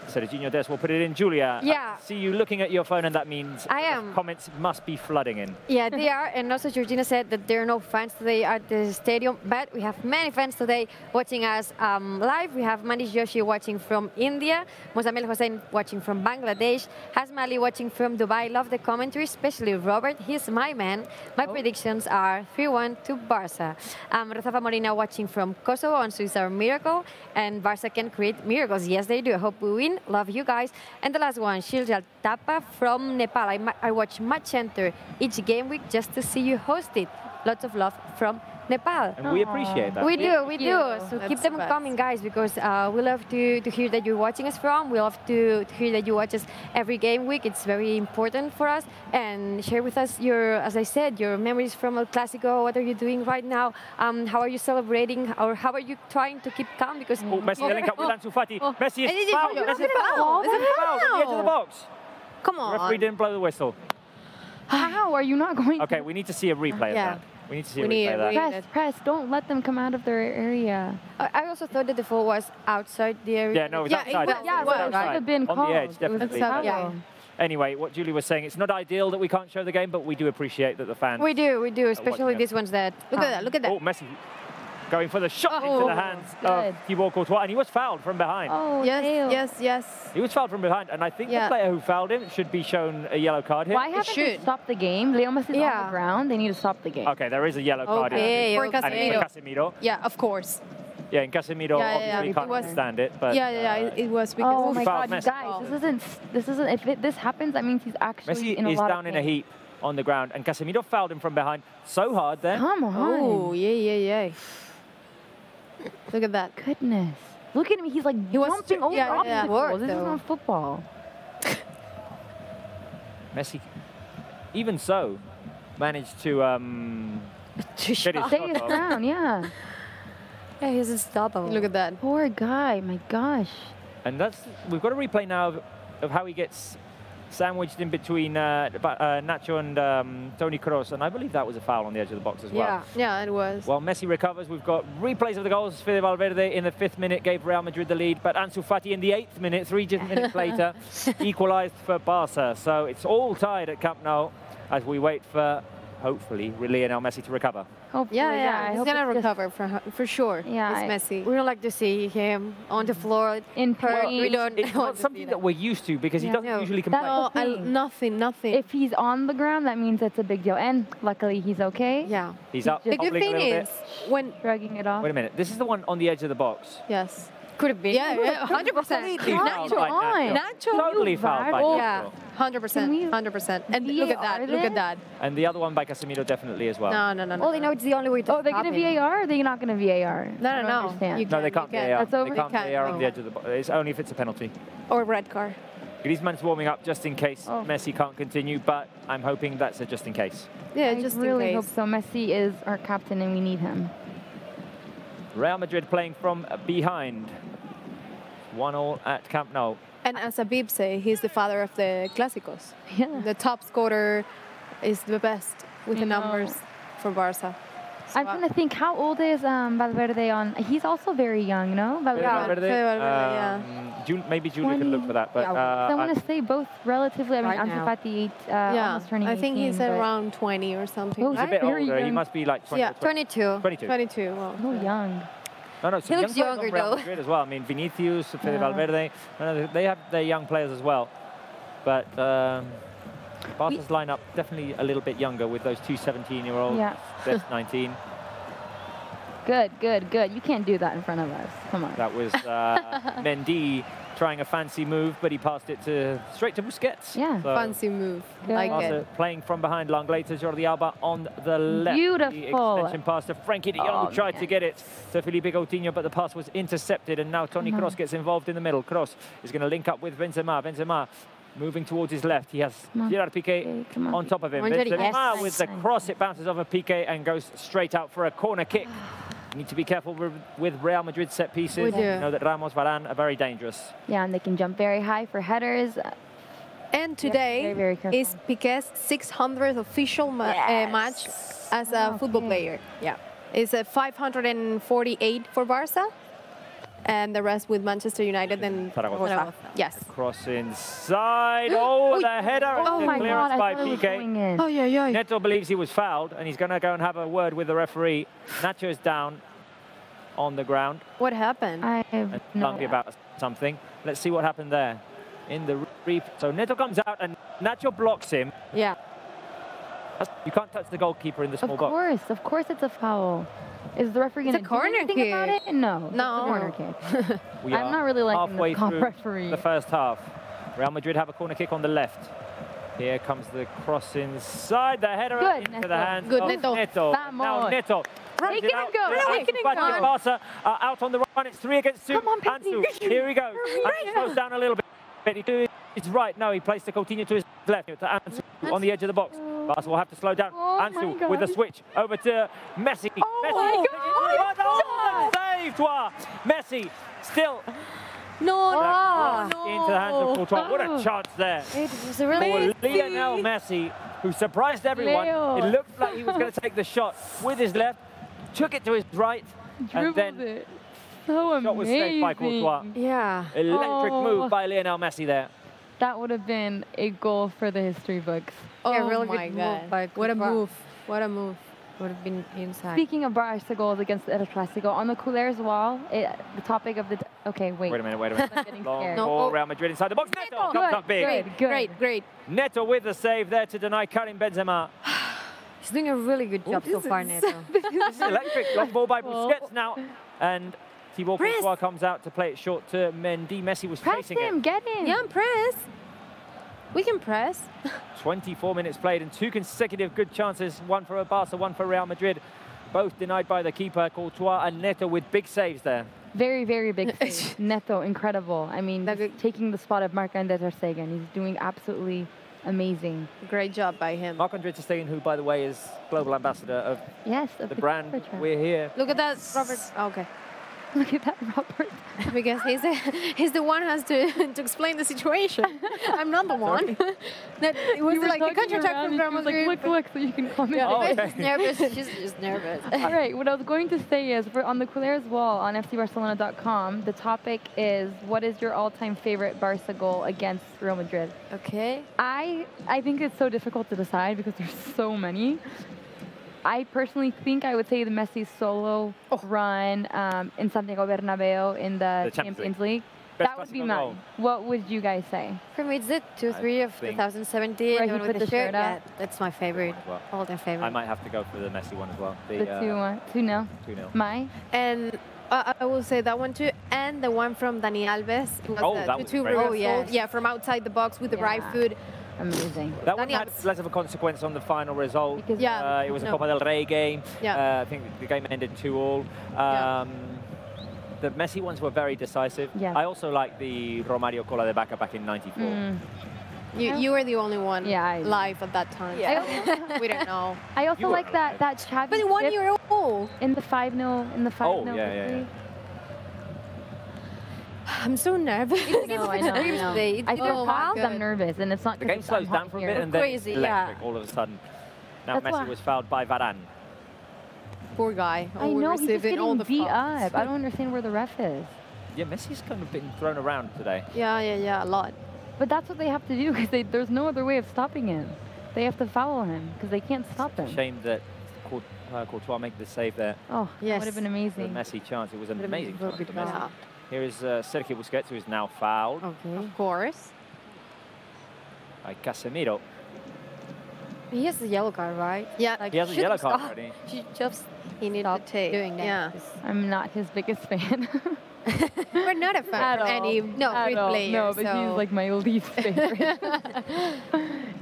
Serginho Dest will put it in. Julia, Yeah. I see you looking at your phone, and that means I am. comments must be flooding in. Yeah, they are. And also, Georgina said that there are no fans today at the stadium, but we have many fans today watching us live. We have Manish Joshi watching from India, Mozamel Hossein watching from Bangladesh, Hasma Ali watching from Dubai. Love the commentary, especially Robert. He's my man. My predictions are 3-1 to Barca. Razafa Molina watching from Kosovo on Swiss Are Miracle, and Barca can create miracles. Yes, they do. I hope we win. Love you guys. And the last one, Shiljal Tapa from Nepal. I watch Match Center each game week just to see you host it. Lots of love from Nepal. And we appreciate that. We do. So That's keep them best. coming, guys, because we love to hear that you're watching us from. We love to hear that you watch us every game week. It's very important for us. And share with us your, as I said, your memories from El Clásico. What are you doing right now? How are you celebrating? Or how are you trying to keep calm? Because Oh, Messi the link up with Ansu Fati. Messi And he is did fouled. foul. Messi Is it a foul? Is it a fouled at the edge of the foul? box. Come The referee on. didn't blow the whistle. How are you not going Okay, we need to see a replay Yeah. of that. We need to see We a need replay a of that. replay. Press. Don't let them come out of their area. I also thought that the fall was outside the area. Yeah, no, it was Yeah, outside. it was, Yeah, it was. it should have been On called. the edge, It was definitely. foul. Yeah. Anyway, what Julie was saying, it's not ideal that we can't show the game, but we do appreciate that the fans... We do, especially watching these ones that. Look at that, look at that. Oh, Messi going for the shot into the hands good. of Thibaut Courtois, and he was fouled from behind. Oh, Yes, ew. yes. He was fouled from behind, and I think the Yeah. player who fouled him should be shown a yellow card here. Why haven't they should. stopped the game? Leo Messi is on Yeah. the ground. They need to stop the game. Okay, there is a yellow card Okay, here. for And it's for Casemiro. Yeah, of course. Yeah, and Casemiro Yeah, obviously it can't was- understand it, but Yeah, it was because Oh of my fouled God, you Messi. guys! This isn't. If this happens, that means he's actually Messi in a is lot down of in a pain. heap on the ground, and Casemiro fouled him from behind so hard there. Come on. Oh, yeah. Look at that. Goodness. Look at him. He's like was jumping over yeah, yeah. obstacles. This is Though. not football. Messi, even so, managed to get his Stay shot his off. ground, yeah. Yeah, he's unstoppable. Look at that. Poor guy. My gosh. And we've got a replay now of how he gets sandwiched in between Nacho and Toni Kroos, and I believe that was a foul on the edge of the box as well. Yeah, it was. While Messi recovers, we've got replays of the goals. Fede Valverde in the 5th minute gave Real Madrid the lead, but Ansu Fati in the 8th minute, 3 minutes later, equalised for Barca. So it's all tied at Camp Nou as we wait for, hopefully, Lionel Messi to recover. Hopefully, Yeah, I he's hope gonna it's just recover for sure. Yeah, It's Messi. We don't like to see him on the floor in hurt. pain. We don't It's want not to something see that we're used to because he Yeah. doesn't No. usually That's complain. the thing. Nothing. If he's on the ground, that means it's a big deal. And luckily, he's okay. Yeah. He's up, The good hobbling a thing little is bit. when Shrugging it off. Wait a minute, this is the one on the edge of the box. yes, Could it be? yeah, 100%. Completely fouled by on. Nacho. Totally fouled by Oh, Yeah, Nacho. 100%, 100%. And look at that, look at that. And the other one by Casemiro definitely as well. No. Well, you know, it's the only way to Oh, they're stop going him. to VAR or are they not going to VAR? No, I don't no. understand. You No, they can, can't you can. VAR. That's over? They can't They can't, VAR on no. the edge of the box. It's only if it's a penalty. Or red card. Griezmann's warming up just in case Oh. Messi can't continue, but I'm hoping that's a just in case. Yeah, I just really in hope case. so. Messi is our captain and we need him. Real Madrid playing from behind. 1-1 at Camp Nou. And as Abib say, he's the father of the Clásicos. Yeah. The top scorer is the best with the I know. numbers for Barca. I'm trying to think, how old is Valverde on? He's also very young, no? Fede Valverde, Fede Valverde, Maybe Julia can look for that, but So I want to say both relatively. I mean, Right Ansu now. Fati, Yeah, almost turning I think 18, he's but around 20 or something. Oh, he's a right? bit very older. He young. must be like 20 Yeah, or 20. 22. 22. 22. Well, so young. No, some He young looks players younger, on Real though. Madrid as well. I mean, Vinicius, Fede Yeah. Valverde, they have their young players as well. But Barca's lineup definitely a little bit younger with those two 17-year-olds. Yeah. That's 19. Good, good, good. You can't do that in front of us. Come on. That was Mendy trying a fancy move, but he passed it straight to Busquets. Yeah. So Fancy move. Good. Like Barca it. playing from behind Langley to Jordi Alba on the left. Beautiful. The extension pass to Frankie de Jong, who tried to get it to Felipe Coutinho, but the pass was intercepted, and now Toni Kroos gets involved in the middle. Kroos is going to link up with Benzema. Benzema moving towards his left. He has Gerard Piqué on top of him. Benzema with the cross, it bounces off of Piqué and goes straight out for a corner kick. You need to be careful with Real Madrid set pieces. We do. You know that Ramos, Varane are very dangerous. Yeah, and they can jump very high for headers. And today very careful. is Piqué's 600th official match as a football player. Yeah, it's a 548 for Barca, and the rest with Manchester United and Zaragoza. Yes. Cross inside. Oh, the header. Oh the my clearance God, by I thought it was Piqué. going in. Oh, yeah, yeah. Neto believes he was fouled, and he's going to go and have a word with the referee. Nacho's down on the ground. What happened? I have And no talking idea. about something. Let's see what happened there. In the replay. So Neto comes out, and Nacho blocks him. Yeah. You can't touch the goalkeeper in the small box. Of course it's a foul. Is the referee going to do corner anything kick. about it? No. No. It's a corner kick. We I'm are not really liking halfway this comp through referee. the first half. Real Madrid have a corner kick on the left. Here comes the cross inside, the header Good, into Neto. the hands Good, of Neto. Neto. Vamos. Now Neto. Make it out. go. Ansu Make it Fati go. and Barca are out on the run. It's 3 against 2. Come on, Pedri. Ansu, here he goes. Ansu slows down a little bit. It's right. No, he plays to Coutinho to his left. To Ansu on the edge of the box. Barca will have to slow down. Oh Ansu my with a God. switch over to Messi. Oh Messi. my God. Oh, save, toi. Messi still No, into the hands of Courtois. What a chance there. It was a really For Lionel Messi, who surprised everyone. Leo. It looked like he was going to take the shot with his left, took it to his right, and Dribbled then it. So shot was saved by Courtois. amazing. Yeah. Electric Oh. move by Lionel Messi there. That would have been a goal for the history books. Oh Yeah, really my good God. move by What a Courtois. move. What a move. would have been inside. Speaking of Barca goals against El Clásico, on the Culers wall, the topic of the... Okay, wait. Wait a minute. I'm getting Long scared. ball, Real Madrid inside the box. Neto comes Good, up big. Great. Neto with the save there to deny Karim Benzema. He's doing a really good job so far, Neto. This is electric. Long ball by Busquets now. And Thibaut Courtois comes out to play it short to Mendy. Messi was Press chasing him, it. get him. Yeah, press. We can press. 24 minutes played and 2 consecutive good chances. One for Barca, one for Real Madrid. Both denied by the keeper, Courtois and Neto, with big saves there. Very, very big save. Neto, incredible. I mean, he's taking the spot of Marc-André ter Stegen. He's doing absolutely amazing. Great job by him. Marc-André ter Stegen, who, by the way, is global ambassador of the brand We're Here. Look at that, Robert. Oh, okay. Look at that, Robert. Because he's the one who has to explain the situation. I'm not the one. It was You were like a talking counterattack around from and Real she was like, Madrid. look, so you can comment. She's nervous. She's just nervous. All right, what I was going to say is, on the Culers wall on FCBarcelona.com, the topic is, what is your all-time favorite Barca goal against Real Madrid? Okay. I think it's so difficult to decide because there's so many. I personally think I would say the Messi solo run in Santiago Bernabeu in the Champions League. Best That would be Clasico mine. goal. What would you guys say? For me, it's the 2-3 of think- 2017. Where he the one put with the shirt Yeah, up. that's my favorite. Well, All-time favorite. I might have to go for the Messi one as well. The 2-0. 2-0. Mine? And I will say that one too, and the one from Dani Alves. It was Oh, the that was 2-2 great. reversal. Oh, yes. Yeah, from outside the box with the right foot. Amazing. That one Dani had Alves. less of a consequence on the final result. Because- Yeah, It was a no. Copa del Rey game. Yeah. I think the game ended 2-2. Yeah. The Messi ones were very decisive. Yeah. I also like the Romario Cola de Vaca back in '94. You were the only one Yeah, live at that time. Yeah. We don't know. I You also were like that Xavi But 1 chip year old. in the 5-0 Oh, yeah, yeah, victory. I'm so nervous. No, I know. I know. They- I think Oh my I'm God. nervous, and it's not The because game slows I'm down hot for a here. bit and then Crazy, it's electric yeah. all of a sudden. Now That's Messi why- was fouled by Varane. Poor guy. I Oh, know, he's just receiving all getting the beat fouls. up. I don't understand where the ref is. Yeah, Messi's kind of been thrown around today. Yeah, a lot. But that's what they have to do because there's no other way of stopping him. They have to follow him because they can't stop him. Shame that Courtois make the save there. Oh, that Yes. would have been The amazing. Messi chance. It was an Would've been amazing very chance for good Messi. pass. Here is Sergio Busquets, who is now fouled Okay. Of course. by Casemiro. He has a yellow card, right? Yeah. Like, He has a should yellow have card stopped. already. She just He needs to stopped take. doing that. Yeah. I'm not his biggest fan. We're not a fan At of all. any At Greek all. player. No, but so. he's like my least favorite.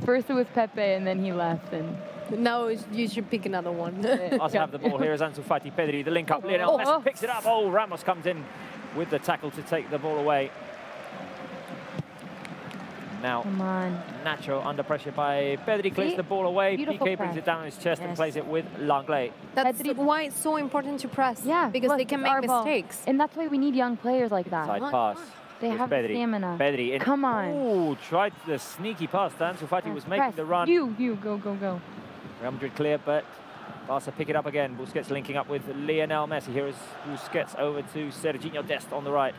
First it was Pepe, and then he left. And No, you should pick another one. Also have the ball here as Ansu Fati. Pedri, the link up. Lionel Messi picks it up. Oh, Ramos comes in with the tackle to take the ball away. Now, come on. Nacho under pressure by Pedri, clears the ball away. Beautiful PK brings press. it down his chest and plays it with Langley. That's why it's so important to press. Yeah, because look, they can it's our make ball. mistakes. And that's why we need young players like that. Side pass. They Here's have the Pedri. stamina. Pedri in. Come on. Ooh, tried the sneaky pass. Ansu Fati was making Press. the run. You, go, go, go. Real Madrid clear, but Barca pick it up again. Busquets linking up with Lionel Messi. Here is Busquets over to Serginho Dest on the right.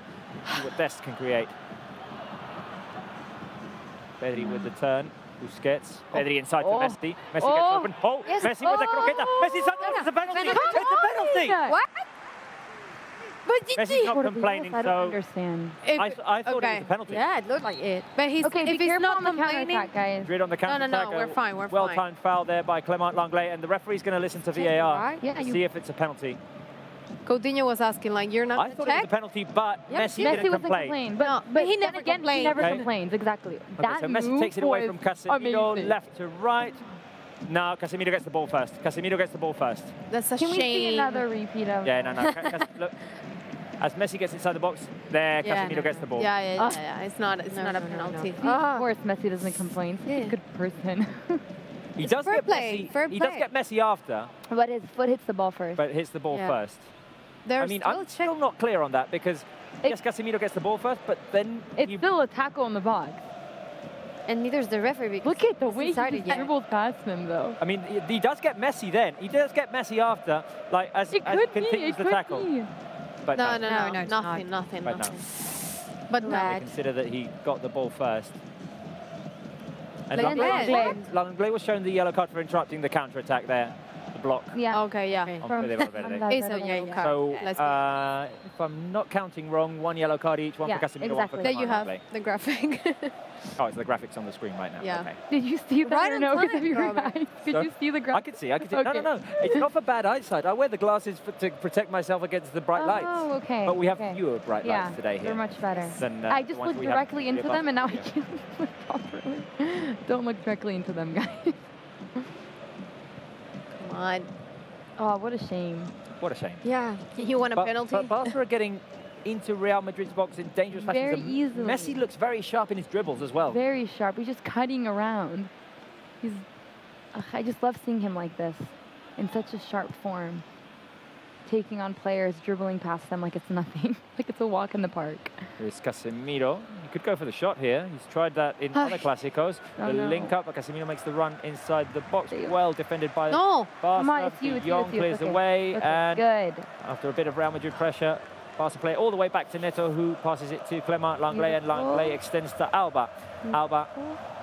See what Dest can create. Pedri with the turn. Busquets. Pedri inside to Messi. Messi gets open. Oh, Yes. Messi with the croqueta. Messi inside. It's a penalty. It's a penalty. What? But Messi's not complaining, I don't so understand. I thought it was a penalty. Yeah, it looked like it. But he's, Okay, if be he's careful not on the complaining, counterattack, guys. Madrid on the counter no, we're fine, we're fine. Well-timed foul there by Clement Langley, and the referee's going to listen to VAR right? Yeah, to you- see if it's a penalty. Coutinho was asking, like, you're not I going thought to it was check? a penalty, but Messi Messi didn't wasn't complain. complaining, No, but he then never again, complained. He never Okay. complains, exactly. Okay, That so Messi move takes it away was from Casemiro, amazing. left to right. No, Casemiro gets the ball first. Casemiro gets the ball first. That's a Can we see shame. another repeat of Yeah, no. Look, as Messi gets inside the box, there, Casemiro gets the ball. Yeah. It's not a penalty. See, of course, Messi doesn't complain. He's a good person. He does fair get play, Messi. fair He does play. get Messi after, But his foot hits the ball first. but hits the ball Yeah. first. They're I mean, still I'm still not clear on that because yes, Casemiro gets the ball first, but then It's still a tackle in the box. And neither is the referee. Because Look at the way he decided, just dribbled past him, though. I mean, he does get Messi then. He does get Messi after, like as he continues the tackle. But No, it's nothing. But no. But They no. consider that he got the ball first. And Langley. Langley was shown the yellow card for interrupting the counter-attack there, the block. Yeah. Okay, yeah. On Fede Valverde. It's a yellow card. So, Let's go. if I'm not counting wrong, one yellow card each, one Yeah, for Casemiro, one for exactly. There you Clement have Langley. the graphic. Oh, it's the graphics on the screen right now. Yeah. Okay. Did you see that Right or on no? time, Because of your Robert. eyes. Did So- you see the I graphic? could see. No. Okay. It's not for bad eyesight. I wear the glasses to protect myself against the bright lights. Oh, okay. But we have okay. fewer bright Yeah, lights today here. they're much better. Than, I the just ones looked we have directly into above. them, and now I Yeah. can't look properly. Don't look directly into them, guys. Come on. Oh, what a shame. What a shame. Yeah. You want a penalty? But Barca are getting into Real Madrid's box in dangerous fashion. Very easily. Messi looks very sharp in his dribbles as well. Very sharp. He's just cutting around. He's. Ugh, I just love seeing him like this, in such a sharp form, taking on players, dribbling past them like it's nothing, like it's a walk in the park. Here's Casemiro. He could go for the shot here. He's tried that in other Clásicos. Oh, The no. link up, but Casemiro makes the run inside the box. Well defended by No. Barca. Come on, it's you, De it's you, Jong it's you. clears Okay. away, Okay, and good. after a bit of Real Madrid pressure, Barca play all the way back to Neto, who passes it to Clement Langley, and Langley extends to Alba. Alba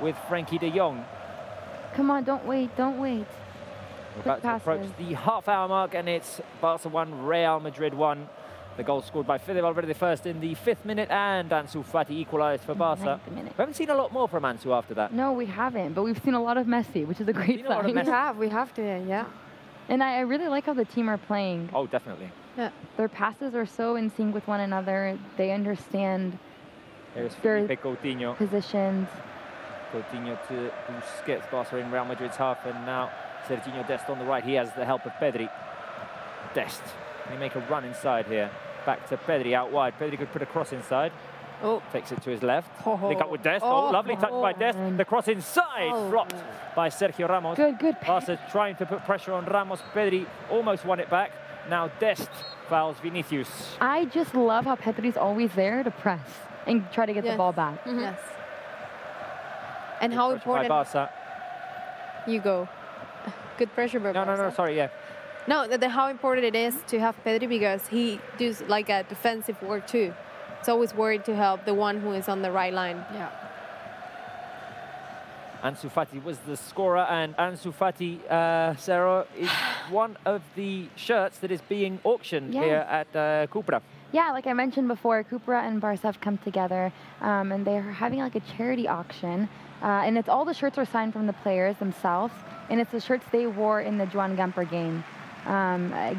with Frankie de Jong. Come on, don't wait, don't wait. We're Quick about to approach passes. the half-hour mark, and it's Barca 1, Real Madrid 1. The goal scored by Fede Valverde first in the 5th minute, and Ansu Fati equalised for Barca. 9th minute. We haven't seen a lot more from Ansu after that. No, we haven't, but we've seen a lot of Messi, which is a great seen a lot of sign. Messi. We have to, yeah. And I really like how the team are playing. Oh, definitely. Yeah. Their passes are so in sync with one another. They understand Here's There's- Felipe Coutinho. positions. Coutinho to Busquets, Barca in Real Madrid's half, and now Serginho Dest on the right. He has the help of Pedri. Dest, they make a run inside here. Back to Pedri out wide. Pedri could put a cross inside. Oh. Takes it to his left. Oh. Link up with Dest. Oh, lovely touch by Dest. The cross inside, blocked by Sergio Ramos. Good. Barca trying to put pressure on Ramos. Pedri almost won it back. Now Dest fouls Vinicius. I just love how Pedri's always there to press and try to get the Yes. ball back. Yes. And how Pressure by important Barca. you go. Good pressure by No, Barca. sorry, yeah. No, how important it is to have Pedri because he does like a defensive work too. It's always worried to help the one who is on the right line. Yeah. Ansu Fati was the scorer, and Ansu Fati, Sarah, is one of the shirts that is being auctioned Yeah. here at Cupra. Yeah, like I mentioned before, Cupra and Barca have come together, and they're having like a charity auction, and it's all the shirts are signed from the players themselves, and it's the shirts they wore in the Joan Gamper game,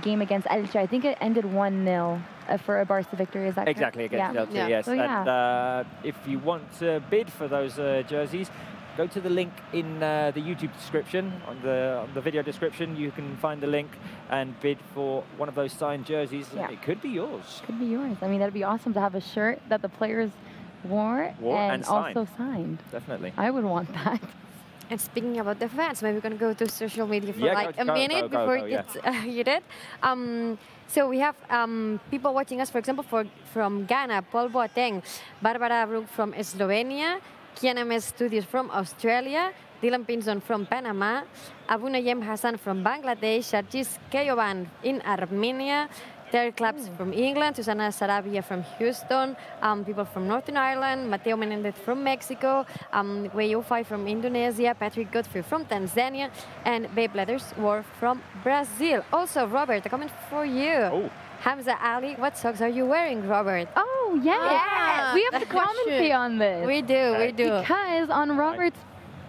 game against Elche. I think it ended 1-0 for a Barca victory. Is that exactly correct? against Elche? Yes. So, and if you want to bid for those jerseys, go to the link in the YouTube description, on the video description. You can find the link and bid for one of those signed jerseys. Yeah. It could be yours. Could be yours. I mean, that'd be awesome to have a shirt that the players wore and signed. also signed. Definitely. I would want that. And speaking about the fans, maybe we're going to go to social media for Yeah, like go, a minute go, before go, it gets heated. So we have people watching us, for example, from Ghana, Paul Boateng, Barbara Brook from Slovenia, KNMS Studios from Australia, Dylan Pinson from Panama, Abu Nayem Hassan from Bangladesh, Sharjis Keyoban in Armenia, Terry Claps from England, Susana Sarabia from Houston, people from Northern Ireland, Mateo Menendez from Mexico, Wei Yofai from Indonesia, Patrick Godfrey from Tanzania, and Babe Leathers War from Brazil. Also, Robert, a comment for you. Oh. Hamza Ali, what socks are you wearing, Robert? Oh, yes. We have to commentate on this. We do. Because on Robert's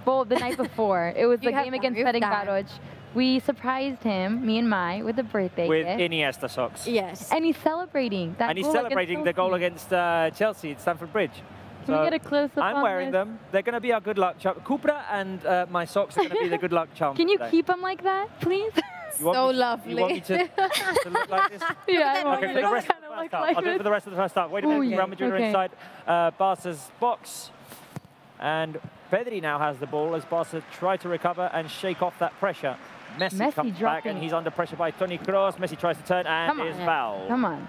bowl the night before, it was the game against Ferencváros. We surprised him, me and Mai, with a birthday with gift. Iniesta socks. Yes. And he's celebrating that. And he's celebrating the goal against Chelsea at Stamford Bridge. Can we get a close-up I'm on wearing this? them. They're going to be our good luck charm. Cupra and my socks are going to be the good luck charm. Can you today. keep them like that, please? You want So me to- lovely. You want me to look like this? Yeah, I Okay, for the rest of the first half. I'll do it for the rest of the first half. Wait a minute. yeah. Real Madrid are Okay. inside Barca's box. And Pedri now has the ball as Barca try to recover and shake off that pressure. Messi comes back dropping. and he's under pressure by Toni Kroos. Messi tries to turn and Come on. is fouled. Come on.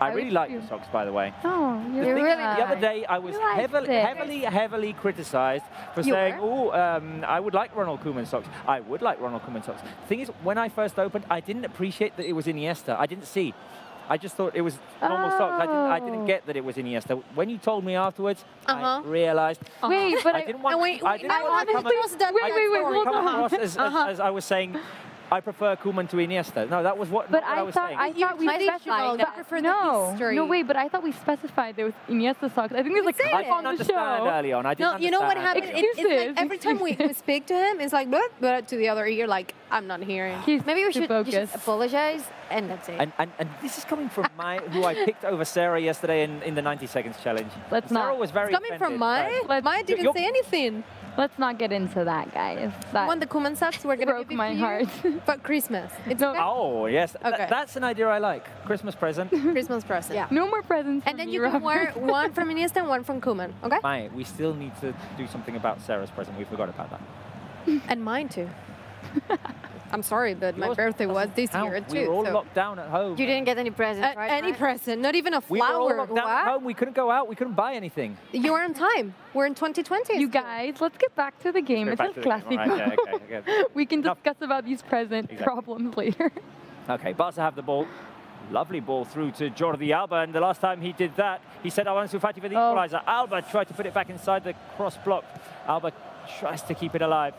I really like your socks, by the way. Oh, The you're thing really is, the other day, I was heavily criticized for saying, I would like Ronald Koeman socks. I would like Ronald Koeman socks. The thing is, when I first opened, I didn't appreciate that it was Iniesta. I didn't see. I just thought it was normal socks. I didn't get that it was Iniesta. When you told me afterwards, I realized. Wait, but I didn't want. I didn't want to come across as I was saying. I prefer Koeman to Iniesta. No, that was what, But what I was saying. I thought we specified that. No, wait, but I thought we specified there was Iniesta socks. I think there's like I clip on didn't the show. understand early on. I didn't No, you know what understand. happened? It's like every time we speak to him, it's like, but to the other ear, like, I'm not hearing. Maybe we should just apologize, and that's it. And this is coming from Mai, who I picked over Sarah yesterday in the 90 seconds challenge. Let's Sarah not. was very It's coming from Mai? Mai didn't say anything. Let's not get into that, guys. That One the Koeman socks we're gonna give it my to heart. you for Christmas. It's okay? Oh, yes. Okay. That's an idea I like. Christmas present. Christmas present. Yeah. No more presents. And then you can wear one from Iniesta and one from Koeman. Okay. Mai, we still need to do something about Sarah's present. We forgot about that. And mine too. I'm sorry, but my birthday was this year too. We were all so. locked down at home. You didn't get any presents, right? Any present, not even a We were all flower. locked down at home. We couldn't go out. We couldn't buy anything. You were on time. We're in 2020. You guys, let's get back to the game. It's Let's a get back to the game. classic. All right, yeah, okay. We can discuss about these present problems later. Okay, Barca have the ball. Lovely ball through to Jordi Alba, and the last time he did that, he said Ansu Fati for the equaliser. Alba tried to put it back inside the cross block. Alba tries to keep it alive.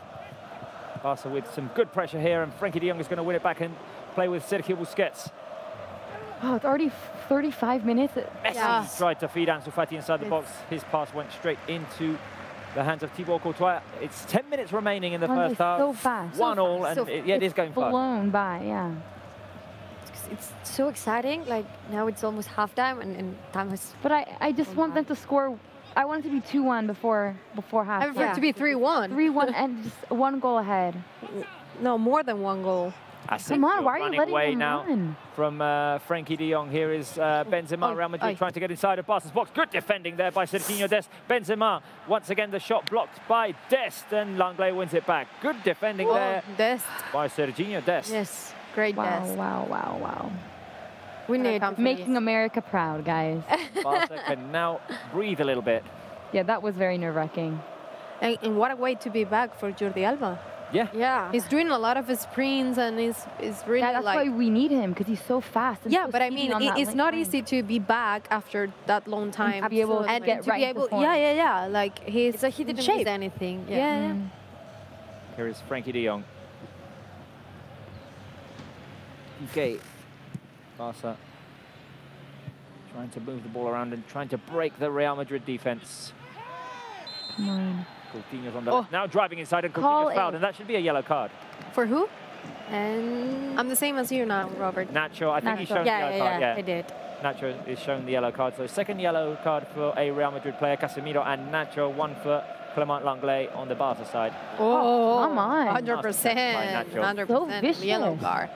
Barca with some good pressure here, and Frenkie de Jong is going to win it back and play with Sergio Busquets. Oh, it's already 35 minutes. Messi tried to feed Ansu Fati inside the box. His pass went straight into the hands of Thibaut Courtois. It's 10 minutes remaining in the first half. So fast. 1-1, and it is going fast. Blown by, yeah. It's so exciting. Like, now it's almost halftime, and time has... But I just want them to score. I want it to be 2-1 before half. I prefer it to be 3-1. 3-1 and just one goal ahead. No, more than one goal. Come on, why are you running letting away them now run? from Frenkie de Jong. Here is Benzema, Real Madrid trying to get inside of Barca's box. Good defending there by Serginho Dest. Benzema, once again the shot blocked by Dest, and Langley wins it back. Good defending there Dest. by Serginho Dest. Yes, great Dest. Wow. We need making America proud, guys. Barca can now breathe a little bit. Yeah, that was very nerve-wracking. And what a way to be back for Jordi Alba. Yeah. He's doing a lot of sprints and is really that's like... why we need him, because he's so fast. And Yeah, so but I speedy mean, on that it's not line. easy to be back after that long time. to be able to get to right be able, before. yeah. Like he's So he didn't shape. miss anything. Yeah. Here is Frenkie de Jong. Okay. Barca Trying to move the ball around and trying to break the Real Madrid defense. Come on. Coutinho's on the left. Now driving inside and Coutinho's fouled, and that should be a yellow card. For who? And I'm the same as you now, Robert. Nacho, I think he's shown the yellow card. Yeah, I did. Nacho is shown the yellow card. So second yellow card for a Real Madrid player, Casemiro, and Nacho, one for Clement Lenglet on the Barca side. Oh, come on. 100%. 100% yellow card.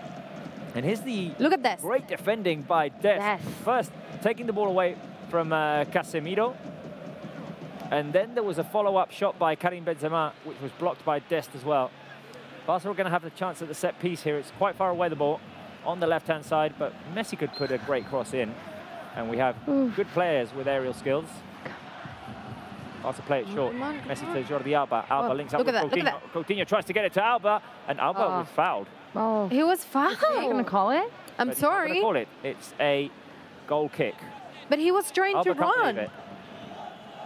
And here's the Look at this. Great defending by Dest. First, taking the ball away from Casemiro. And then there was a follow-up shot by Karim Benzema, which was blocked by Dest as well. Barca are going to have the chance at the set piece here. It's quite far away, the ball, on the left-hand side, but Messi could put a great cross in. And we have good players with aerial skills. Barca play it short. Messi to Jordi Alba. Alba links up with Coutinho. Coutinho tries to get it to Alba, and Alba was fouled. Oh. He was fouled. Are you going to call it? I'm sorry. Call it. It's a goal kick. But he was trying Alba to can't run. believe it.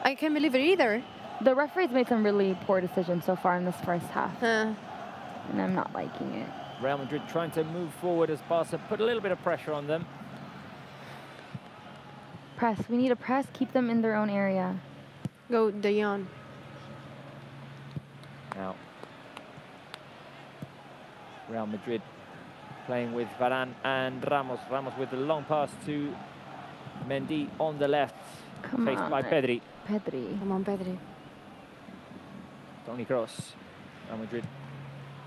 I can't believe it either. The referee's made some really poor decisions so far in this first half. And I'm not liking it. Real Madrid trying to move forward as Barca put a little bit of pressure on them. Press. We need to press, keep them in their own area. Go De Jong. Now, Real Madrid playing with Varane and Ramos. Ramos with the long pass to Mendy on the left, faced by Pedri. Come on, Pedri. Toni Kroos. Real Madrid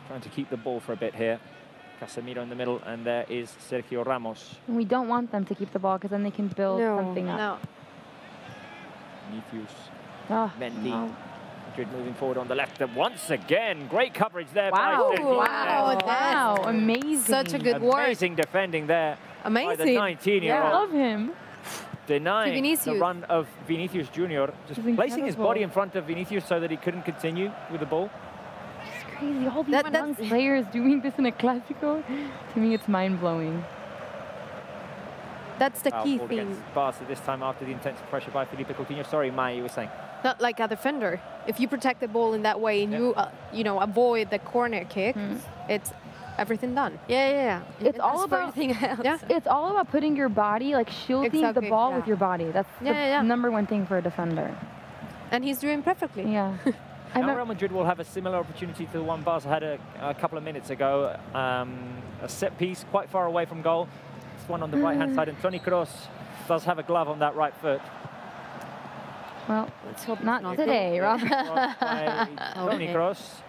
trying to keep the ball for a bit here. Casemiro in the middle, and there is Sergio Ramos. And we don't want them to keep the ball because then they can build something up. No. Vinicius. Mendy. Madrid moving forward on the left. And once again, great coverage there. Wow. By Sergio Ramos. Wow. Amazing. Such a good work. Amazing defending there. By the 19-year-old. Yeah, I love him. Denying the run of Vinicius Junior, just placing his body in front of Vinicius so that he couldn't continue with the ball. It's crazy. All these young players doing this in a Clásico, to me, it's mind-blowing. That's the key Foul thing. against Barca this time after the intense pressure by Felipe Coutinho. Sorry, Maya, you were saying. Not like a defender. If you protect the ball in that way and you know, avoid the corner kick, it's everything done. Yeah. It's all about It's all about putting your body, like shielding the ball with your body. That's the number one thing for a defender. And he's doing perfectly. Yeah. Now Real Madrid will have a similar opportunity to the one Barca had a couple of minutes ago. A set piece quite far away from goal. This one on the right-hand side, and Toni Kroos does have a glove on that right foot. Well, let's hope not today, Rob. Toni Kroos.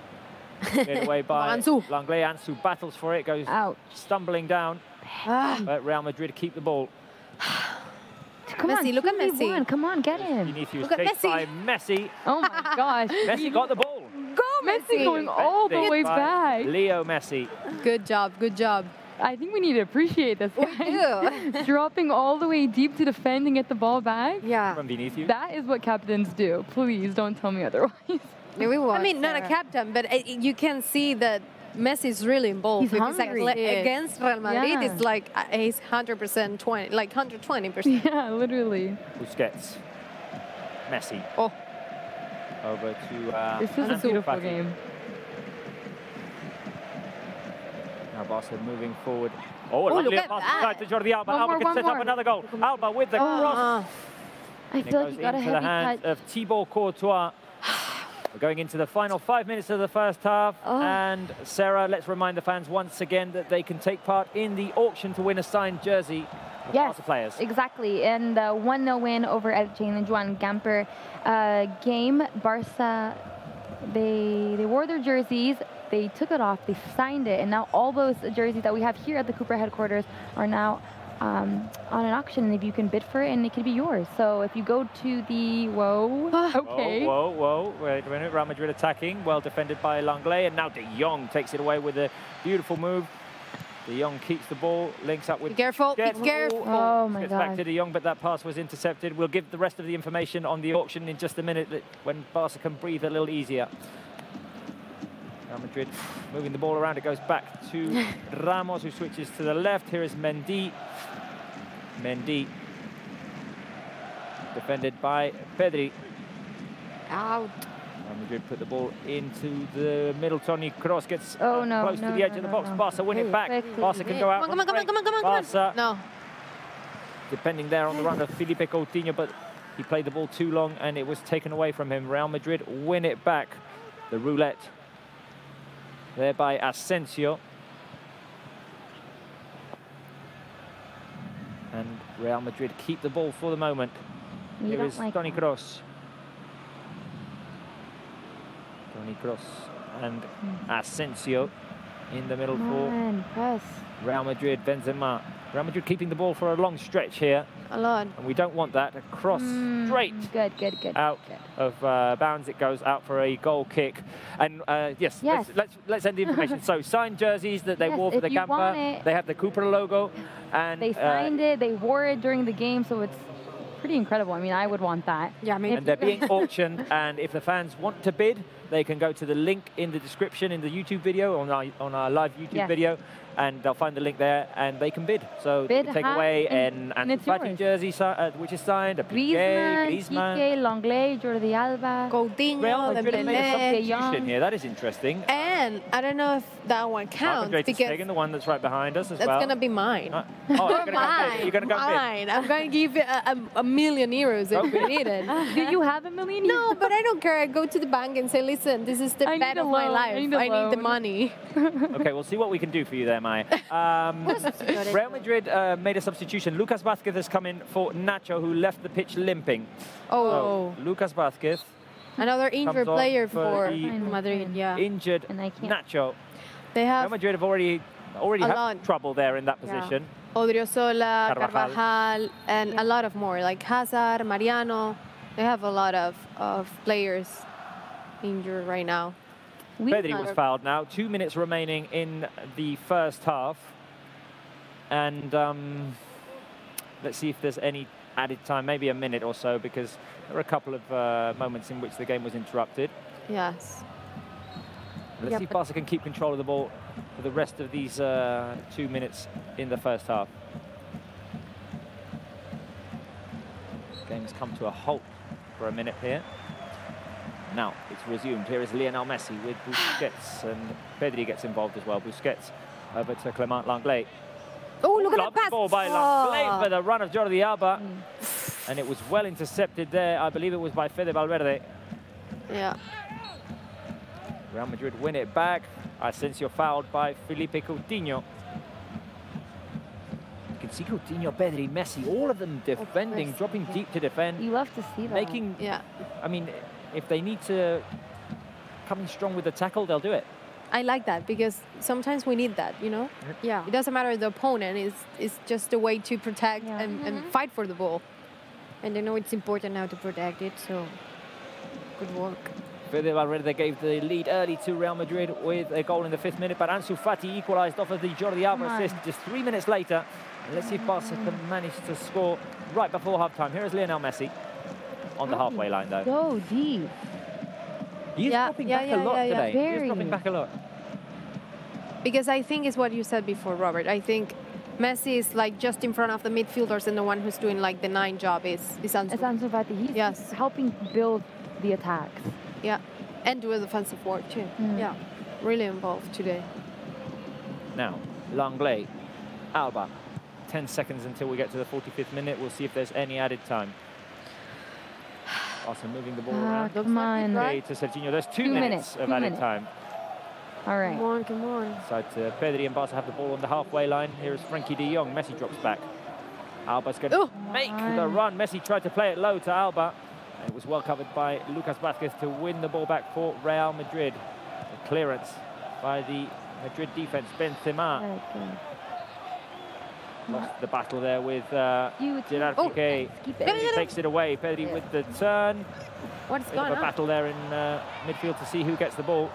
Cleared away by Lenglet. Ansu battles for it, goes stumbling down. But Real Madrid keep the ball. Come on, look at Messi. Come on, get him. Vinicius Look at chased by Messi. Oh my gosh. Messi got the ball. Go, Messi going all the way back. Leo Messi. Good job, good job. I think we need to appreciate this guy. Dropping all the way deep to defend and get the ball back. Yeah. From Vinicius. That is what captains do. Please don't tell me otherwise. I mean, not a captain, but you can see that Messi is really involved. He's hungry. Against Real Madrid, Yeah. it's like he's 100%, 20, like 120%. Yeah, literally. Busquets. Messi. Oh. Over to This is a beautiful game. Now Barca moving forward. Oh, a lovely look at pass that. inside to Jordi Alba. One Alba more, can set one up more. another goal. Alba with the cross. I feel like you got a into the hands heavy of Thibaut Courtois. We're going into the final 5 minutes of the first half. And Sarah, let's remind the fans once again that they can take part in the auction to win a signed jersey of Barca players. Exactly. And the 1-0 win over El Che and Joan Gamper game. Barca, they wore their jerseys. They took it off, they signed it, and now all those jerseys that we have here at the Cooper headquarters are now on an auction, and if you can bid for it, and it can be yours. So if you go to the, okay. Whoa, wait a minute, Real Madrid attacking, well defended by Lenglet, and now De Jong takes it away with a beautiful move. De Jong keeps the ball, links up with... Be careful, be careful. Oh my Gets God. back to De Jong, but that pass was intercepted. We'll give the rest of the information on the auction in just a minute, when Barca can breathe a little easier. Real Madrid moving the ball around. It goes back to Ramos, who switches to the left. Here is Mendy. Mendy. Defended by Pedri. Out. Real Madrid put the ball into the middle. Toni Kroos gets close to the edge of the box. Barca win it back. Barca can go out. Come on. Barca. No. depending there on the run of Felipe Coutinho, but he played the ball too long and it was taken away from him. Real Madrid win it back. The roulette there by Asensio. And Real Madrid keep the ball for the moment. Here is Toni Kroos. Toni Kroos and Asensio in the middle for Real Madrid. Benzema. Real Madrid keeping the ball for a long stretch here. A lot. And we don't want that. A cross straight out of bounds. It goes out for a goal kick. And yes. Let's end the information. So signed jerseys that they wore for the camper. They have the Cupra logo. And they signed it. They wore it during the game. So it's pretty incredible. I mean, I would want that. Yeah, I mean, and they're being auctioned. And if the fans want to bid, they can go to the link in the description in the YouTube video, on our live YouTube video, and they'll find the link there, and they can bid. So they can take away an Ansu Fati jersey, which is signed, a Griezmann, Piqué, Lenglet, Jordi Alba, Coutinho, Real Madrid made a substitution here. That is interesting. And I don't know if that one counts, because the one that's right behind us as well. That's going to be mine. You're going to go mine. I'm going to give it a million euros if we need it. Do you have a million euros? No, but I don't care. I go to the bank and say, listen, this is the bet of my life. I need the money. Okay, we'll see what we can do for you there, Maya. Real Madrid made a substitution. Lucas Vázquez has come in for Nacho, who left the pitch limping. Oh. So, Lucas Vázquez. Another injured player for Madrid, Injured Nacho. They have Real Madrid have already had trouble there in that position. Odriozola, Carvajal, and a lot of more, like Hazard, Mariano. They have a lot of players injured right now. Pedri was fouled now. 2 minutes remaining in the first half. And let's see if there's any added time, maybe a minute or so, because there were a couple of moments in which the game was interrupted. Yes. Let's see if Barca can keep control of the ball for the rest of these 2 minutes in the first half. The game has come to a halt for a minute here. Now it's resumed. Here is Lionel Messi with Busquets, and Pedri gets involved as well. Busquets over to Clement Lenglet. Oh, look at that pass! Ball by Lenglet for the run of Jordi Alba, and it was well intercepted there. I believe it was by Fede Valverde. Yeah. Real Madrid win it back. Asensio fouled by Felipe Coutinho. You can see Coutinho, Pedri, Messi, all of them defending, dropping deep to defend. You love to see that. I mean, if they need to come in strong with the tackle, they'll do it. I like that, because sometimes we need that, you know? Yeah. It doesn't matter the opponent, it's just a way to protect and fight for the ball. And they know it's important now to protect it, so good work. Fede Valverde gave the lead early to Real Madrid with a goal in the 5th minute, but Ansu Fati equalised off of the Jordi Alba assist just 3 minutes later. And let's see if Barca can manage to score right before half-time. Here is Lionel Messi on the halfway line, though. Go deep. He's dropping back a lot today. He's dropping back a lot. Because I think it's what you said before, Robert. I think Messi is like just in front of the midfielders, and the one who's doing like the 9 job is Ansu. It's Ansu Fati. He's helping build the attacks. Yeah, and do a defensive work too. Yeah, really involved today. Now, Lenglet, Alba. 10 seconds until we get to the 45th minute. We'll see if there's any added time. Also moving the ball around. Come on. Okay, to Serginho. There's 2 minutes of added time. All right. Come on. Side to Pedri, and Barca have the ball on the halfway line. Here is Frankie de Jong. Messi drops back. Alba's going to make the run. Messi tried to play it low to Alba. And it was well covered by Lucas Vázquez to win the ball back for Real Madrid. A clearance by the Madrid defense. Benzema lost the battle there with Gerard Piqué. He takes it away. Pedri with the turn. What's going on? A battle there in midfield to see who gets the ball.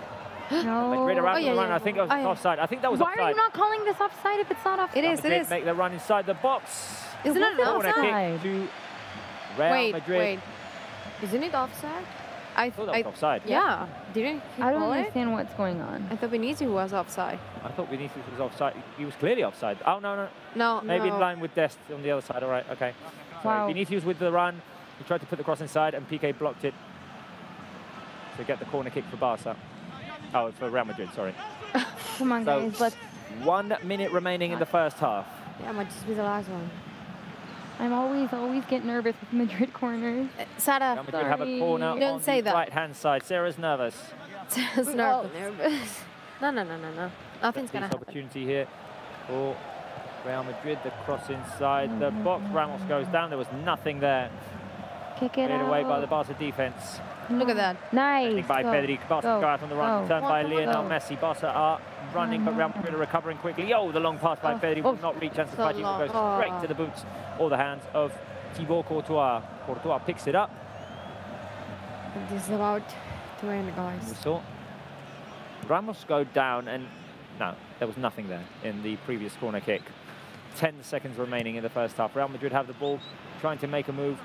No. Madrid around the run. I think it was offside. I think that was offside. Why are you not calling this offside if it's not offside? It is. Make the run inside the box. Isn't it offside? Kick to Real Madrid. Wait. Isn't it offside? I thought that was offside. Yeah. Didn't he I don't call understand what's going on. I thought Vinicius was offside. I thought Vinicius was offside. He was clearly offside. Oh, no. No. Maybe in line with Dest on the other side. All right, okay. Sorry. Vinicius with the run. He tried to put the cross inside, and Piqué blocked it to get the corner kick for Barca. Oh, for Real Madrid, sorry. Come on, guys. Let's... 1 minute remaining in the first half. Yeah, might just be the last one. I'm always get nervous with Madrid corners. Sarah, Real Madrid have a corner on don't say the that. right-hand side. Sarah's nervous. Sarah's nervous. No. Nothing's going to happen. Opportunity here for Real Madrid. The cross inside the box. Ramos goes down. There was nothing there. Kick it Cleared away by out. the Barca defense. Look at that. Nice. By Go. Pedri. Barca go out on the run. Turned by Go. Lionel Messi. Barca are running, but Real Madrid are recovering quickly. Oh, the long pass by Pedri will not reach Ansu Fati. Will go straight to the boots or the hands of Thibaut Courtois. Courtois picks it up. This is about to end, guys. We saw Ramos go down, and no, there was nothing there in the previous corner kick. 10 seconds remaining in the first half. Real Madrid have the ball, trying to make a move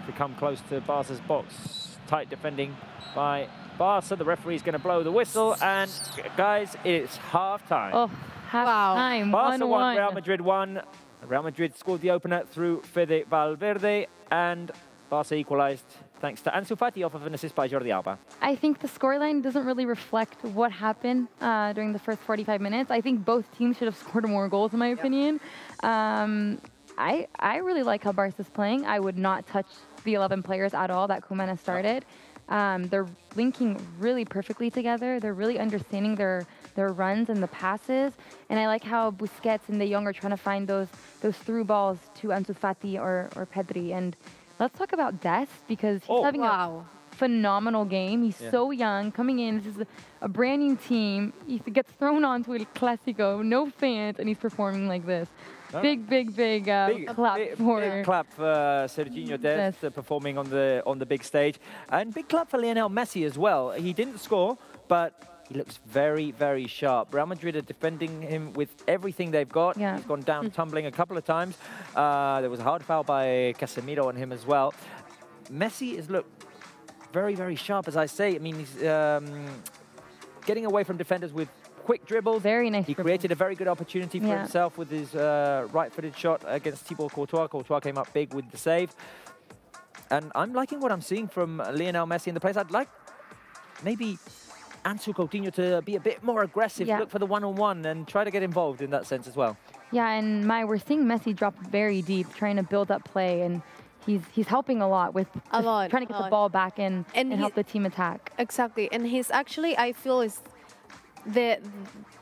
to come close to Barca's box. Tight defending by Barca. The referee's going to blow the whistle, and guys, it's half-time. Oh, half-time. Barca 1-1. won, Real Madrid won. Real Madrid scored the opener through Fede Valverde, and Barca equalized thanks to Ansu Fati off of an assist by Jordi Alba. I think the scoreline doesn't really reflect what happened during the first 45 minutes. I think both teams should have scored more goals, in my opinion. I really like how Barca's playing. I would not touch the 11 players at all that Koeman has started. They're linking really perfectly together. They're really understanding their runs and the passes. And I like how Busquets and De Jong are trying to find those through balls to Ansu Fati or Pedri. And let's talk about Dest, because he's having a phenomenal game. He's so young, coming in. This is a brand new team. He gets thrown onto El Clásico, no fans, and he's performing like this. Big clap for Serginho Dest performing on the big stage, and big clap for Lionel Messi as well. He didn't score, but he looks very, very sharp. Real Madrid are defending him with everything they've got. He's gone down tumbling a couple of times. There was a hard foul by Casemiro on him as well. Messi has looked very, very sharp, as I say. I mean, he's getting away from defenders with quick dribbles. Very nice. He created a very good opportunity for himself with his right-footed shot against Thibaut Courtois. Courtois came up big with the save. And I'm liking what I'm seeing from Lionel Messi in the place. I'd like maybe Ansu Coutinho to be a bit more aggressive, look for the one-on-one and try to get involved in that sense as well. Yeah, and we're seeing Messi drop very deep, trying to build up play, and he's helping a lot with trying to get the ball back in and help the team attack. Exactly, and he's actually, I feel, is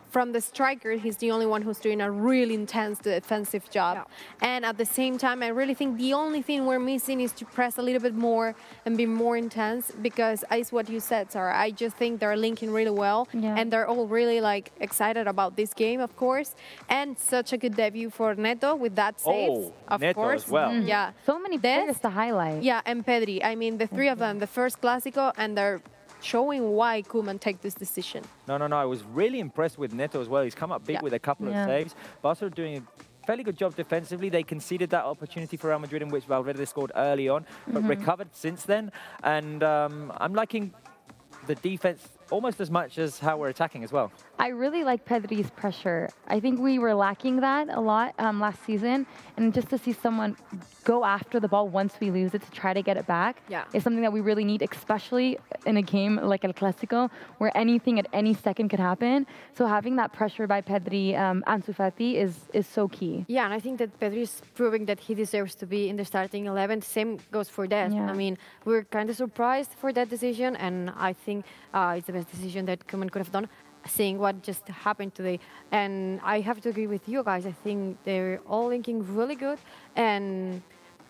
from the striker, he's the only one who's doing a really intense defensive job. And at the same time, I really think the only thing we're missing is to press a little bit more and be more intense, because it's what you said, Sarah. I just think they're linking really well, and they're all really excited about this game, of course. And such a good debut for Neto with that save, of Neto course. as well. Yeah, so many players to highlight. Yeah, and Pedri. I mean, the three of them, the first Clásico, and they're showing why Koeman take this decision. No. I was really impressed with Neto as well. He's come up big with a couple of saves. Barca are doing a fairly good job defensively. They conceded that opportunity for Real Madrid in which Valverde scored early on, but recovered since then. And I'm liking the defense almost as much as how we're attacking as well. I really like Pedri's pressure. I think we were lacking that a lot last season, and just to see someone go after the ball once we lose it to try to get it back is something that we really need, especially in a game like El Clásico, where anything at any second could happen. So having that pressure by Pedri, Ansu Fati is so key. Yeah, and I think that Pedri is proving that he deserves to be in the starting 11. Same goes for Dest. I mean, we're kind of surprised for that decision, and I think it's the best decision that Koeman could have done, seeing what just happened today. And I have to agree with you guys. I think they're all linking really good, and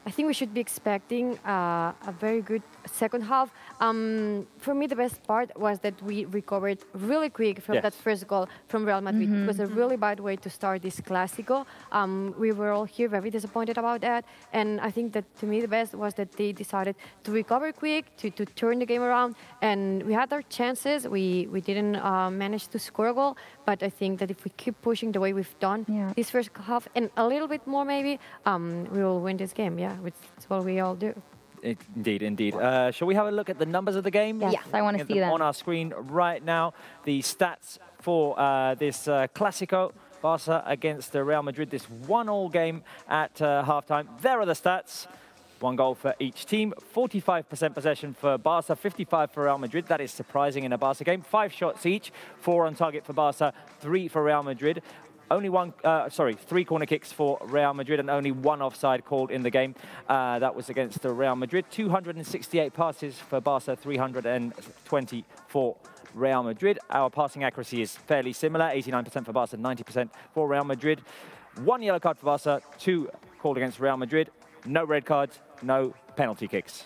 I think we should be expecting a very good second half. For me, the best part was that we recovered really quick from that first goal from Real Madrid. It was a really bad way to start this Clásico. We were all here very disappointed about that. And I think that, to me, the best was that they decided to recover quick, to turn the game around. And we had our chances. We didn't manage to score a goal. But I think that if we keep pushing the way we've done this first half, and a little bit more maybe, we will win this game, which is what we all do. Indeed. Shall we have a look at the numbers of the game? Yes, I want to see them on our screen right now. The stats for this Clásico, Barca against Real Madrid, this 1-1 game at halftime. There are the stats. 1 goal for each team, 45% possession for Barca, 55% for Real Madrid. That is surprising in a Barca game. 5 shots each, 4 on target for Barca, 3 for Real Madrid. only three corner kicks for Real Madrid and only one offside called in the game. That was against the Real Madrid. 268 passes for Barca, 320 for Real Madrid. Our passing accuracy is fairly similar, 89% for Barca, 90% for Real Madrid. 1 yellow card for Barca, 2 called against Real Madrid. No red cards, no penalty kicks.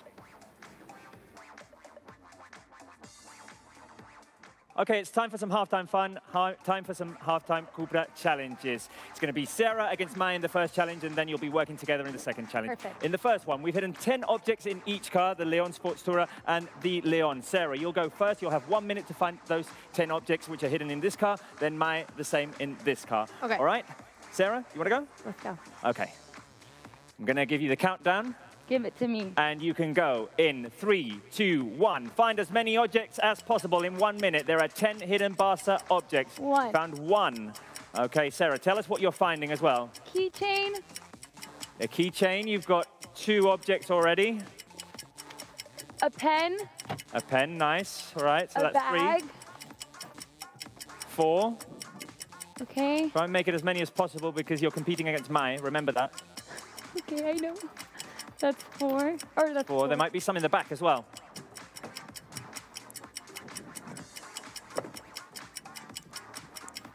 Okay, it's time for some halftime fun. Time for some halftime Cupra challenges. It's going to be Sarah against Mai in the first challenge, and then you'll be working together in the second challenge. Perfect. In the first one, we've hidden 10 objects in each car, the Leon Sports Tourer and the Leon. Sarah, you'll go first. You'll have 1 minute to find those 10 objects which are hidden in this car. Then Mai, the same in this car. Okay. All right? Sarah, you want to go? Let's go. Okay. I'm going to give you the countdown. Give it to me. And you can go in 3, 2, 1. Find as many objects as possible in 1 minute. There are 10 hidden Barca objects. Found 1. Okay, Sarah, tell us what you're finding as well. Keychain. A keychain. You've got 2 objects already. A pen. A pen, nice. All right, so a that's bag. 3. 4. Okay. Try and make it as many as possible because you're competing against Mai. Remember that. Okay, I know. That's 4. Or that's 4. There might be some in the back as well.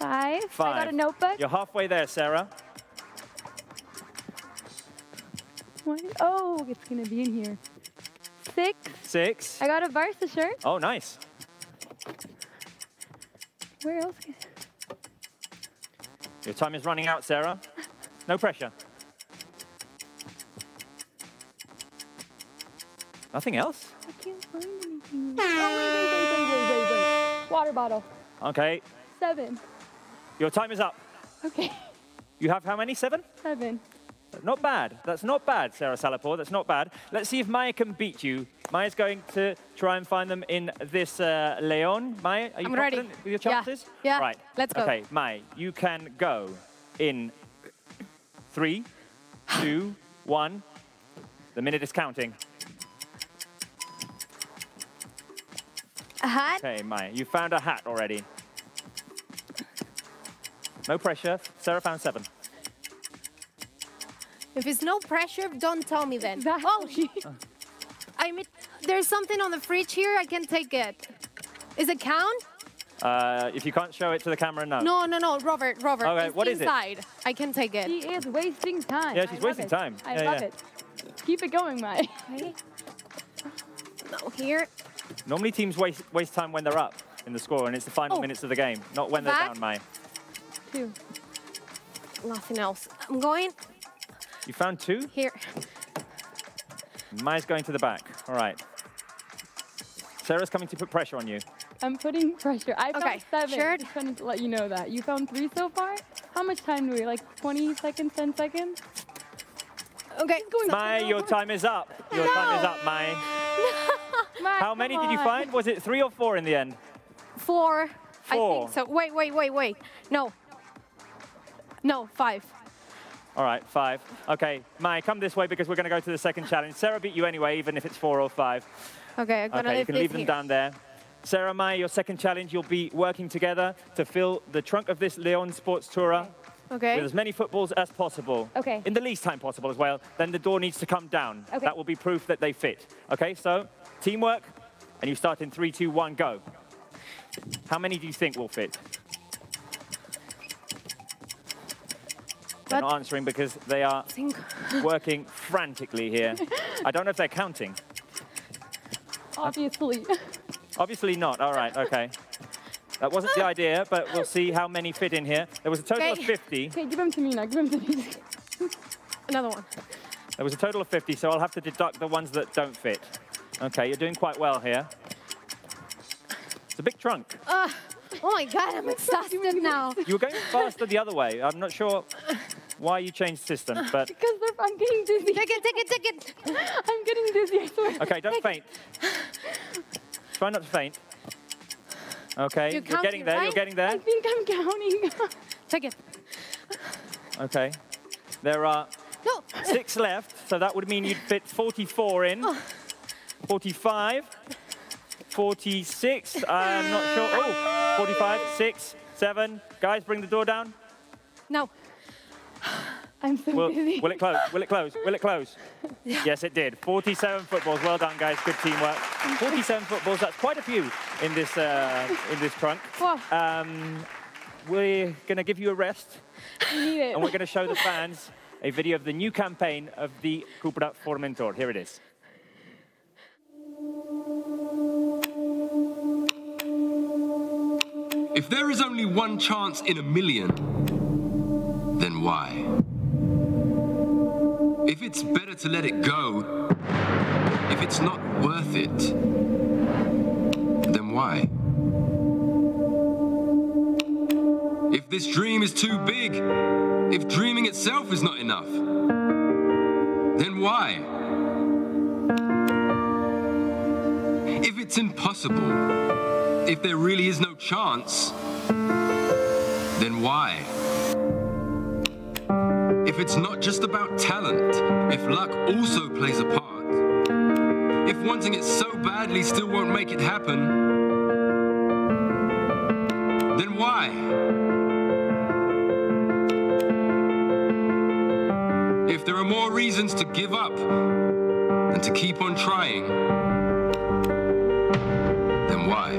5. 5. I got a notebook. You're halfway there, Sarah. 1. Oh, it's going to be in here. 6. 6. I got a Barca shirt. Oh, nice. Where else? Your time is running out, Sarah. No pressure. Nothing else? I can't find anything. Oh, wait. Water bottle. Okay. 7. Your time is up. Okay. You have how many? 7? 7. Not bad. That's not bad, Sarah Salapore. That's not bad. Let's see if Maya can beat you. Maya's going to try and find them in this Leon. Maya, are you confident with your chances? Yeah. Right. Let's go. Okay, Maya, you can go in 3, 2, 1. The minute is counting. A hat? Okay, Maya, you found a hat already. No pressure. Sarah found 7. If it's no pressure, don't tell me then. Oh, I mean, there's something on the fridge here. I can take it. Is it count? If you can't show it to the camera, no. No, Robert. Okay, what is it? Inside. I can take it. She is wasting time. Yeah, she's wasting time. I love it. Keep it going, Mai. Okay. No, here. Normally teams waste time when they're up in the score, and it's the final minutes of the game, not when they're down, Mai. 2. Nothing else. I'm going. You found 2? Here. Mai's going to the back. All right. Sarah's coming to put pressure on you. I'm putting pressure. I found 7. Sure. Just wanted to let you know that. You found 3 so far? How much time do we? Like 20 seconds, 10 seconds? Okay. Mai, your time is up. Your time is up, Mai. Mai, how many did you find? Was it 3 or 4 in the end? 4. 4. I think so. Wait. No, 5. All right, 5. Okay, Mai, come this way because we're going to go to the second challenge. Sarah beat you anyway, even if it's 4 or 5. Okay, I'm gonna you can leave them down there. Sarah, Mai, your second challenge, you'll be working together to fill the trunk of this Leon Sports Tourer with as many footballs as possible. Okay. In the least time possible as well. Then the door needs to come down. Okay. That will be proof that they fit. Okay, so teamwork, and you start in 3, 2, 1, go. How many do you think will fit? They're not answering because they are working frantically here. I don't know if they're counting. Obviously. Obviously not. All right, okay. That wasn't the idea, but we'll see how many fit in here. There was a total of 50. Okay, give them to me now. Give them to me. Another one. There was a total of 50, so I'll have to deduct the ones that don't fit. Okay, you're doing quite well here. It's a big trunk. Oh my God, I'm exhausted now. You were going faster the other way. I'm not sure why you changed system, but... Because I'm getting dizzy. Take it. I'm getting dizzy, I swear. Okay, don't faint. Try not to faint. Okay, you're getting there, you're getting there. I think I'm counting. Take it. Okay. There are 6 left, so that would mean you'd fit 44 in. 45. 46, I'm not sure. Oh, 45, 6, 7. Guys, bring the door down. Now. I'm so busy. Will it close? Will it close? Will it close? Yeah. Yes, it did. 47 footballs. Well done, guys. Good teamwork. 47 footballs. That's quite a few in this trunk. Wow. We're going to give you a rest. We need it. And we're going to show the fans a video of the new campaign of the Cupra Formentor. Here it is. If there is only one chance in a million, then why? If it's better to let it go, if it's not worth it, then why? If this dream is too big, if dreaming itself is not enough, then why? If it's impossible, if there really is no chance, then why? If it's not just about talent, if luck also plays a part, if wanting it so badly still won't make it happen, then why? If there are more reasons to give up than to keep on trying, then why?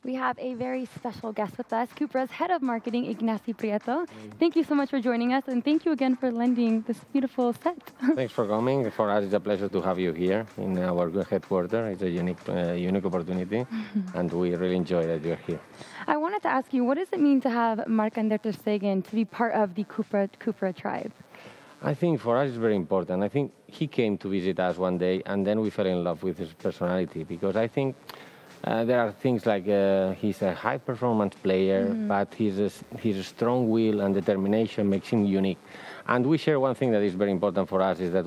We have a very special guest with us, Cupra's Head of Marketing, Ignacy Prieto. Thank you so much for joining us, and thank you again for lending this beautiful set. Thanks for coming. For us, it's a pleasure to have you here in our headquarters. It's a unique opportunity, and we really enjoy that you're here. I wanted to ask you, what does it mean to have Marc-André ter Stegen to be part of the Cupra tribe? I think for us it's very important. I think he came to visit us one day, and then we fell in love with his personality, because I think there are things like he's a high-performance player, but his strong will and determination makes him unique. And we share one thing that is very important for us, is that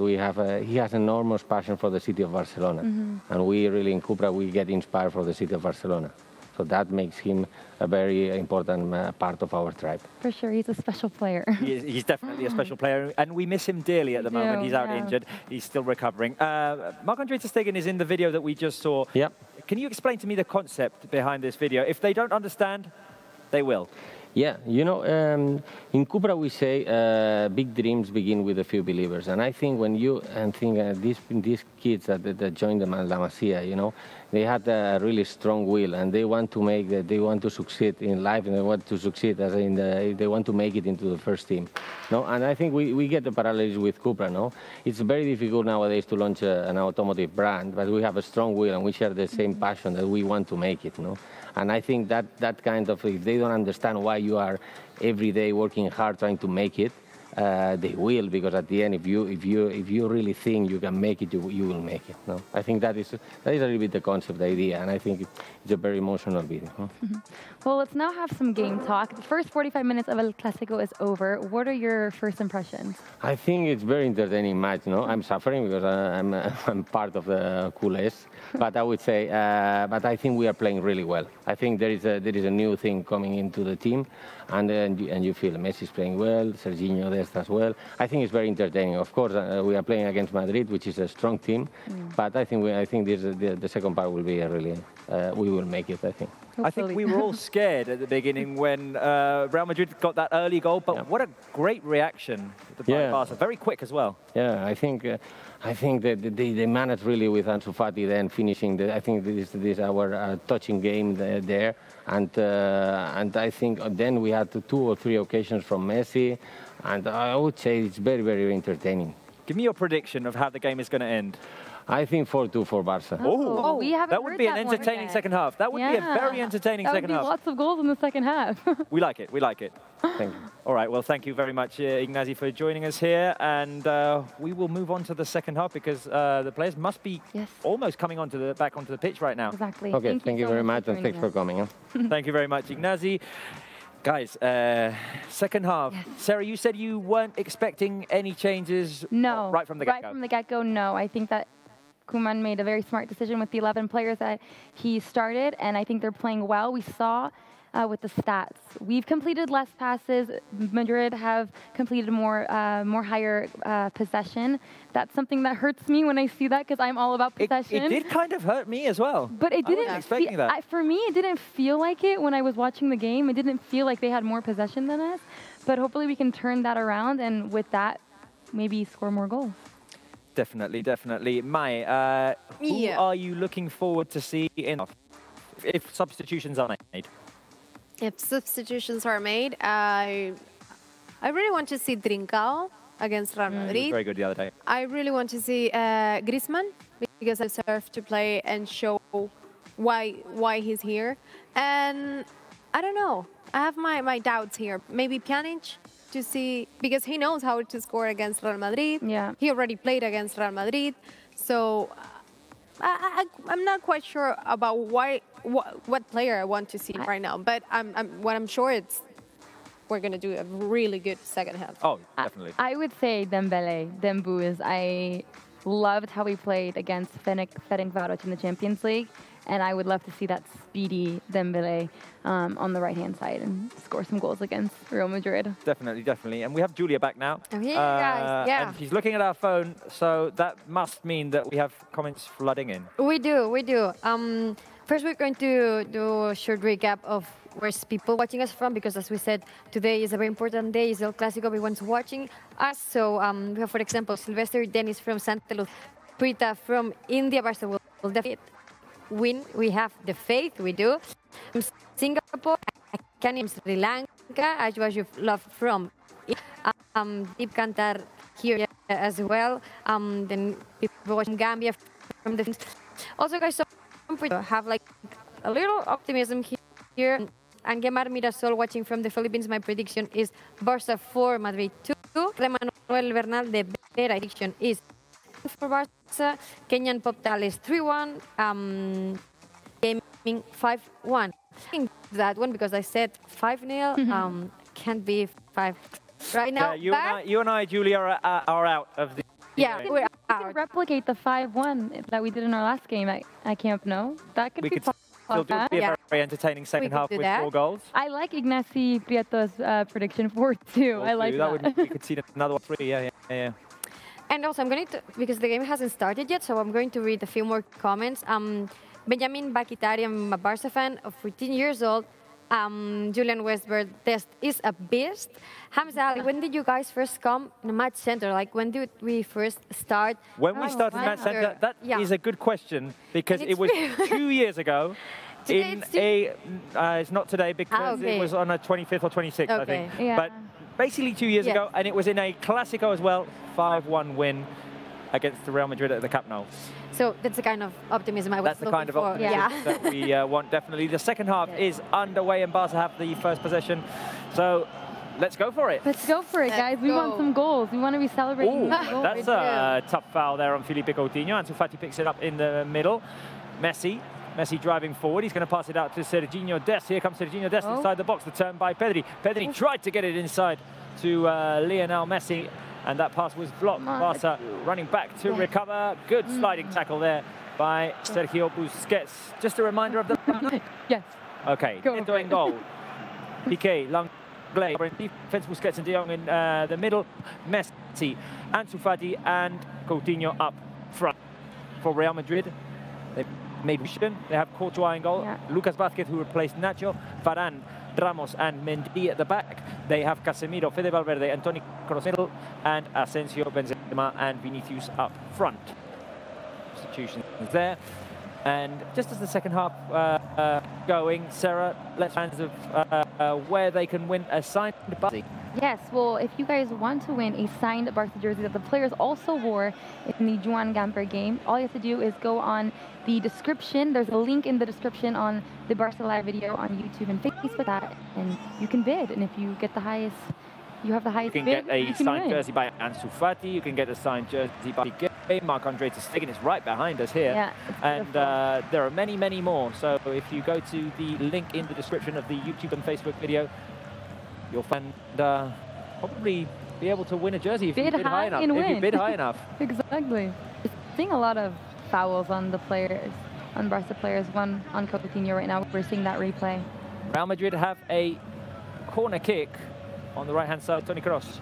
he has enormous passion for the city of Barcelona. And we really, in Cupra, we get inspired for the city of Barcelona. So that makes him a very important part of our tribe. For sure, he's a special player. He's definitely a special player, and we miss him dearly at the moment. He's out injured. He's still recovering. Marc-André ter Stegen is in the video that we just saw. Yep. Can you explain to me the concept behind this video? If they don't understand, they will. Yeah, you know, in Cupra we say big dreams begin with a few believers, and I think when you these kids that joined the La Masia, you know, they had a really strong will, and they want to succeed in life, and they want to succeed they want to make it into the first team, no? And I think we get the parallels with Cupra, no? It's very difficult nowadays to launch an automotive brand, but we have a strong will, and we share the same passion that we want to make it, no? And I think that kind of, if they don't understand why you are every day working hard trying to make it, they will, because at the end, if you really think you can make it, you will make it. No, I think that is a little bit the concept, the idea, and I think it's a very emotional video. Huh? Well, let's now have some game talk. The first 45 minutes of El Clásico is over. What are your first impressions? I think it's very entertaining match. No, I'm suffering because I'm part of the culés, but I would say, but I think we are playing really well. I think there is a new thing coming into the team, and you feel Messi's playing well, Serginho Dest as well. I think it's very entertaining. Of course, we are playing against Madrid, which is a strong team, but I think the second part will be really. We will make it, I think. Hopefully. I think we were all scared at the beginning when Real Madrid got that early goal, but what a great reaction by Barca. Very quick as well. Yeah, I think that they managed really with Ansu Fati then finishing. I think this is our touching game there, and I think then we had 2 or 3 occasions from Messi, and I would say it's very, very entertaining. Give me your prediction of how the game is going to end. I think 4-2 for Barca. Oh, we haven't that would heard be an that one entertaining yet. second half. That would be a very entertaining that second would be half. Lots of goals in the second half. We like it. We like it. Thank you. All right. Well, thank you very much, Ignacy, for joining us here. And we will move on to the second half because the players must be almost coming back onto the pitch right now. Exactly. Okay, thank you very much, and thanks for coming. Thank you very much, Ignacy. Guys, second half. Sarah, you said you weren't expecting any changes right from the get-go. Right from the get-go, no. I think that Koeman made a very smart decision with the 11 players that he started, and I think they're playing well. We saw with the stats. We've completed less passes. Madrid have completed more higher possession. That's something that hurts me when I see that because I'm all about possession. It did kind of hurt me as well. But it didn't. I wasn't expecting that. For me, it didn't feel like it when I was watching the game. It didn't feel like they had more possession than us. But hopefully we can turn that around, and with that, maybe score more goals. Definitely, definitely. Mai, who are you looking forward to see if substitutions are made? If substitutions are made, I really want to see Trincao against Real Madrid. He was very good the other day. I really want to see Griezmann because I deserve to play and show why he's here. And I don't know. I have my doubts here. Maybe Pjanic to see, because he knows how to score against Real Madrid. Yeah. He already played against Real Madrid. So I'm not quite sure about what player I want to see right now. But what I'm sure it's we're going to do a really good second half. Oh, definitely. I would say Dembele, Dembouz. I loved how he played against Ferencváros in the Champions League. And I would love to see that speedy Dembele on the right-hand side and score some goals against Real Madrid. Definitely, definitely. And we have Julia back now. I'm here, guys. Yeah. And she's looking at our phone, so that must mean that we have comments flooding in. We do, we do. First, we're going to do a short recap of where's people watching us from, because as we said, today is a very important day. It's El Clásico, everyone's watching us. So we have, for example, Sylvester Dennis from Santa Luz, Prita from India, Barca will definitely win. We have the faith, we do. From Singapore, Akani from Sri Lanka, Ajwa Love from Deep Kantar here as well. Then people watching Gambia from the... Also, guys, so have like a little optimism here. And Gemar Mirasol watching from the Philippines. My prediction is Barca 4, Madrid 2. Manuel Bernal, the prediction is for Barca. Kenyan Poptales 3-1. Gaming 5-1. That one because I said 5-0. Can't be 5 right now. You and I, Julia, are out of the... Yeah, we're out. We can replicate the 5-1 that we did in our last game at Camp Nou. That could be possible. Still do be a very entertaining second half with 4 goals. I like Ignacy Prieto's prediction 4-2. I like that. We could see another 3, yeah. And also, I'm going to, because the game hasn't started yet, so I'm going to read a few more comments. Benjamin Bakitari, I'm a Barca fan of 14 years old. Julian Westberg, Test is a beast. Hamza Ali, when did you guys first come in the match center? Like, when did we first start? When we started match center, that is a good question because it was 2 years ago. It's not today because it was on a 25th or 26th, I think. Yeah. But basically 2 years ago, and it was in a Clásico as well, 5-1 win against the Real Madrid at the Camp Nou. So that's the kind of optimism I was looking for. That's the kind of optimism that we want, definitely. The second half is underway and Barca have the first possession. So let's go for it. Let's go for it, guys. We want some goals. We want to be celebrating. That's a tough foul there on Felipe Coutinho. Ansu Fati picks it up in the middle. Messi driving forward. He's going to pass it out to Serginho Dest. Here comes Serginho Dest inside the box. The turn by Pedri. Pedri tried to get it inside to Lionel Messi. And that pass was blocked. Barca running back to recover. Good sliding tackle there by Sergio Busquets. Just a reminder of the... Yes. Okay, into in goal. Piqué, Langley, defense Busquets and De Jong in the middle. Messi, Ansu Fati and Coutinho up front. For Real Madrid, they made vision. They have Courtois in goal. Lucas Vázquez, who replaced Nacho. Varane, Ramos and Mendy at the back. They have Casemiro, Fede Valverde, and Toni Kroos, and Asensio, Benzema and Vinicius up front. Substitutions there. And just as the second half going, Sarah, let's fans of where they can win a signed Barca. Yes, well, if you guys want to win a signed Barca jersey that the players also wore in the Joan Gamper game, all you have to do is go on the description. There's a link in the description on the Barca Live video on YouTube and Facebook, and you can bid. And if you get the highest, you have the highest You can bid, get a you can signed win. jersey by Ansu Fati. You can get a signed jersey by Marc-Andre ter Stegen is right behind us here. Yeah, and there are many, many more. So if you go to the link in the description of the YouTube and Facebook video, you'll find probably be able to win a jersey if you bid high enough. And If you win. bid high enough. Exactly. Seeing a lot of fouls on the players, on Barca players. One on Coutinho right now. We're seeing that replay. Real Madrid have a corner kick on the right-hand side. Toni Kroos.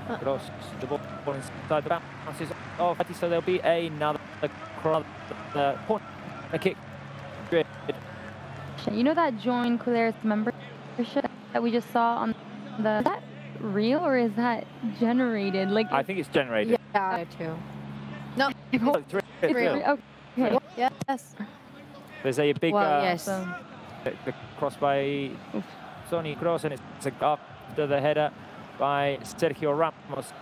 Kroos, the ball inside the bounces off. So there'll be another corner kick. You know that join Couleurs membership that we just saw on the... Is that real or is that generated? Like I think it's generated. Yeah, I too. No. It's real. Okay. Yes. There's a big yes. the cross by Toni Kroos, and it's after the header by Sergio Ramos.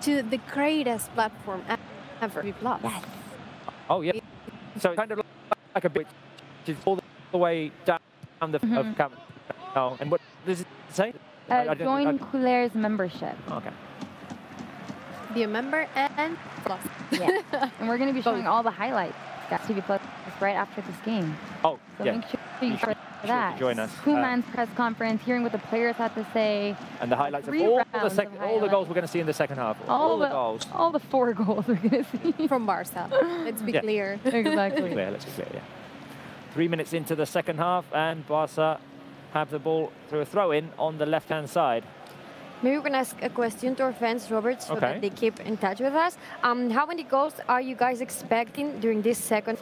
To the greatest platform ever. Yes. Oh yeah. So it's kind of like a bit, which is all the way down the of Camp Nou. And what does it say? Join Couleurs membership. Okay. Be a member and plus. Yeah. And we're going to be showing all the highlights, guys, TV Plus, right after this game. Oh, so yeah. make sure you should that. join us. Koeman's press conference, hearing what the players had to say. And the highlights of 3 all rounds the all the goals we're going to see in the second half. All the goals. All the 4 goals we're going to see. From Barca. Let's be clear. Exactly. Let's be clear, yeah. 3 minutes into the second half, and Barca have the ball through a throw-in on the left-hand side. Maybe we can ask a question to our fans, Robert, so that they keep in touch with us. How many goals are you guys expecting during this second?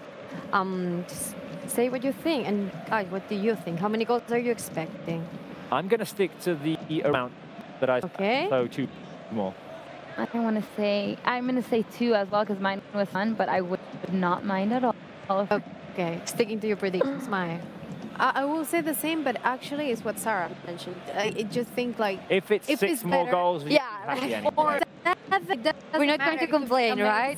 Just say what you think, and guys, what do you think? How many goals are you expecting? I'm going to stick to the amount that I so 2 more. I don't want to say, I'm going to say 2 as well because mine was fun, but I would not mind at all. Okay, sticking to your predictions, Maya. I will say the same, but actually it's what Sarah mentioned. I just think like... If it's 6 more better, goals, you're happy anyway. We're not going to complain, right?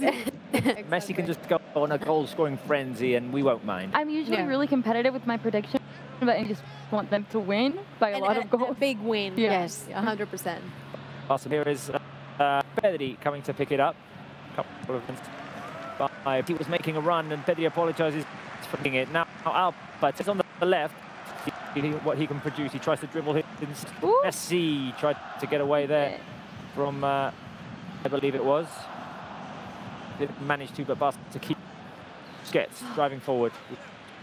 Messi can just go on a goal-scoring frenzy and we won't mind. I'm usually really competitive with my prediction, but I just want them to win by a lot of goals. A big win, yes, 100%. Awesome. Here is Pedri coming to pick it up. Couple of minutes. He was making a run and Pedri apologizes for picking it. Now Alba is on the left. What he can produce. He tries to dribble hit. Messi tried to get away there from, I believe it was. Didn't manage to, but Barca to keep Busquets driving forward.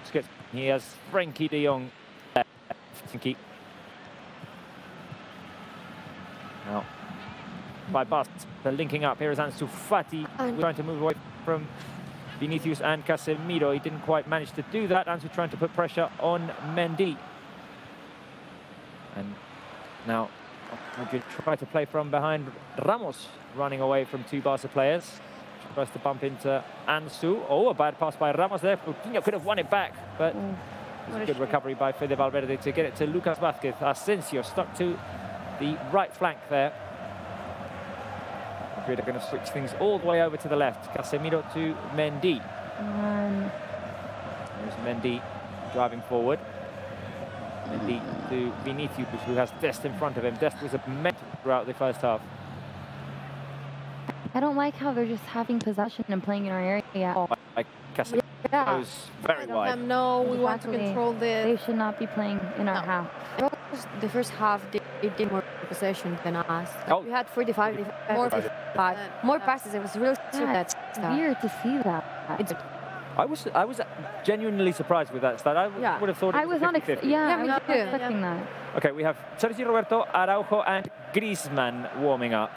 Busquets, he has Frenkie de Jong left to keep. Now, by Barca, they're linking up. Here is Ansu Fati trying to move away from Vinicius and Casemiro. He didn't quite manage to do that. Ansu trying to put pressure on Mendy. And now Madrid try to play from behind. Ramos running away from 2 Barca players. Tries to bump into Ansu. Oh, a bad pass by Ramos there. Coutinho could have won it back, but it was a good recovery by Fede Valverde to get it to Lucas Vázquez. Asensio stuck to the right flank there. Madrid are going to switch things all the way over to the left. Casemiro to Mendy. There's Mendy driving forward. Mendy to Vinicius, who has Dest in front of him. Dest was a mental throughout the first half. I don't like how they're just having possession and playing in our area. Oh, like Casemiro goes very wide. No, we want to control this. They should not be playing in our half. The first half, they did more possession than us. We had 45, more passes. It was really It's weird to see that. I was genuinely surprised with that stat. I would have thought it was 50-50. I was not expecting that. Okay, we have Sergio Roberto, Araujo and Griezmann warming up.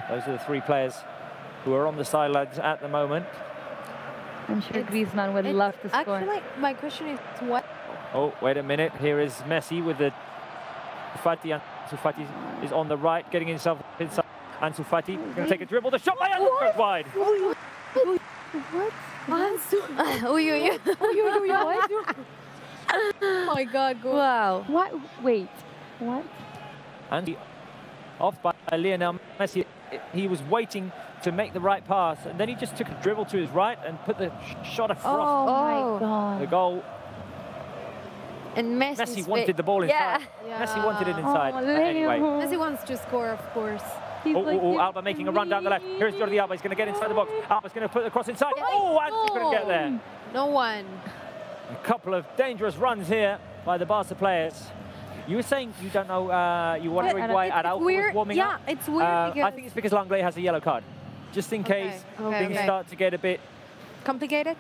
Those are the 3 players who are on the sidelines at the moment. I'm sure Griezmann would love to score. Actually, my question is what? Oh, wait a minute. Here is Messi with the Fati. Ansu Fati is on the right, getting himself inside. Ansu Fati going to take a dribble. The shot by Ansu goes wide. What? Ansu. Oh my God. Wow. What? Wait. What? And off by Lionel Messi. He was waiting to make the right pass, and then he just took a dribble to his right and put the shot across. Oh my God. The goal. And Messi wanted the ball inside. Messi wanted it inside. Anyway. Messi wants to score, of course. Alba making a run down the left. Here's Jordi Alba. He's going to get inside the box. Alba's going to put the cross inside. Oh, Ansu couldn't get there. No one. A couple of dangerous runs here by the Barca players. You were saying you don't know, you're wondering why Araujo was warming up? Yeah, it's weird. I think it's because Langley has a yellow card. Just in case things start to get a bit complicated.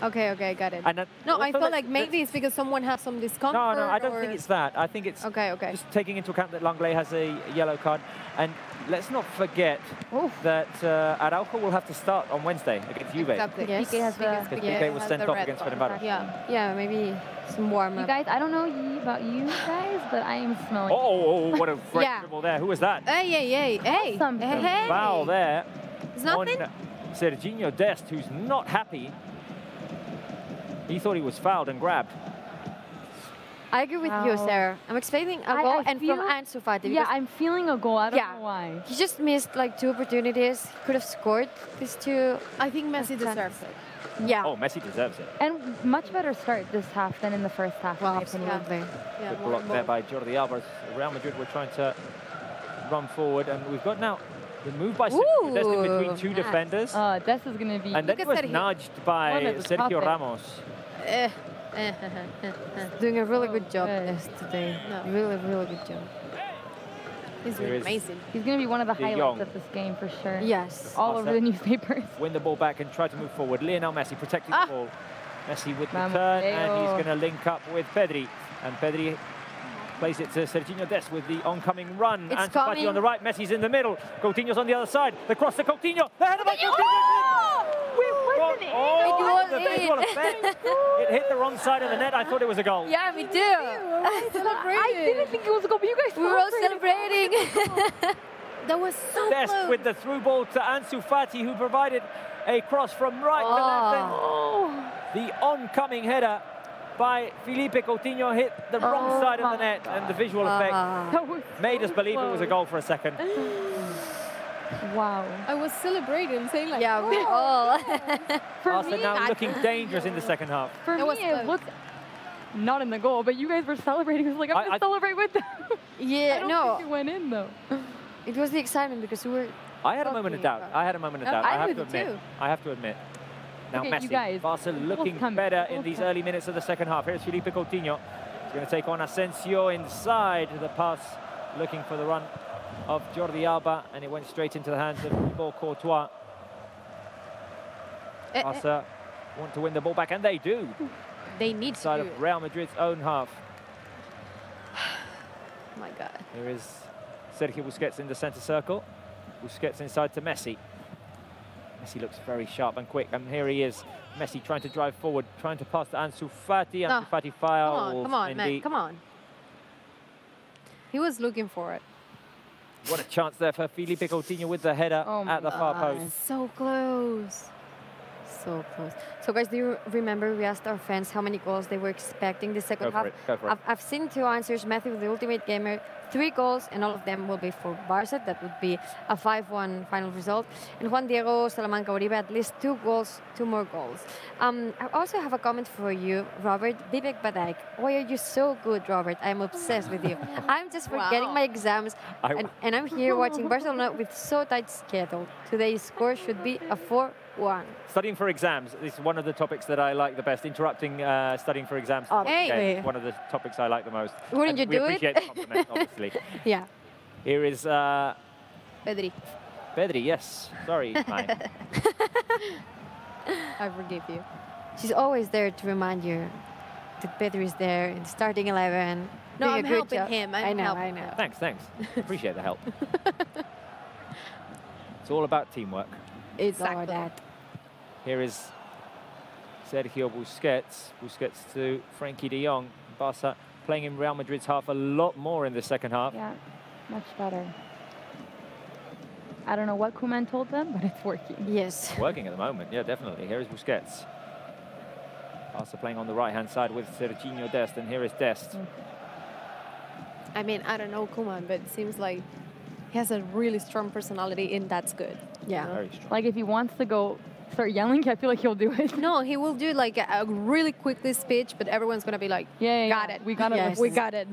Okay, got it. And no, I thought like maybe it's because someone has some discomfort. No, I don't think it's that. I think it's just taking into account that Langley has a yellow card. And let's not forget that Araujo will have to start on Wednesday against Juve. Exactly. Yes. Because Piqué was sent off against Fenerbahce. Yeah, maybe some warm-up. You guys, I don't know about you guys, but I am smelling. Oh, what a great dribble there. Who was that? Hey. Foul there. It's nothing. On Serginho Dest, who's not happy. He thought he was fouled and grabbed. I agree with you, Sarah. I'm expecting a goal and from Ansu Fati. Yeah, I'm feeling a goal. I don't know why. He just missed like 2 opportunities. He could have scored these 2. I think Messi deserves it. Yeah. Oh, Messi deserves it. And much better start this half than in the first half, in my opinion. Good block there by Jordi Alba. Real Madrid were trying to run forward, and we've got now the move by Sergio Dest in between 2 defenders. Dest is going to be... And then he was nudged by Sergio Ramos. Doing a really good job today. Really good job. He's really amazing. He's going to be one of the highlights of this game for sure. Yes. All over the newspapers. Win the ball back and try to move forward. Lionel Messi protecting the ball. Messi with the turn, and he's going to link up with Pedri. And Pedri plays it to Serginho Dest with the oncoming run. Ansu Fati on the right, Messi's in the middle. Coutinho's on the other side. The cross to Coutinho. The header by Coutinho. It hit the wrong side of the net. I thought it was a goal. Yeah, me too. I didn't think it was a goal, but you guys were all celebrating. That was so Dest close. with the through ball to Ansu Fati, who provided a cross from right to left. And the oncoming header by Felipe Coutinho hit the wrong side of the net, and the visual effect made us believe it was a goal for a second. Wow. I was celebrating, saying like, yeah, we all. Barca now looking dangerous in the second half. For me, it looked not in the goal, but you guys were celebrating. I was like, I'm going to celebrate with them. Yeah, I don't think it went in, though. It was the excitement because we were... I had a moment of doubt. I have to admit. Now okay, Messi, Barca looking better in these early minutes of the second half. Here's Felipe Coutinho. He's going to take on Asensio inside. The pass looking for the run of Jordi Alba, and it went straight into the hands of Thibaut Courtois. Barca want to win the ball back, and they do. They need inside of Real Madrid's own half. Oh my God. Here is Sergio Busquets in the center circle. Busquets inside to Messi. Messi looks very sharp and quick, and here he is. Messi trying to drive forward, trying to pass to Ansu Fati. Ansu Fati fouls. Come on, man, come on. He was looking for it. What a chance there for Felipe Coutinho with the header at the far post. So close. So close. So guys, do you remember we asked our fans how many goals they were expecting the second half? Go for it. I've seen 2 answers. Matthew, the Ultimate Gamer, 3 goals, and all of them will be for Barca. That would be a 5-1 final result. And Juan Diego Salamanca Uribe, at least 2 goals, 2 more goals. I also have a comment for you, Robert. Vivek Badaik. Why are you so good, Robert? I'm obsessed with you. I'm just forgetting my exams, and I'm here watching Barcelona with so tight schedule. Today's score should be a 4-1. Studying for exams is one of the topics that I like the best. Interrupting studying for exams is one of the topics I like the most. Wouldn't you do it? We appreciate the compliment, obviously. Yeah. Here is Pedri. Pedri, yes. Sorry, fine. I forgive you. She's always there to remind you that Pedri is there in the starting 11. No, I'm helping him. I know. Thanks. Appreciate the help. It's all about teamwork. It's all that. Here is Sergio Busquets. Busquets to Frankie de Jong. Barca playing in Real Madrid's half a lot more in the second half. Yeah, much better. I don't know what Koeman told them, but it's working. Yes. It's working at the moment, yeah, definitely. Here is Busquets. Barca playing on the right-hand side with Serginho Dest, and here is Dest. I mean, I don't know Koeman, but it seems like he has a really strong personality, and that's good. Yeah. Very strong. Like if he wants to go start yelling, I feel like he'll do it. No, he will do like a really quickly speech, but everyone's gonna be like, Yeah, got it. We got it. We got it.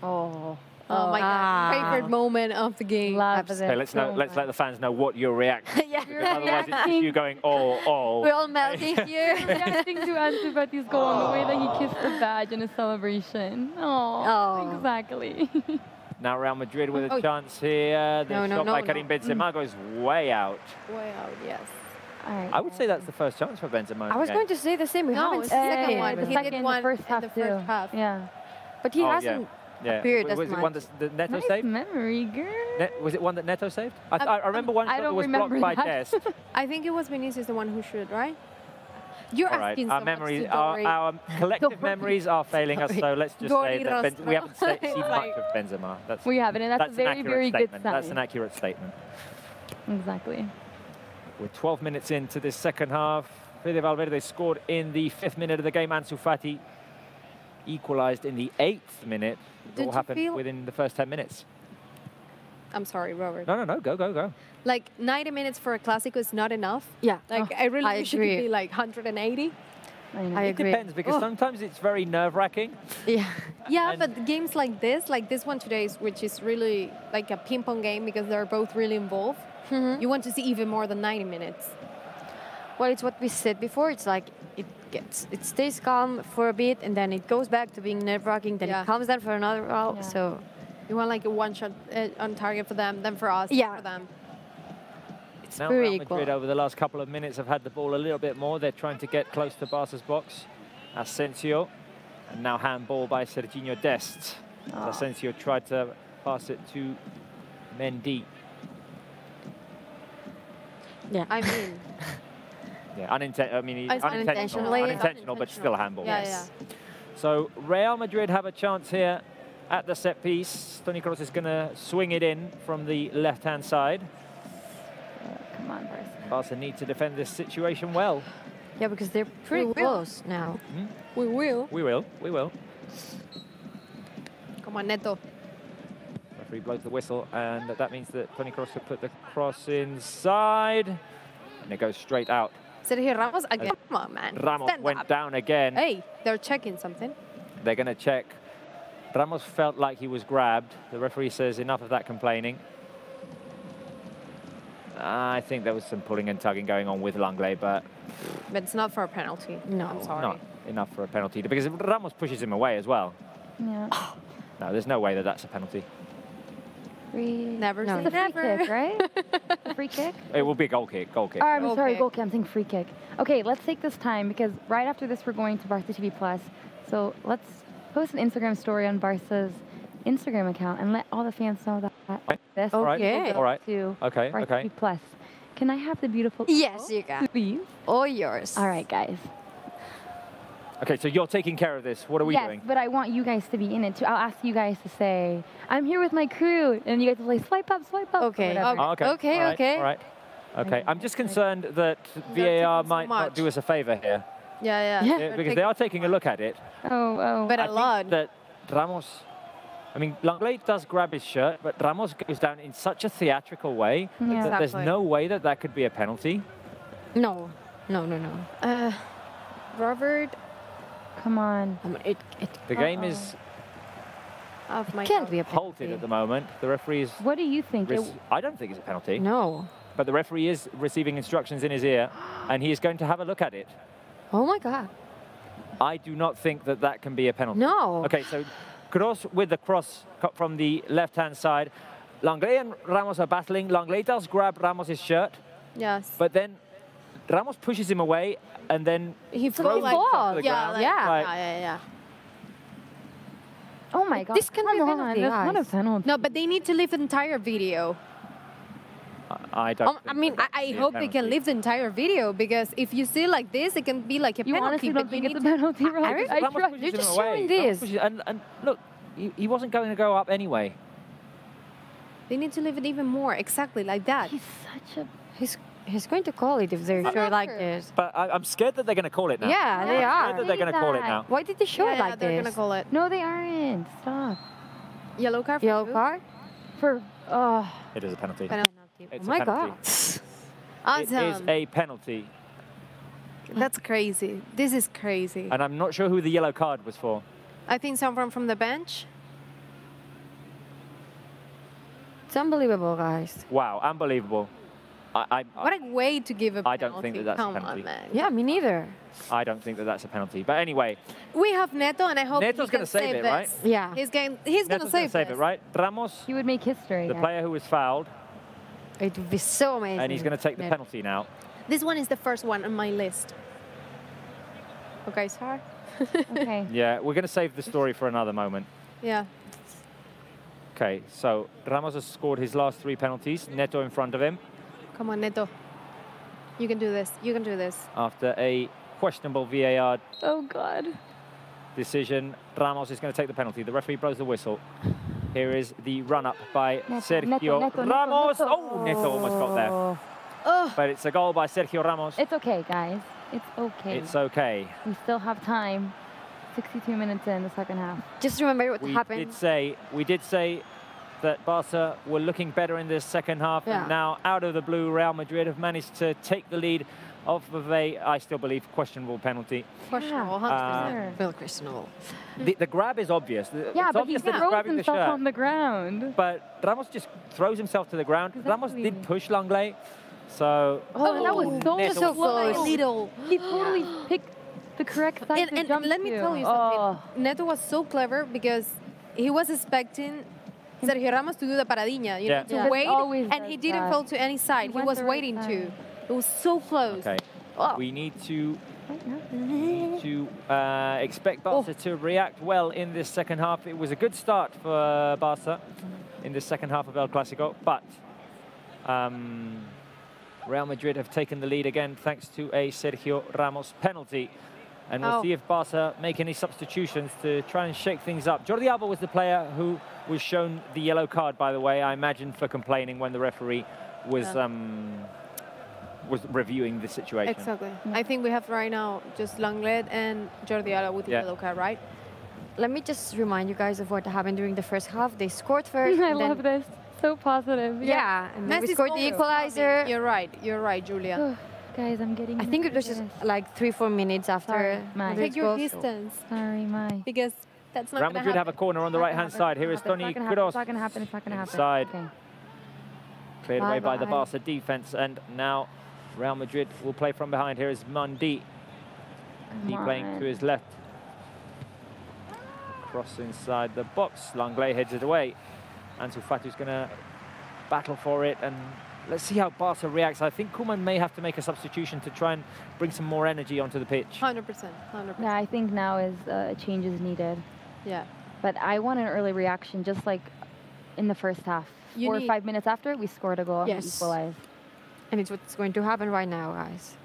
Oh. Oh my God! Favorite moment of the game. Loves Okay, it let's so let the fans know what you're reacting. Yeah. Because otherwise, it's just you going, oh. We're all melting here. reacting to Ansu Fati's goal and the way that he kissed the badge in his celebration. Oh, exactly. Now Real Madrid with a chance here. The shot by Karim Benzema goes way out. Way out, yes. All right, I would say that's the first chance for Benzema. I was going to say the same. We haven't it's the seen second it. one. The He second, did one the first half in the first too. half. Yeah. But he hasn't appeared as Was it much. one that the Neto Nice saved? memory, girl. Was it one that Neto saved? I remember one I shot that don't was blocked remember by that. Dest. I think it was Vinicius the one who should, right? You're All right, asking so our much memories, to Dory. our collective memories are failing us. So let's just Dory say that Rostra. we haven't seen much Like- of Benzema. That's, We haven't, and that's a an very, accurate very good statement. sign. That's an accurate statement. Exactly. We're 12 minutes into this second half. Fede Valverde scored in the 5th minute of the game. Ansu Fati equalised in the 8th minute. Did It all you happened feel- within the first 10 minutes. I'm sorry, Robert. No, go. Like 90 minutes for a Clásico is not enough. Yeah. Like I really I wish it could agree. be like 180. I It agree. depends, because sometimes it's very nerve-wracking. Yeah. Yeah, but games like this one today, which is really like a ping pong game because they're both really involved. You want to see even more than 90 minutes. Well, it's what we said before. It's like it stays calm for a bit, and then it goes back to being nerve-wracking. Then Yeah. it calms down for another while. Yeah. So You want like a one shot on target for them, then for us, Yeah. for them. it's Now very Real Madrid equal. over the last couple of minutes have had the ball a little bit more. They're trying to get close to Barca's box. Asensio, and now handball by Serginho Dest. As Asensio tried to pass it to Mendy. Yeah. I mean, Yeah, It's unintentional, but still a handball. Yeah, yes. So Real Madrid have a chance here at the set piece. Toni Kroos is going to swing it in from the left-hand side. Come on, Barca. Barca need to defend this situation well. Yeah, because they're pretty will. close now. we will. We will. Come on, Neto. Referee blows the whistle, and that means that Toni Kroos could put the cross inside, and it goes straight out. Sergio Ramos again. Come on, man. Ramos Stand went up. down again. Hey, they're checking something. They're going to check. Ramos felt like he was grabbed. The referee says enough of that complaining. I think there was some pulling and tugging going on with Langley, but But it's not for a penalty. No, I'm sorry. not enough for a penalty, because Ramos pushes him away as well. Yeah. No, there's no way that that's a penalty. Never It's say a free never. kick, right? A free kick? It will be a goal kick. Oh, I'm Goal sorry, kick. goal kick. I'm saying free kick. Okay, let's take this time because right after this we're going to Barca TV Plus. So let's post an Instagram story on Barca's Instagram account and let all the fans know that this All right. will go All right. to Okay. Barca Okay. TV Plus. Can I have the beautiful? Yes, you can. Please. All yours. All right, guys. Okay. So you're taking care of this. What are we yes, doing? but I want you guys to be in it too. I'll ask you guys to say, "I'm here with my crew," and you guys will say, "Swipe up, swipe up." or Okay. whatever. Oh, okay. Okay, All right. okay. All right. Okay. I'm just concerned that They're VAR taking so might not much. do us a favor here. Yeah. Yeah, because they are taking a look at it. Oh. But I a think lot. that Ramos, I mean, Langley does grab his shirt, but Ramos goes down in such a theatrical way Yeah. that there's Exactly. no way that that could be a penalty. No. Robert, Come on. The game is of my Can't be a halted penalty. at the moment. The referee is... What do you think? I don't think it's a penalty. No. But the referee is receiving instructions in his ear, and he is going to have a look at it. Oh my God. I do not think that that can be a penalty. No. Okay, so Kroos with the cross cut from the left-hand side. Langley and Ramos are battling. Langley does grab Ramos' shirt, Yes. but then Ramos pushes him away, and then he throws flew him like, to the yeah, ground. like, Yeah. Right. yeah. Oh my God! This can be a Come on, penalty, that's not a guys. penalty. No, but they need to leave the entire video. I don't. I think mean, that I should be a hope they can penalty. leave the entire video because if you see like this, it can be like a You penalty. honestly but don't think you it's a need to- penalty, Robert? I Ramos tried. pushes You're him just away. showing Ramos this. pushes- and look, he wasn't going to go up anyway. They need to leave it even more exactly like that. He's such a. He's going to call it if they're sure like this. But I'm scared that they're going to call it now. Yeah, they I'm are. scared that they're going to call it now. Why did they show it like they're this? gonna call it. No, they aren't. Stop. Yellow card. For Yellow who? card? For It is a penalty. Penalty. It's Oh my a penalty. God. Awesome. It is a penalty. That's crazy. This is crazy. And I'm not sure who the yellow card was for. I think someone from the bench. It's unbelievable, guys. Wow, unbelievable. What a way to give a penalty. I don't think that that's Come a penalty. on, man. Yeah, me neither. I don't think that that's a penalty. But anyway, We have Neto, and I hope Neto's he gonna can save it, this. right? Yeah. He's gonna Neto's save, going to save this. it, right? Ramos, he would make history. the player who was fouled, It would be so amazing. and he's going to take the Yeah. penalty now. This one is the first one on my list. Okay, sorry. Okay. Yeah, we're going to save the story for another moment. Yeah. Okay, so Ramos has scored his last 3 penalties. Neto in front of him Come on, Neto. You can do this. You can do this. after a questionable VAR Oh God. decision. Ramos is going to take the penalty. The referee blows the whistle. Here is the run-up by Sergio Neto, Ramos. Neto. Oh, Neto almost got there. Oh. But it's a goal by Sergio Ramos. It's okay, guys. It's okay. It's okay. We still have time. 62 minutes in the second half. Just remember what We happened. did say that Barca were looking better in this second half, Yeah. and now out of the blue, Real Madrid have managed to take the lead off of a, I still believe, questionable penalty. Questionable, 100%. Very questionable. The grab is obvious. Yeah, It's but he obvious that he's throws grabbing the himself shirt. on the ground. But Ramos just throws himself to the ground. Ramos Exactly. did push Langley, so Oh, that was so Neto- so close. Little. He totally picked the correct side to And jump let me to. tell you something. Neto was so clever because he was expecting Sergio Ramos to do the paradinha, you Yeah. know, to Yeah. wait, Always and does he didn't that. fall to any side. He went was the right waiting to. side. It was so close. Okay. Oh. We need to expect Barca to react well in this second half. It was a good start for Barca in the second half of El Clasico, but Real Madrid have taken the lead again thanks to a Sergio Ramos penalty. And we'll see if Barca make any substitutions to try and shake things up. Jordi Alba was the player who was shown the yellow card, by the way, I imagine for complaining when the referee was reviewing the situation. Exactly. I think we have right now just Langlet and Jordi Alba with the Yeah. yellow card, right? Let me just remind you guys of what happened during the first half. They scored first. I and then- love this. So positive. Yeah, and then we Messi's scored goal the was equalizer. coming. You're right, Julia. Guys, I'm getting. I think it was just like 3-4 minutes after. Sorry, Mai. Madrid's Take your goal. distance Sorry, Mai. because that's not Real going to Madrid have happen. a corner on the right-hand side. Here is Toni Kroos. It's not gonna happen. It's not gonna happen. Inside. Okay. Cleared away by the Bye-bye. Barca defense, and now Real Madrid will play from behind. Here is Mendy. Mendy Come playing on. to his left. Cross inside the box. Langley heads it away. Ansu Fati's going to battle for it, and let's see how Barca reacts. I think Koeman may have to make a substitution to try and bring some more energy onto the pitch. 100%. 100%. Yeah, I think now is changes needed. Yeah. But I want an early reaction, just like in the first half. You 4 or need- 5 minutes after, we scored a goal and Yes. equalized. And it's what's going to happen right now, guys.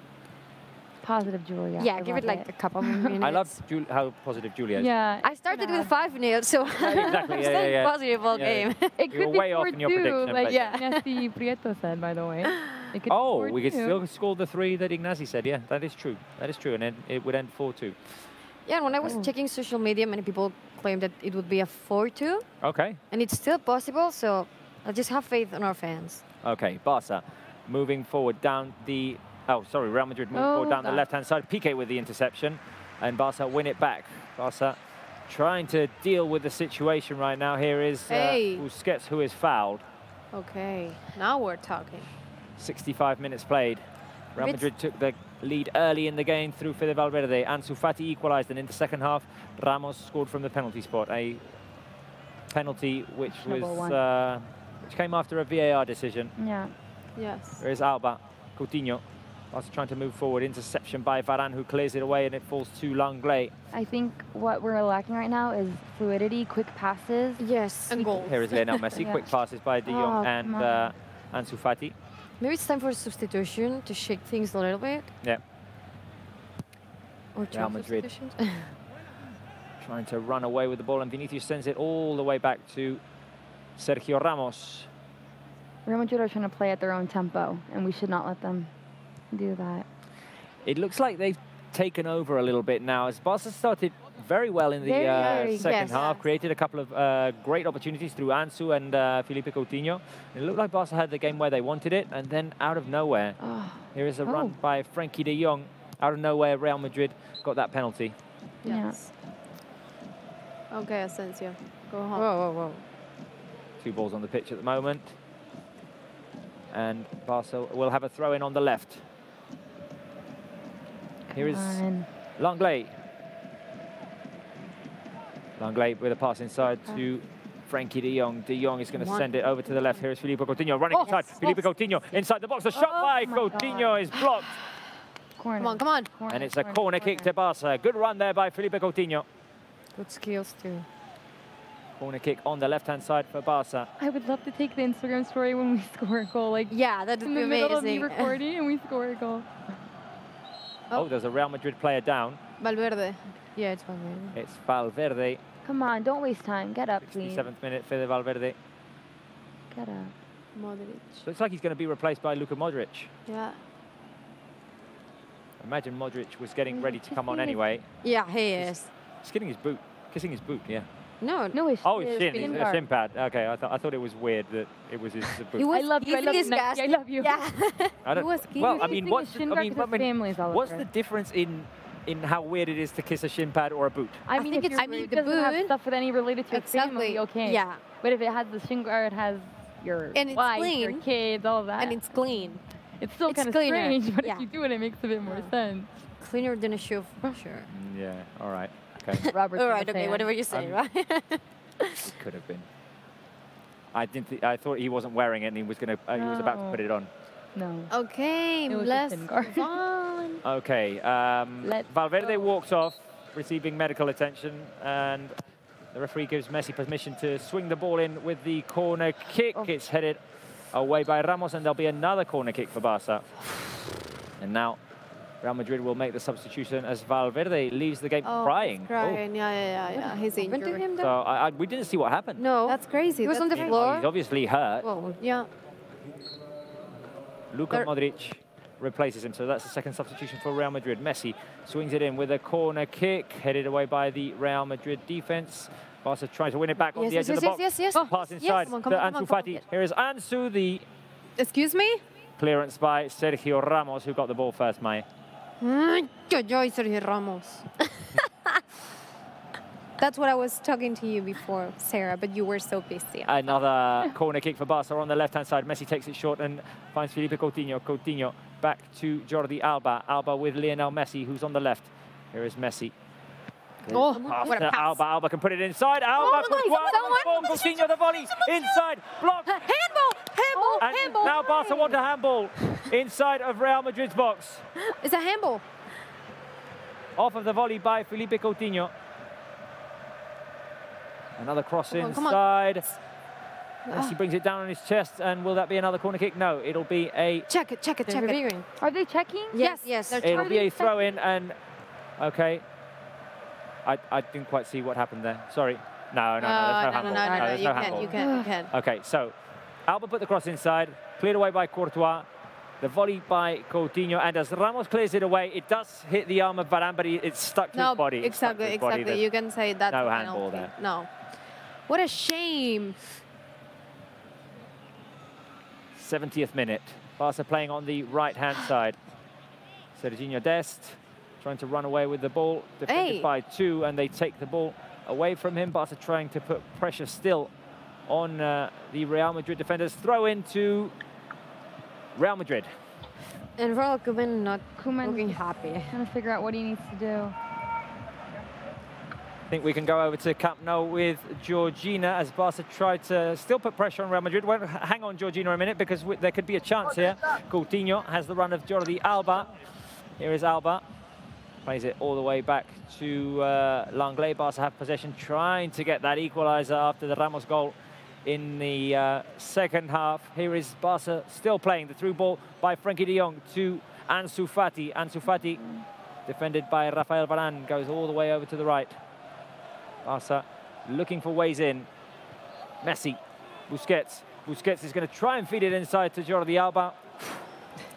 Positive, Julia. Yeah, I give it love like a couple minutes. I love how positive Julia is. Yeah. I started with 5-0, so exactly, I'm yeah, staying yeah. positive all Yeah. game. It You were could be way off in your 4-2, prediction, like but- Ignacy Prieto said, by the way. It could Oh, be we could 4-2. still score the 3 that Ignacy said. Yeah, that is true. That is true, and then it would end 4-2. Yeah, and when I was checking social media, many people claimed that it would be a 4-2, Okay. and it's still possible, so I just have faith in our fans. Okay, Barca moving forward down the... Oh, sorry, Real Madrid moving forward down the left-hand side. Piqué with the interception, and Barca win it back. Barca trying to deal with the situation right now. Here is Hey. Busquets, who is fouled. Okay. Now we're talking. 65 minutes played. Real Bits- Madrid took the lead early in the game through Fede Valverde. Ansu Fati equalised, and in the second half, Ramos scored from the penalty spot. A penalty which Double one. was which came after a VAR decision. Yeah. Yes. There is Alba, Coutinho. Also trying to move forward. Interception by Varane, who clears it away, and it falls to Langley. I think what we're lacking right now is fluidity, quick passes. Yes. And goals. Here is Lionel Messi. Yeah. Quick passes by De Jong Oh, and come on. Ansu Fati. Maybe it's time for a substitution to shake things a little bit. Yeah. Or two Real Madrid. substitutions. Trying to run away with the ball, and Vinicius sends it all the way back to Sergio Ramos. Real Madrid are trying to play at their own tempo, and we should not let them. do that. It looks like they've taken over a little bit now, as Barca started very well in the second half, created a couple of great opportunities through Ansu and Felipe Coutinho. It looked like Barca had the game where they wanted it, and then out of nowhere, here is a run by Frankie de Jong. Out of nowhere, Real Madrid got that penalty. Yes. Okay, Asensio, go home. Whoa, whoa, whoa. 2 balls on the pitch at the moment. And Barca will have a throw-in on the left. Here is Langley. Langley with a pass inside to Frankie de Jong. De Jong is going to send it over to the left. Here is Felipe Coutinho running inside. Felipe Coutinho inside the box. The shot by Coutinho is blocked. Corner. Come on, come on. And it's a corner kick to Barca. Good run there by Felipe Coutinho. Good skills too. Corner kick on the left-hand side for Barca. I would love to take the Instagram story when we score a goal. Like, yeah, that'd in be the middle of me amazing. recording and we score a goal. Oh, there's a Real Madrid player down. Valverde. Yeah, it's Valverde. It's Valverde. Come on, don't waste time. Get up, please. 67th minute for the Valverde. Get up. Modric. Looks like he's going to be replaced by Luka Modric. Yeah. Imagine Modric was getting ready to come on anyway. Yeah, he is. He's getting his boot. Kissing his boot, yeah. No, no, it's oh, it's shin pad. Okay, I thought it was weird that it was his boot. I love you. I love you. I love you. Yeah. I don't, well, I mean, what's the difference in how weird it is to kiss a shin pad or a boot? I mean, if it doesn't have stuff with any related to your family, okay. Yeah. But if it has the shin guard, it has your wife, your kids, all of that. And it's clean. It's still kind of strange, but if you do it, it makes a bit more sense. Cleaner than a shoe of pressure. Yeah, all right. Okay. Robert. All right, okay, whatever you say, right? It could have been. I thought he wasn't wearing it and he was going to. He was about to put it on. No. Okay, let's move on. Okay. Valverde walks off, receiving medical attention, and the referee gives Messi permission to swing the ball in with the corner kick. It's headed away by Ramos, and there'll be another corner kick for Barca. And now Real Madrid will make the substitution as Valverde leaves the game crying. He's crying. Yeah. He's injured. So we didn't see what happened. No, that's crazy. He was on the floor. He's obviously hurt. Well, yeah. Luka Modric replaces him, so that's the second substitution for Real Madrid. Messi swings it in with a corner kick, headed away by the Real Madrid defense. Barca trying to win it back on the edge of the box. Yes. Pass inside to Ansu Fati. Here is Ansu, the... Excuse me? Clearance by Sergio Ramos, who got the ball first, Maya. Sergio Ramos. That's what I was talking to you before, Sarah, but you were so busy. Another corner kick for Barca on the left-hand side. Messi takes it short and finds Felipe Coutinho. Coutinho back to Jordi Alba. Alba with Lionel Messi, who's on the left. Here is Messi. Oh, what a pass. Alba. Alba can put it inside. Alba Coutinho, the volley. Inside. Block. Handball. Now Barca want a handball inside of Real Madrid's box. It's a handball. Off of the volley by Felipe Coutinho. Another cross inside. Messi brings it down on his chest, and will that be another corner kick? No, it'll be a... Check it. Are they checking? Yes. It'll be a throw-in, and... Okay. I didn't quite see what happened there. Sorry. No, there's no handball. No, you can. Okay, so Alba put the cross inside, cleared away by Courtois. The volley by Coutinho, and as Ramos clears it away, it does hit the arm of Varane, but it's stuck to his body. Exactly. You can say that's no handball there. No. What a shame. 70th minute. Barca playing on the right-hand side. Serginho Dest trying to run away with the ball, defended by 2, and they take the ball away from him. Barca trying to put pressure still on the Real Madrid defenders. Throw into Real Madrid. And Ronald Koeman not looking happy. Trying to figure out what he needs to do. I think we can go over to Camp Nou with Georgina as Barca try to still put pressure on Real Madrid. Well, hang on, Georgina, a minute, because there could be a chance here. Coutinho has the run of Jordi Alba. Here is Alba. Plays it all the way back to Langley. Barca have possession, trying to get that equaliser after the Ramos goal in the second half. Here is Barca still playing the through ball by Frankie de Jong to Ansu Fati. Ansu Fati, defended by Rafael Varane, goes all the way over to the right. Barca looking for ways in. Messi, Busquets. Busquets is going to try and feed it inside to Jordi Alba.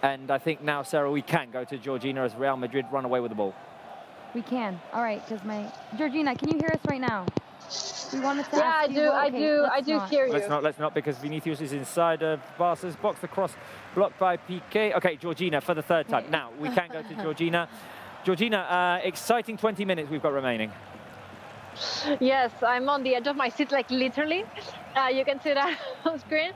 And I think now, Sarah, we can go to Georgina as Real Madrid run away with the ball. We can. All right, because Georgina, can you hear us right now? We wanted to ask you. I do hear you. Let's not, because Vinicius is inside of Barca's box. The cross blocked by Piqué. Okay, Georgina for the third time. Now, we can go to Georgina. Georgina, exciting 20 minutes we've got remaining. Yes, I'm on the edge of my seat, like literally. You can see that on screen.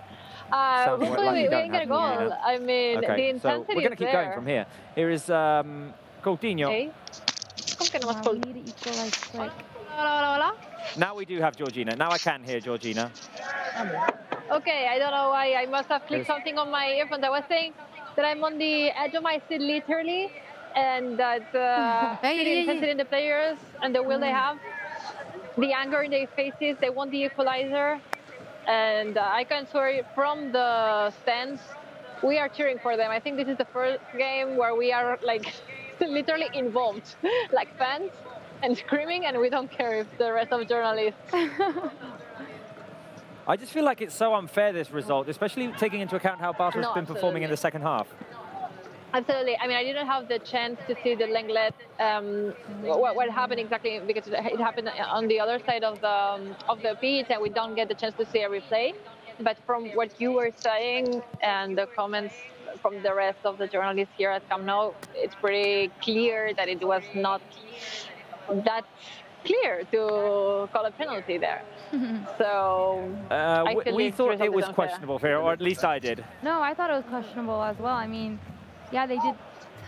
Hopefully we can get a goal. I mean, the intensity so we're going to keep going from here. Here is Coutinho. Okay. We need to equalize quick. Hola. Now we do have Georgina. Now I can hear Georgina. Okay, I don't know why. I must have clicked something on my earphones. I was saying that I'm on the edge of my seat literally, and that the intensity in the players and the will they have, the anger in their faces, they want the equalizer. And I can swear from the stands, we are cheering for them. I think this is the first game where we are like literally involved, like fans, and screaming, and we don't care if the rest of journalists. I just feel like it's so unfair, this result, especially taking into account how Barca has been performing in the second half. Absolutely. I mean, I didn't have the chance to see the Lenglet, what happened exactly, because it happened on the other side of the pitch, and we don't get the chance to see a replay. But from what you were saying and the comments from the rest of the journalists here at Camp Nou, it's pretty clear that it was not that clear to call a penalty there. So we thought it was questionable, Vera, or at least I did. No, I thought it was questionable as well. I mean, yeah, they did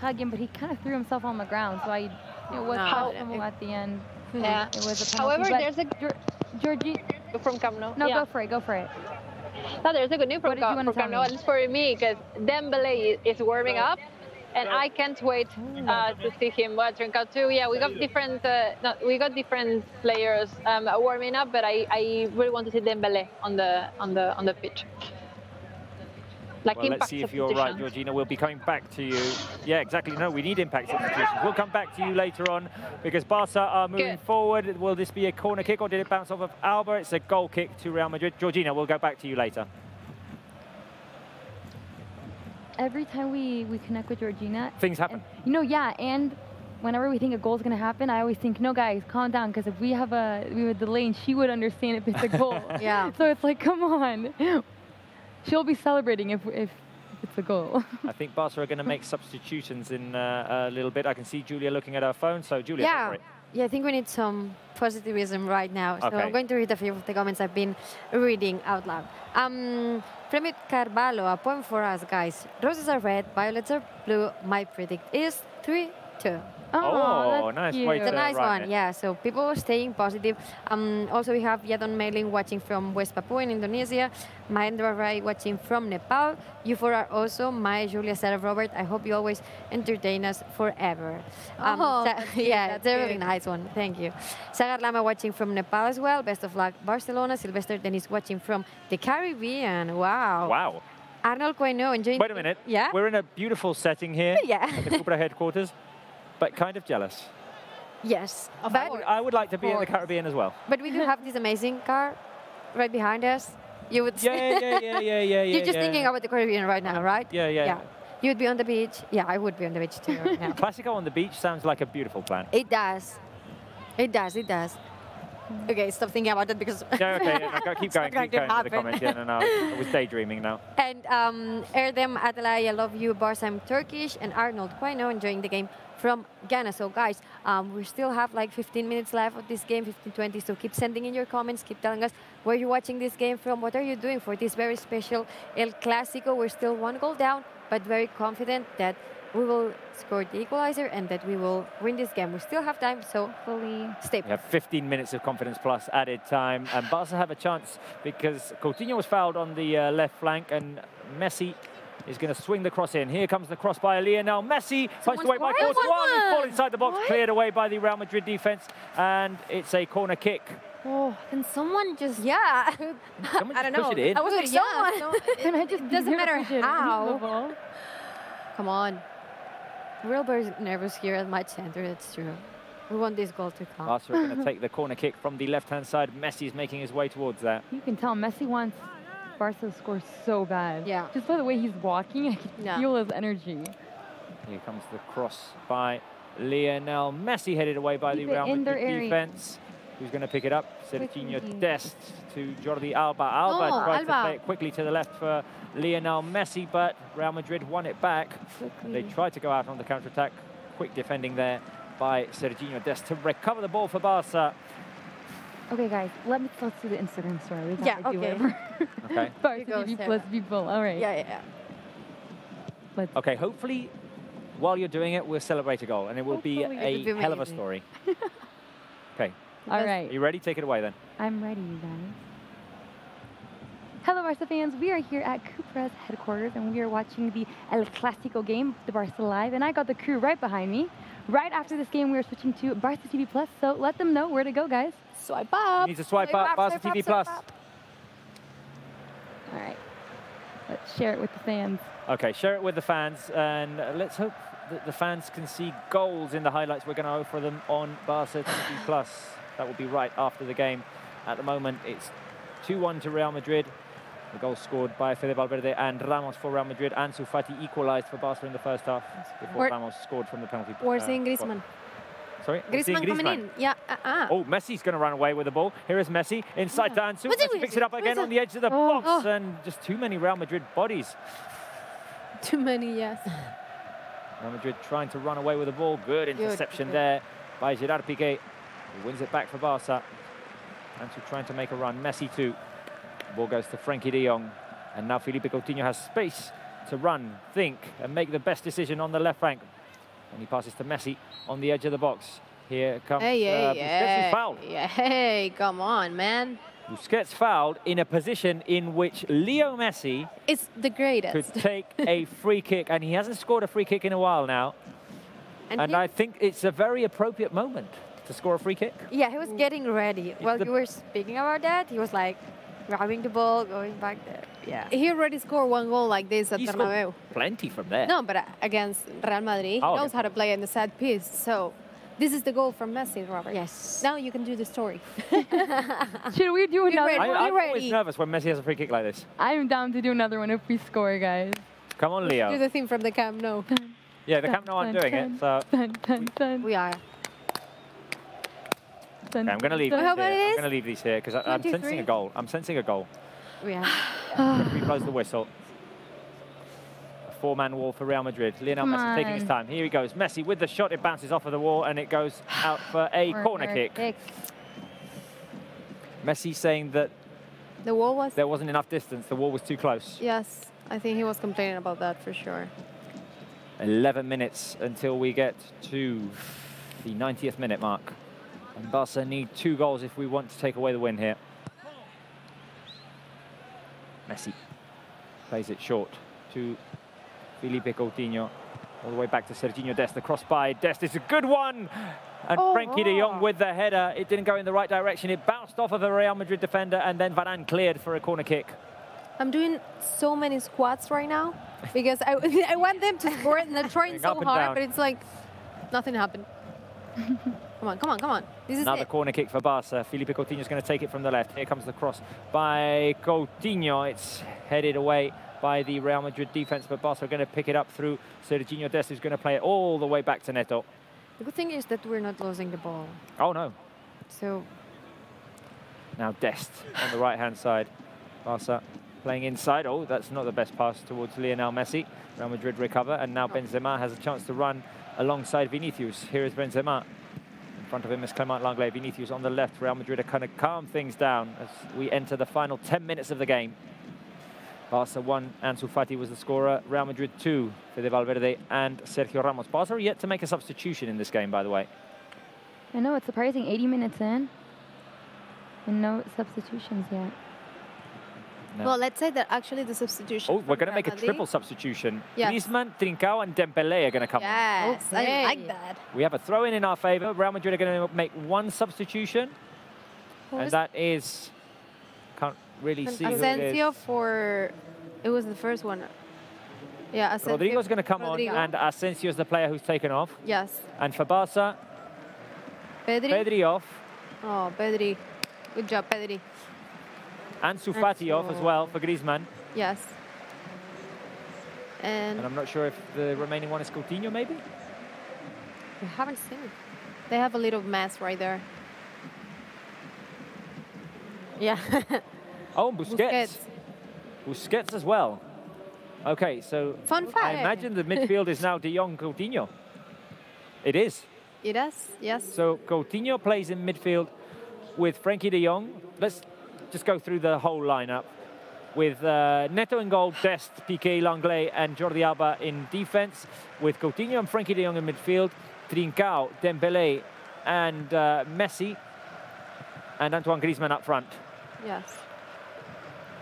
tug him, but he kind of threw himself on the ground, so it was questionable at the end. Yeah. It was a penalty. However, there's a Georgie from Camp Nou. No, go for it. No, there's a good news from Camp Nou, at least for me, because Dembele is warming up, and I can't wait to see him. Well, Trincao too. Yeah, we got different players warming up, but I really want to see Dembele on the pitch. Like well, let's see if you're right, Georgina. We'll be coming back to you. Yeah, exactly. No, we need impact substitutions. We'll come back to you later on because Barca are moving forward. Will this be a corner kick or did it bounce off of Alba? It's a goal kick to Real Madrid. Georgina, we'll go back to you later. Every time we connect with Georgina, things happen. And whenever we think a goal is going to happen, I always think, no, guys, calm down, because if we have a delay, and she would understand if it's a goal. Yeah. So it's like, come on. She'll be celebrating if it's a goal. I think Barca are going to make substitutions in a little bit. I can see Julia looking at her phone. So, Julia, go for it. Yeah, I think we need some positivism right now. So Okay. I'm going to read a few of the comments I've been reading out loud. Fremit Carvalho, a point for us, guys. Roses are red, violets are blue. My predict is 3-2. Oh, nice way to It's a nice rhyme one, it. yeah. So people are staying positive. Also, we have Yadon Mailing watching from West Papua in Indonesia. Mahendra Rai watching from Nepal. You four are also my Julia, Sarah, Robert. I hope you always entertain us forever. Yeah, it's a really nice one. Thank you. Sagar Lama watching from Nepal as well. Best of luck, Barcelona. Sylvester Dennis watching from the Caribbean. Wow. Wow. Arnold Coino enjoying. Wait a minute. Yeah. We're in a beautiful setting here Yeah. at the Cupra headquarters, but kind of jealous. Yes. I would like to be in the Caribbean as well. But we do have this amazing car right behind us. You would. Yeah. You're just thinking about the Caribbean right now, right? Yeah. You would be on the beach. Yeah, I would be on the beach too right now. Classico on the beach sounds like a beautiful plan. It does. It does. Okay, stop thinking about it because. Yeah, okay, keep going to the comments. Yeah, no, I was daydreaming now. And Erdem Atalay, I love you, Bars, I'm Turkish, and Arnold Quino enjoying the game from Ghana. So guys, we still have like 15 minutes left of this game, 15-20, so keep sending in your comments, keep telling us where you're watching this game from, what are you doing for this very special El Clasico. We're still 1 goal down, but very confident that we will score the equalizer and that we will win this game. We still have time, so fully stay. We have 15 minutes of confidence plus added time, and Barca have a chance because Coutinho was fouled on the left flank, and Messi is going to swing the cross in. Here comes the cross by Lionel Messi, punched away by Courtois, ball inside the box, cleared away by the Real Madrid defense, and it's a corner kick. Oh, and someone just I don't know. Push it in. I was like, and I just doesn't matter how. ball. Come on. Real very nervous here at my center, that's true. We want this goal to come. Barca are going to take the corner kick from the left-hand side. Messi's making his way towards that. You can tell Messi wants Barca scores so bad. Yeah. Just by the way he's walking, I can feel his energy. Here comes the cross by Lionel Messi, headed away by the Real Madrid defense. Who's going to pick it up? Serginho Dest to Jordi Alba. Alba tried to play it quickly to the left for Lionel Messi, but Real Madrid won it back. They tried to go out on the counter-attack. Quick defending there by Serginho Dest to recover the ball for Barca. Okay, guys, let's do the Instagram story. We gotta do whatever. Okay. Barca TV plus people. All right. Yeah. Okay, hopefully, while you're doing it, we'll celebrate a goal, and it will be a hell of a story. Okay. All right. Are you ready? Take it away then. I'm ready, you guys. Hello, Barca fans. We are here at Cupra's headquarters, and we are watching the El Clasico game, the Barca Live, and I got the crew right behind me. Right after this game, we are switching to Barca TV Plus, so let them know where to go, guys. Swipe up. You need to swipe up, Barca TV Plus. All right. Let's share it with the fans. Okay, share it with the fans, and let's hope that the fans can see goals in the highlights we're going to offer them on Barca TV Plus. That will be right after the game. At the moment, it's 2-1 to Real Madrid. The goal scored by Fede Valverde and Ramos for Real Madrid. Ansu Fati equalized for Barca in the first half before Ramos scored from the penalty. We're seeing Griezmann. Sorry? Griezmann coming in. Yeah. Oh, Messi's going to run away with the ball. Here is Messi inside to Ansu. Messi picks it up again on the edge of the box, and just too many Real Madrid bodies. Too many, yes. Real Madrid trying to run away with the ball. Good interception there by Gerard Piqué. He wins it back for Barca. Ansu trying to make a run. Messi too. Ball goes to Frenkie de Jong. And now Felipe Coutinho has space to run, think, and make the best decision on the left flank. And he passes to Messi on the edge of the box. Here comes Busquets, who's fouled. Hey, come on, man. Busquets fouled in a position in which Leo Messi is the greatest. Could take a free kick, and he hasn't scored a free kick in a while now. And I think it's a very appropriate moment to score a free kick. Yeah, he was getting ready. While you were speaking about that, he was like grabbing the ball, going back there. Yeah. He already scored one goal like this at Bernabeu. Plenty from there. No, but against Real Madrid, he knows how to play in the set piece. So this is the goal from Messi, Robert. Yes. Now you can do the story. Should we do another one? I'm always nervous when Messi has a free kick like this. I'm down to do another one if we score, guys. Come on, Leo. Do the thing from the Camp Nou. Yeah, the Camp Nou aren't doing it, so... We are. Okay, I'm going to leave these here. I'm going to leave these here because I'm sensing a goal. I'm sensing a goal. We are. Referee blows the whistle. A four-man wall for Real Madrid. Lionel Messi taking his time. Here he goes. Messi with the shot. It bounces off of the wall and it goes out for a corner kick. Messi saying that the wall was... there wasn't enough distance. The wall was too close. Yes, I think he was complaining about that for sure. 11 minutes until we get to the 90th minute mark. And Barca need 2 goals if we want to take away the win here. Messi plays it short to Felipe Coutinho. All the way back to Serginho Dest. The cross by Dest is a good one. And Frenkie de Jong with the header. It didn't go in the right direction. It bounced off of a Real Madrid defender, and then Varane cleared for a corner kick. I'm doing so many squats right now because I want them to score and they're trying so hard, but it's like nothing happened. Come on, come on, come on. This is another corner kick for Barca. Felipe Coutinho is going to take it from the left. Here comes the cross by Coutinho. It's headed away by the Real Madrid defense, but Barca are going to pick it up through Serginho Dest, who's going to play it all the way back to Neto. The good thing is that we're not losing the ball. Oh, no. So now Dest on the right-hand side. Barca playing inside. Oh, that's not the best pass towards Lionel Messi. Real Madrid recover, and now Benzema has a chance to run alongside Vinicius. Here is Benzema. In front of him is Clement Lenglet. Vinicius on the left. Real Madrid are kind of calm things down as we enter the final 10 minutes of the game. Barca 1, Ansu Fati was the scorer. Real Madrid 2, Fede Valverde and Sergio Ramos. Barca are yet to make a substitution in this game, by the way. I know, it's surprising. 80 minutes in and no substitutions yet. No. Well, let's say that actually the substitution. Oh, we're going to make a triple substitution. Yes. Griezmann, Trincao and Dembélé are going to come. Yes, I like that. We have a throw-in our favour. Real Madrid are going to make 1 substitution. And that is... Can't really see Asensio for... It was the first one. Yeah, Asensio. Rodrigo's going to come on, and Asensio is the player who's taken off. Yes. And for Barca... Pedri. Pedri off. Oh, Pedri. Good job, Pedri. Ansu Fati off as well for Griezmann. Yes. And I'm not sure if the remaining one is Coutinho, maybe? We haven't seen it. They have a little mess right there. Yeah. Oh, Busquets. Busquets as well. Okay, so Fun fact. I imagine the midfield is now De Jong, Coutinho. It is. It is, yes. So Coutinho plays in midfield with Frenkie de Jong. Let's just go through the whole lineup. With Neto in goal, Dest, Piqué, Langley, and Jordi Alba in defense. With Coutinho and Frenkie de Jong in midfield, Trincao, Dembélé, and Messi, and Antoine Griezmann up front. Yes.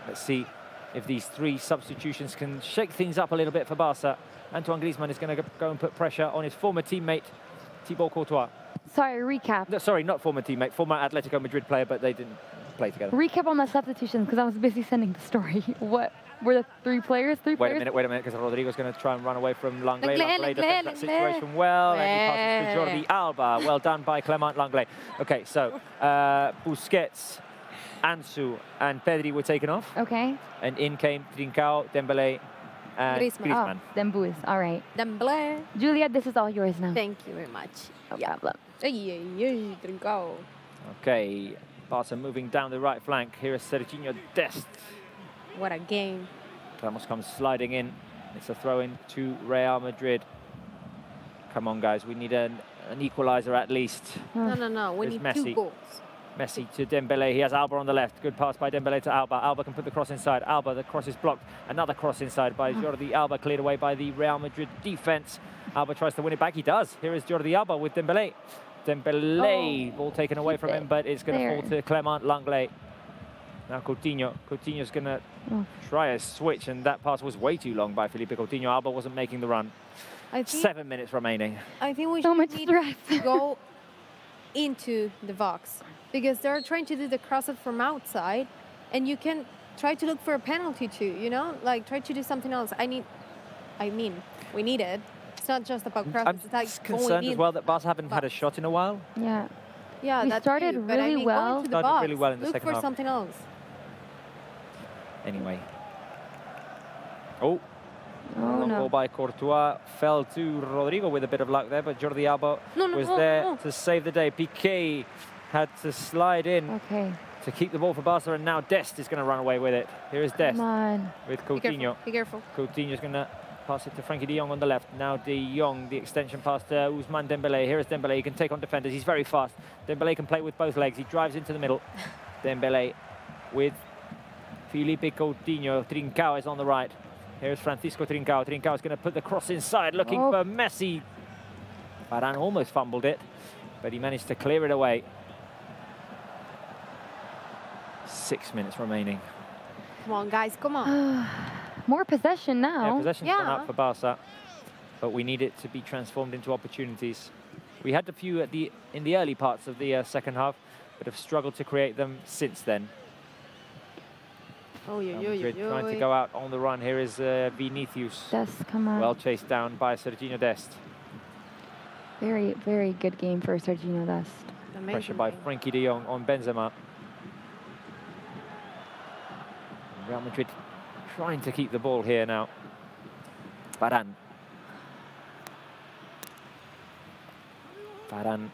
Let's see if these three substitutions can shake things up a little bit for Barca. Antoine Griezmann is going to go and put pressure on his former teammate, Thibaut Courtois. Sorry, recap. No, sorry, not former teammate, former Atletico Madrid player, but they didn't play together. Recap on the substitutions, because I was busy sending the story. What were the three players? Wait a minute, because Rodrigo's going to try and run away from Langley. Langley defends that situation well, and he passes to Jordi Alba. Well done by Clement Langley. Okay, so Busquets, Ansu, and Pedri were taken off. Okay. And in came Trincao, Dembélé, and Griezmann. Oh, Dembélé, all right. Dembélé. Juliet, this is all yours now. Thank you very much. No problem. Trincao. Okay, Barca moving down the right flank. Here is Serginho Dest. What a game. Ramos comes sliding in. It's a throw-in to Real Madrid. Come on, guys. We need an equalizer at least. No. We Here's need Messi. 2 goals. Messi to Dembélé. He has Alba on the left. Good pass by Dembélé to Alba. Alba can put the cross inside. Alba, the cross is blocked. Another cross inside by Jordi Alba, cleared away by the Real Madrid defense. Alba tries to win it back. He does. Here is Jordi Alba with Dembélé. Dembélé, ball taken away from him, but it's going to fall to Clement Langley. Now Coutinho. Coutinho's going to try a switch, and that pass was way too long by Felipe Coutinho. Alba wasn't making the run. 7 minutes remaining. I think we should need to go into the box, because they're trying to do the crosses from outside, and you can try to look for a penalty too, you know? Like, try to do something else. I mean, we need it. It's not just about crosses. I'm it's like concerned as well that Barca haven't had a shot in a while. Yeah. Yeah, we that started too, but I really mean, well. go into the Started box. really well in the look second for half. something else. Anyway. Oh. Oh, no. Ball by Courtois. Fell to Rodrigo with a bit of luck there, but Jordi Alba was there to save the day. Piqué had to slide in to keep the ball for Barca, and now Dest is going to run away with it. Here is Dest with Coutinho. Be careful. Coutinho's going to pass it to Frenkie de Jong on the left. Now de Jong, the extension pass to Ousmane Dembélé. Here is Dembélé. He can take on defenders. He's very fast. Dembélé can play with both legs. He drives into the middle. Dembélé with Felipe Coutinho. Trincao is on the right. Here's Francisco Trincao. Trincao is going to put the cross inside, looking for Messi. Varane almost fumbled it, but he managed to clear it away. 6 minutes remaining. Come on, guys, come on. More possession now. Yeah, possession's gone up for Barca, but we need it to be transformed into opportunities. We had a few in the early parts of the second half, but have struggled to create them since then. Madrid trying to go out on the run. Here is Vinicius. Dest, come on. Well chased down by Serginho Dest. Very, very good game for Serginho Dest. Pressure by Frenkie de Jong on Benzema. Real Madrid trying to keep the ball here now. Varane. Varane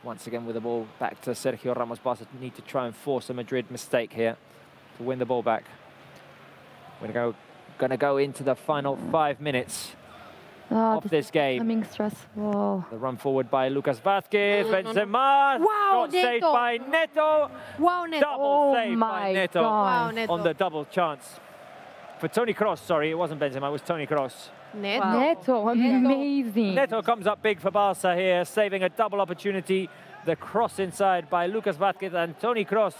once again with the ball back to Sergio Ramos. Barca need to try and force a Madrid mistake here to win the ball back. We're going to go into the final 5 minutes of this game. Becoming stressful. The run forward by Lucas Vázquez. Benzema. Wow, got saved by Neto. Wow, Neto. Double save by Neto. Wow, Neto. On the double chance. For Toni Kroos, sorry, it wasn't Benzema, it was Toni Kroos. Neto, amazing. Neto comes up big for Barca here, saving a double opportunity. The cross inside by Lucas Vázquez, and Toni Kroos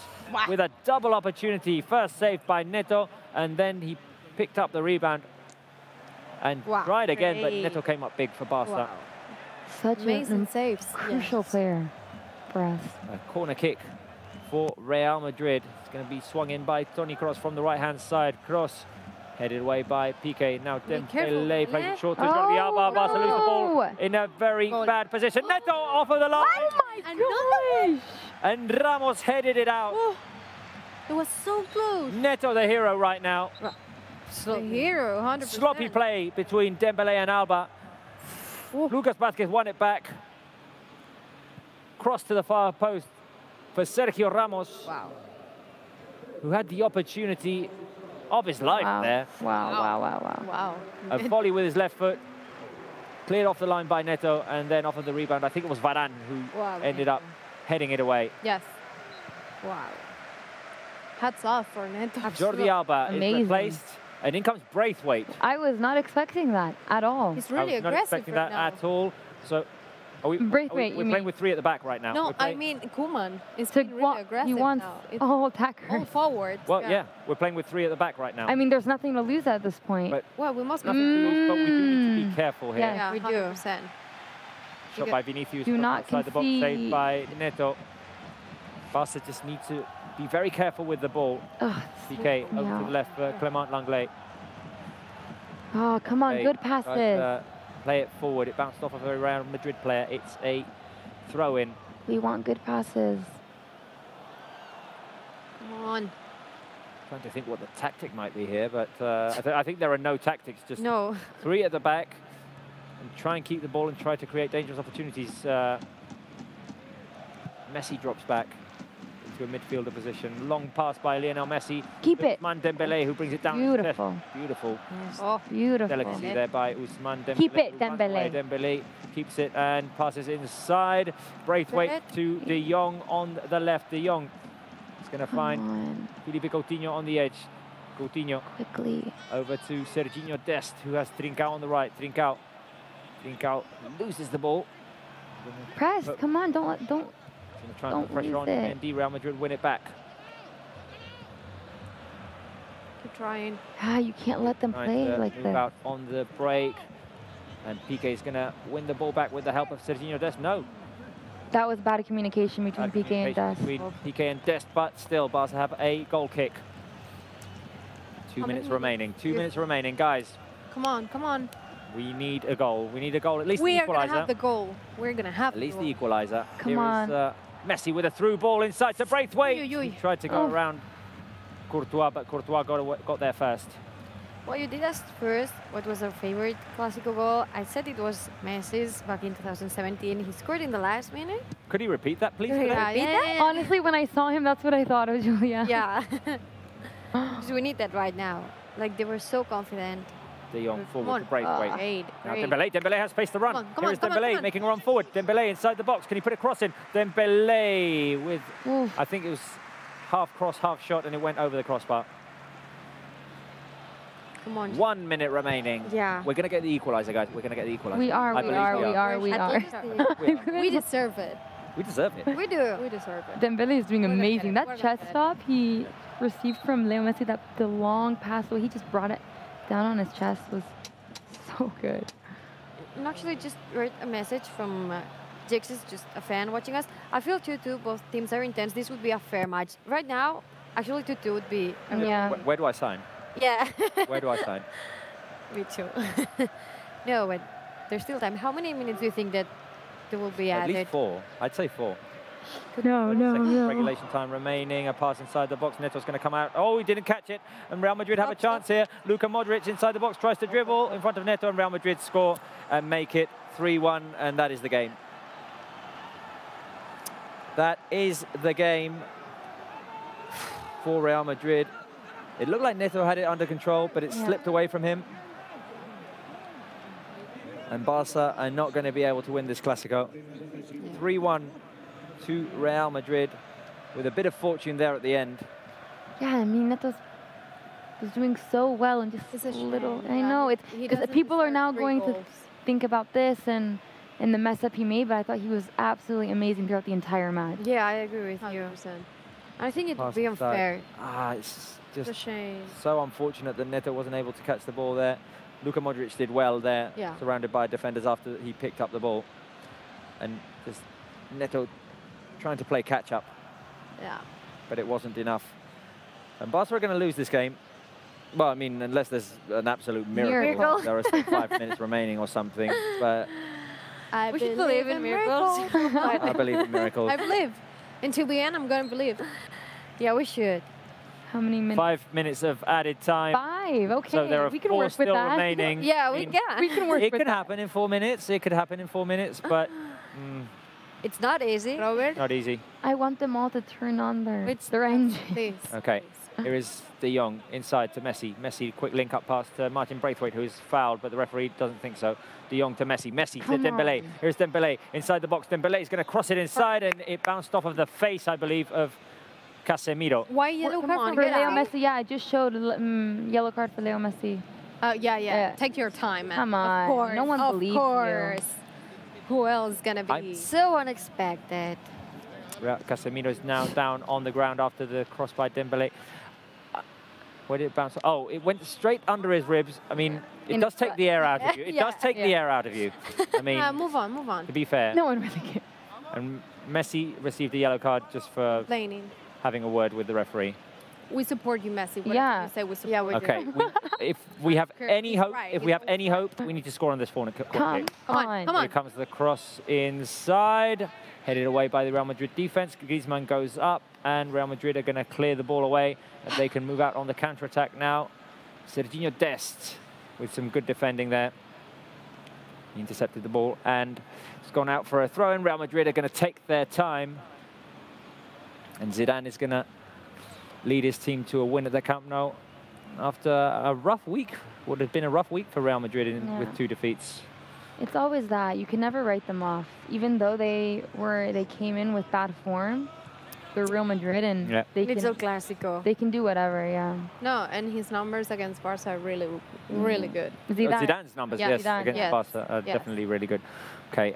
with a double opportunity. First saved by Neto, and then he picked up the rebound and tried again, but Neto came up big for Barca. Such amazing a saves. Crucial player for us. A corner kick for Real Madrid. It's going to be swung in by Toni Kroos from the right-hand side. Kroos headed away by Piqué. Now Dembélé plays it short to Jordi Alba. Barca lose the ball in a very bad position. Neto off of the line. Oh my gosh! And Ramos headed it out. It was so close. Neto, the hero right now. The hero, 100%. Sloppy play between Dembélé and Alba. Lucas Vázquez won it back. Cross to the far post for Sergio Ramos. Wow. Who had the opportunity of his life there. Wow. A volley with his left foot. Cleared off the line by Neto, and then off of the rebound, I think it was Varane who ended up heading it away. Yes. Wow. Hats off for Neto. Jordi Alba is replaced, and in comes Braithwaite. I was not expecting that at all. He's really I was not aggressive expecting right that now. at all. So, we're playing with 3 at the back right now. No, I mean Koeman is being really aggressive he wants now. all attackers. All forwards. Well, yeah, we're playing with 3 at the back right now. I mean, there's nothing to lose at this point. But well, we must nothing to lose, but we do need to be careful here. Yeah, we do. 100%. Shot by Vinicius, Do not outside the box, concede. saved by Neto. Barca just need to be very careful with the ball. PK over to the left for Clement Langlais. Oh, come on, good passes. Tried to play it forward. It bounced off of a Real Madrid player. It's a throw-in. We want good passes. Come on. Trying to think what the tactic might be here, but I think there are no tactics. Just No. 3 at the back, and try and keep the ball and try to create dangerous opportunities. Messi drops back into a midfielder position. Long pass by Lionel Messi. Keep it. Ousmane Dembélé, who brings it down. Beautiful. Beautiful. Oh, beautiful. Delicacy there by Ousmane Dembélé. Keep it, who runs away. Dembélé. Dembélé keeps it and passes inside. Braithwaite to De Jong on the left. De Jong is going to find Felipe Coutinho on the edge. Coutinho quickly over to Serginho Dest, who has Trincao on the right. Trincao loses the ball. Press, come on, don't Try and put pressure on Mendy. Real Madrid win it back. Keep trying. You can't let them play like move this. out on the break. And Piqué is going to win the ball back with the help of Serginho Dest. No. That was bad communication between Piqué and Dest. Between Piqué and Dest, but still, Barca have a goal kick. 2 minutes remaining. 2 minutes remaining, guys. Come on, come on. We need a goal. We need a goal, at least We the are going to equaliser. have the goal. We're going to have At least the the equaliser. Come Here on. is Messi with a through ball inside to Braithwaite. He tried to go around Courtois, but Courtois got there first. Well, you did ask first what was our favorite Clásico goal. I said it was Messi's back in 2017. He scored in the last minute. Could he repeat that, please? Honestly, when I saw him, that's what I thought of, Julia. Yeah. Because we need that right now. Like, they were so confident. De Jong forward on. to Braithwaite. Great, Now great. Dembélé has space to run. Come Here on, is come on, Dembélé come on. making a run forward. Dembélé inside the box. Can he put a cross in? Dembélé with, I think it was half cross, half shot, and it went over the crossbar. Come on. 1 minute remaining. Yeah. We're going to get the equaliser, guys. We're going to get the equaliser. We are, I we believe are. We deserve it. We deserve it. We do. We deserve it. Dembélé is doing amazing. We're That chest stop he received from Leo Messi, the long pass, where he just brought it down on his chest, was so good. And actually just read a message from Jix, is just a fan watching us. I feel 2-2, both teams are intense. This would be a fair match. Right now, actually 2-2 would be... Where do I sign? Yeah. Where do I sign? Me too. No, but there's still time. How many minutes do you think that there will be At added? least 4. I'd say 4. No. Regulation time remaining. A pass inside the box. Neto's going to come out. Oh, he didn't catch it. And Real Madrid have a chance here. Luka Modric inside the box tries to dribble in front of Neto, and Real Madrid score and make it 3-1, and that is the game. That is the game for Real Madrid. It looked like Neto had it under control, but it slipped away from him. And Barca are not going to be able to win this Clásico. 3-1 to Real Madrid, with a bit of fortune there at the end. Yeah, I mean, Neto was doing so well, and just a little. I know it's because people are now going to think about this and the mess up he made, but I thought he was absolutely amazing throughout the entire match. Yeah, I agree with you. I think it would be unfair. It's just a shame. So unfortunate that Neto wasn't able to catch the ball there. Luka Modric did well there, surrounded by defenders after he picked up the ball. And just Neto trying to play catch-up. Yeah. But it wasn't enough. And Barca are going to lose this game. Well, I mean, unless there's an absolute miracle. There are still 5 minutes remaining or something. But I We should believe in miracles. I believe in miracles. I believe. Until the end, I'm going to believe. Yeah, we should. How many minutes? 5 minutes of added time. 5, okay. So there are we can 4 work with still that. remaining. Yeah, We can work It with could that. happen in 4 minutes. It could happen in 4 minutes, but It's not easy. Robert, not easy. I want them all to turn on their engine. please. Okay, here is De Jong inside to Messi. Messi, quick link up past Martin Braithwaite, who's fouled, but the referee doesn't think so. De Jong to Messi. Messi to Come Dembélé. on. Here's Dembélé inside the box. Dembélé is going to cross it inside, and it bounced off of the face, I believe, of Casemiro. Why yellow Come card on, for for Leo Messi? Messi, yeah, I just showed yellow card for Leo Messi. Yeah. Take your time, man. Come on, Of course, no one believes you. Of course. Who else gonna be? So unexpected. Casemiro is now down on the ground after the cross by Dembélé. Where did it bounce? Oh, it went straight under his ribs. I mean, it does take the air out of you. It does take the air out of you. I mean, Move on. to be fair. No one really cares. And Messi received a yellow card just for Complaining. having a word with the referee. We support you, Messi. Whatever Yeah. you say, we support you. Okay, if we have any hope, right, if we have any hope, we need to score on this corner kick. Come on. Come Here on. comes the cross inside, headed away by the Real Madrid defense. Griezmann goes up, and Real Madrid are going to clear the ball away, and they can move out on the counter-attack now. Serginho Dest with some good defending there. He intercepted the ball, and it's gone out for a throw-in. Real Madrid are going to take their time, and Zidane is going to lead his team to a win at the Camp Nou after a rough week. Would have been a rough week for Real Madrid with 2 defeats. It's always that. You can never write them off. Even though they came in with bad form, they're Real Madrid and they It's El can, Clásico. they can do whatever, yeah. No, and his numbers against Barca are really, really good. Zidane's numbers, Yeah, yes, Zidane, against yes. Barca are Yes. definitely really good. Okay,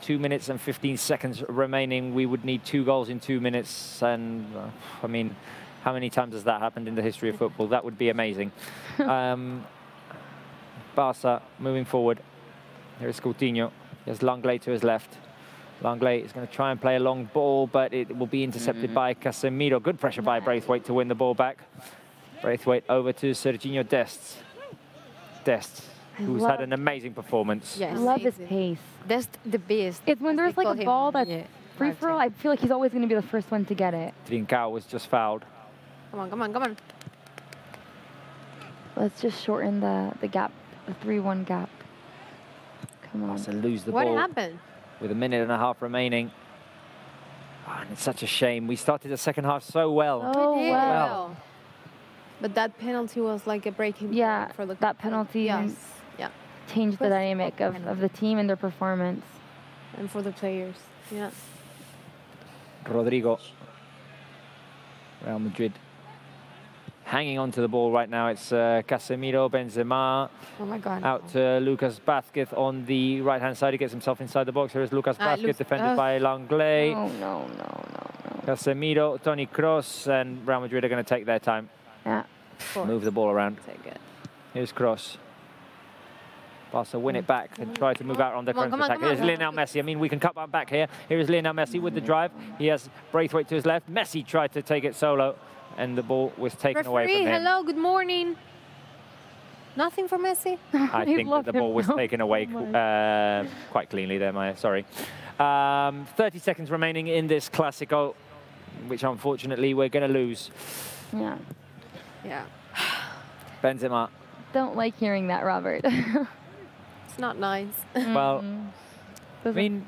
2 minutes and 15 seconds remaining. We would need 2 goals in 2 minutes, and I mean, how many times has that happened in the history of football? That would be amazing. Barca moving forward. Here is Coutinho. There's Langley to his left. Langley is going to try and play a long ball, but it will be intercepted by Casemiro. Good pressure by Braithwaite to win the ball back. Braithwaite over to Serginho Dest. Dest, who's had an amazing performance. Yes. I love his pace. That's the best. It's when there's like call a him. ball that's Yeah. free for all, I feel like he's always going to be the first one to get it. Trincao was just fouled. Come on. Let's just shorten the gap, the 3-1 gap. Come on. Barca lose the What ball happened? with a minute and a half remaining. Oh, and it's such a shame. We started the second half so well. Oh, We did wow. well. But that penalty was like a breaking Yeah, point for the that penalty Yes. Yeah. changed the dynamic of the team and their performance. And for the players. Yeah. Rodrigo. Real Madrid hanging on to the ball right now. It's Casemiro, Benzema. Oh my God. Out to Lucas Vázquez on the right-hand side. He gets himself inside the box. Here is Lucas Vázquez, defended by Langley. No. Casemiro, Toni Kroos, and Real Madrid are going to take their time. Yeah. Move the ball around. Take it. Here's Kroos. Barca win it back and try to move out on the Come on, counter-attack. come on. Here's Lionel Messi. I mean, we can cut one back here. Here is Lionel Messi with the drive. He has Braithwaite to his left. Messi tried to take it solo, and the ball was taken away Referee, from him. hello, good morning. Nothing for Messi? I think that the ball was taken away quite cleanly there, Maya. Sorry. 30 seconds remaining in this Clásico, which unfortunately we're going to lose. Yeah. Yeah. Benzema. Don't like hearing that, Robert. It's not nice. Well, I mean,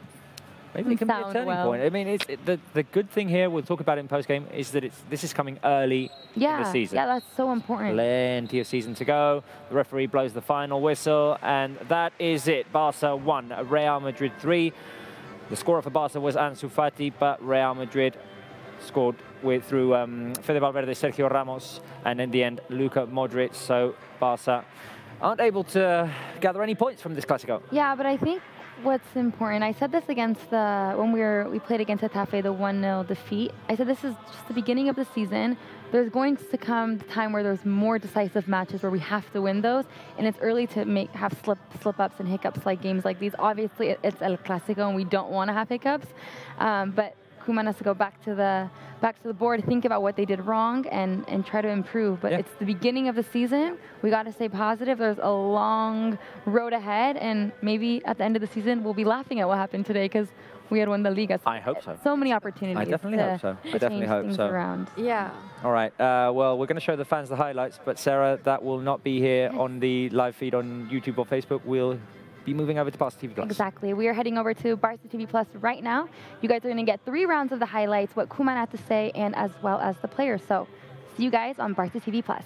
maybe it can be a sound turning well. point. I mean, the good thing here, we'll talk about it in post-game, is that this is coming early in the season. Yeah, that's so important. Plenty of season to go. The referee blows the final whistle, and that is it. Barca 1, Real Madrid 3. The scorer for Barca was Ansu Fati, but Real Madrid scored through Fede Valverde, Sergio Ramos, and in the end, Luka Modric. So Barca aren't able to gather any points from this Clásico. Yeah, but I think what's important, I said this against when we played against Getafe, the 1-0 defeat. I said this is just the beginning of the season. There's going to come the time where there's more decisive matches where we have to win those, and it's early to have slip-ups and hiccups like games like these. Obviously, it's El Clásico, and we don't want to have hiccups, but Koeman has to go back to the board, think about what they did wrong, and try to improve. But it's the beginning of the season. We got to stay positive. There's a long road ahead, and maybe at the end of the season we'll be laughing at what happened today because we had won the Liga. I hope so. So many opportunities. I definitely hope so. I definitely hope so. Around. Yeah. All right. Well, we're going to show the fans the highlights, but Sarah, that will not be here on the live feed on YouTube or Facebook. We'll be moving over to Barca TV Plus. Exactly. We are heading over to Barca TV Plus right now. You guys are going to get 3 rounds of the highlights, what Koeman had to say, and as well as the players. So see you guys on Barca TV Plus.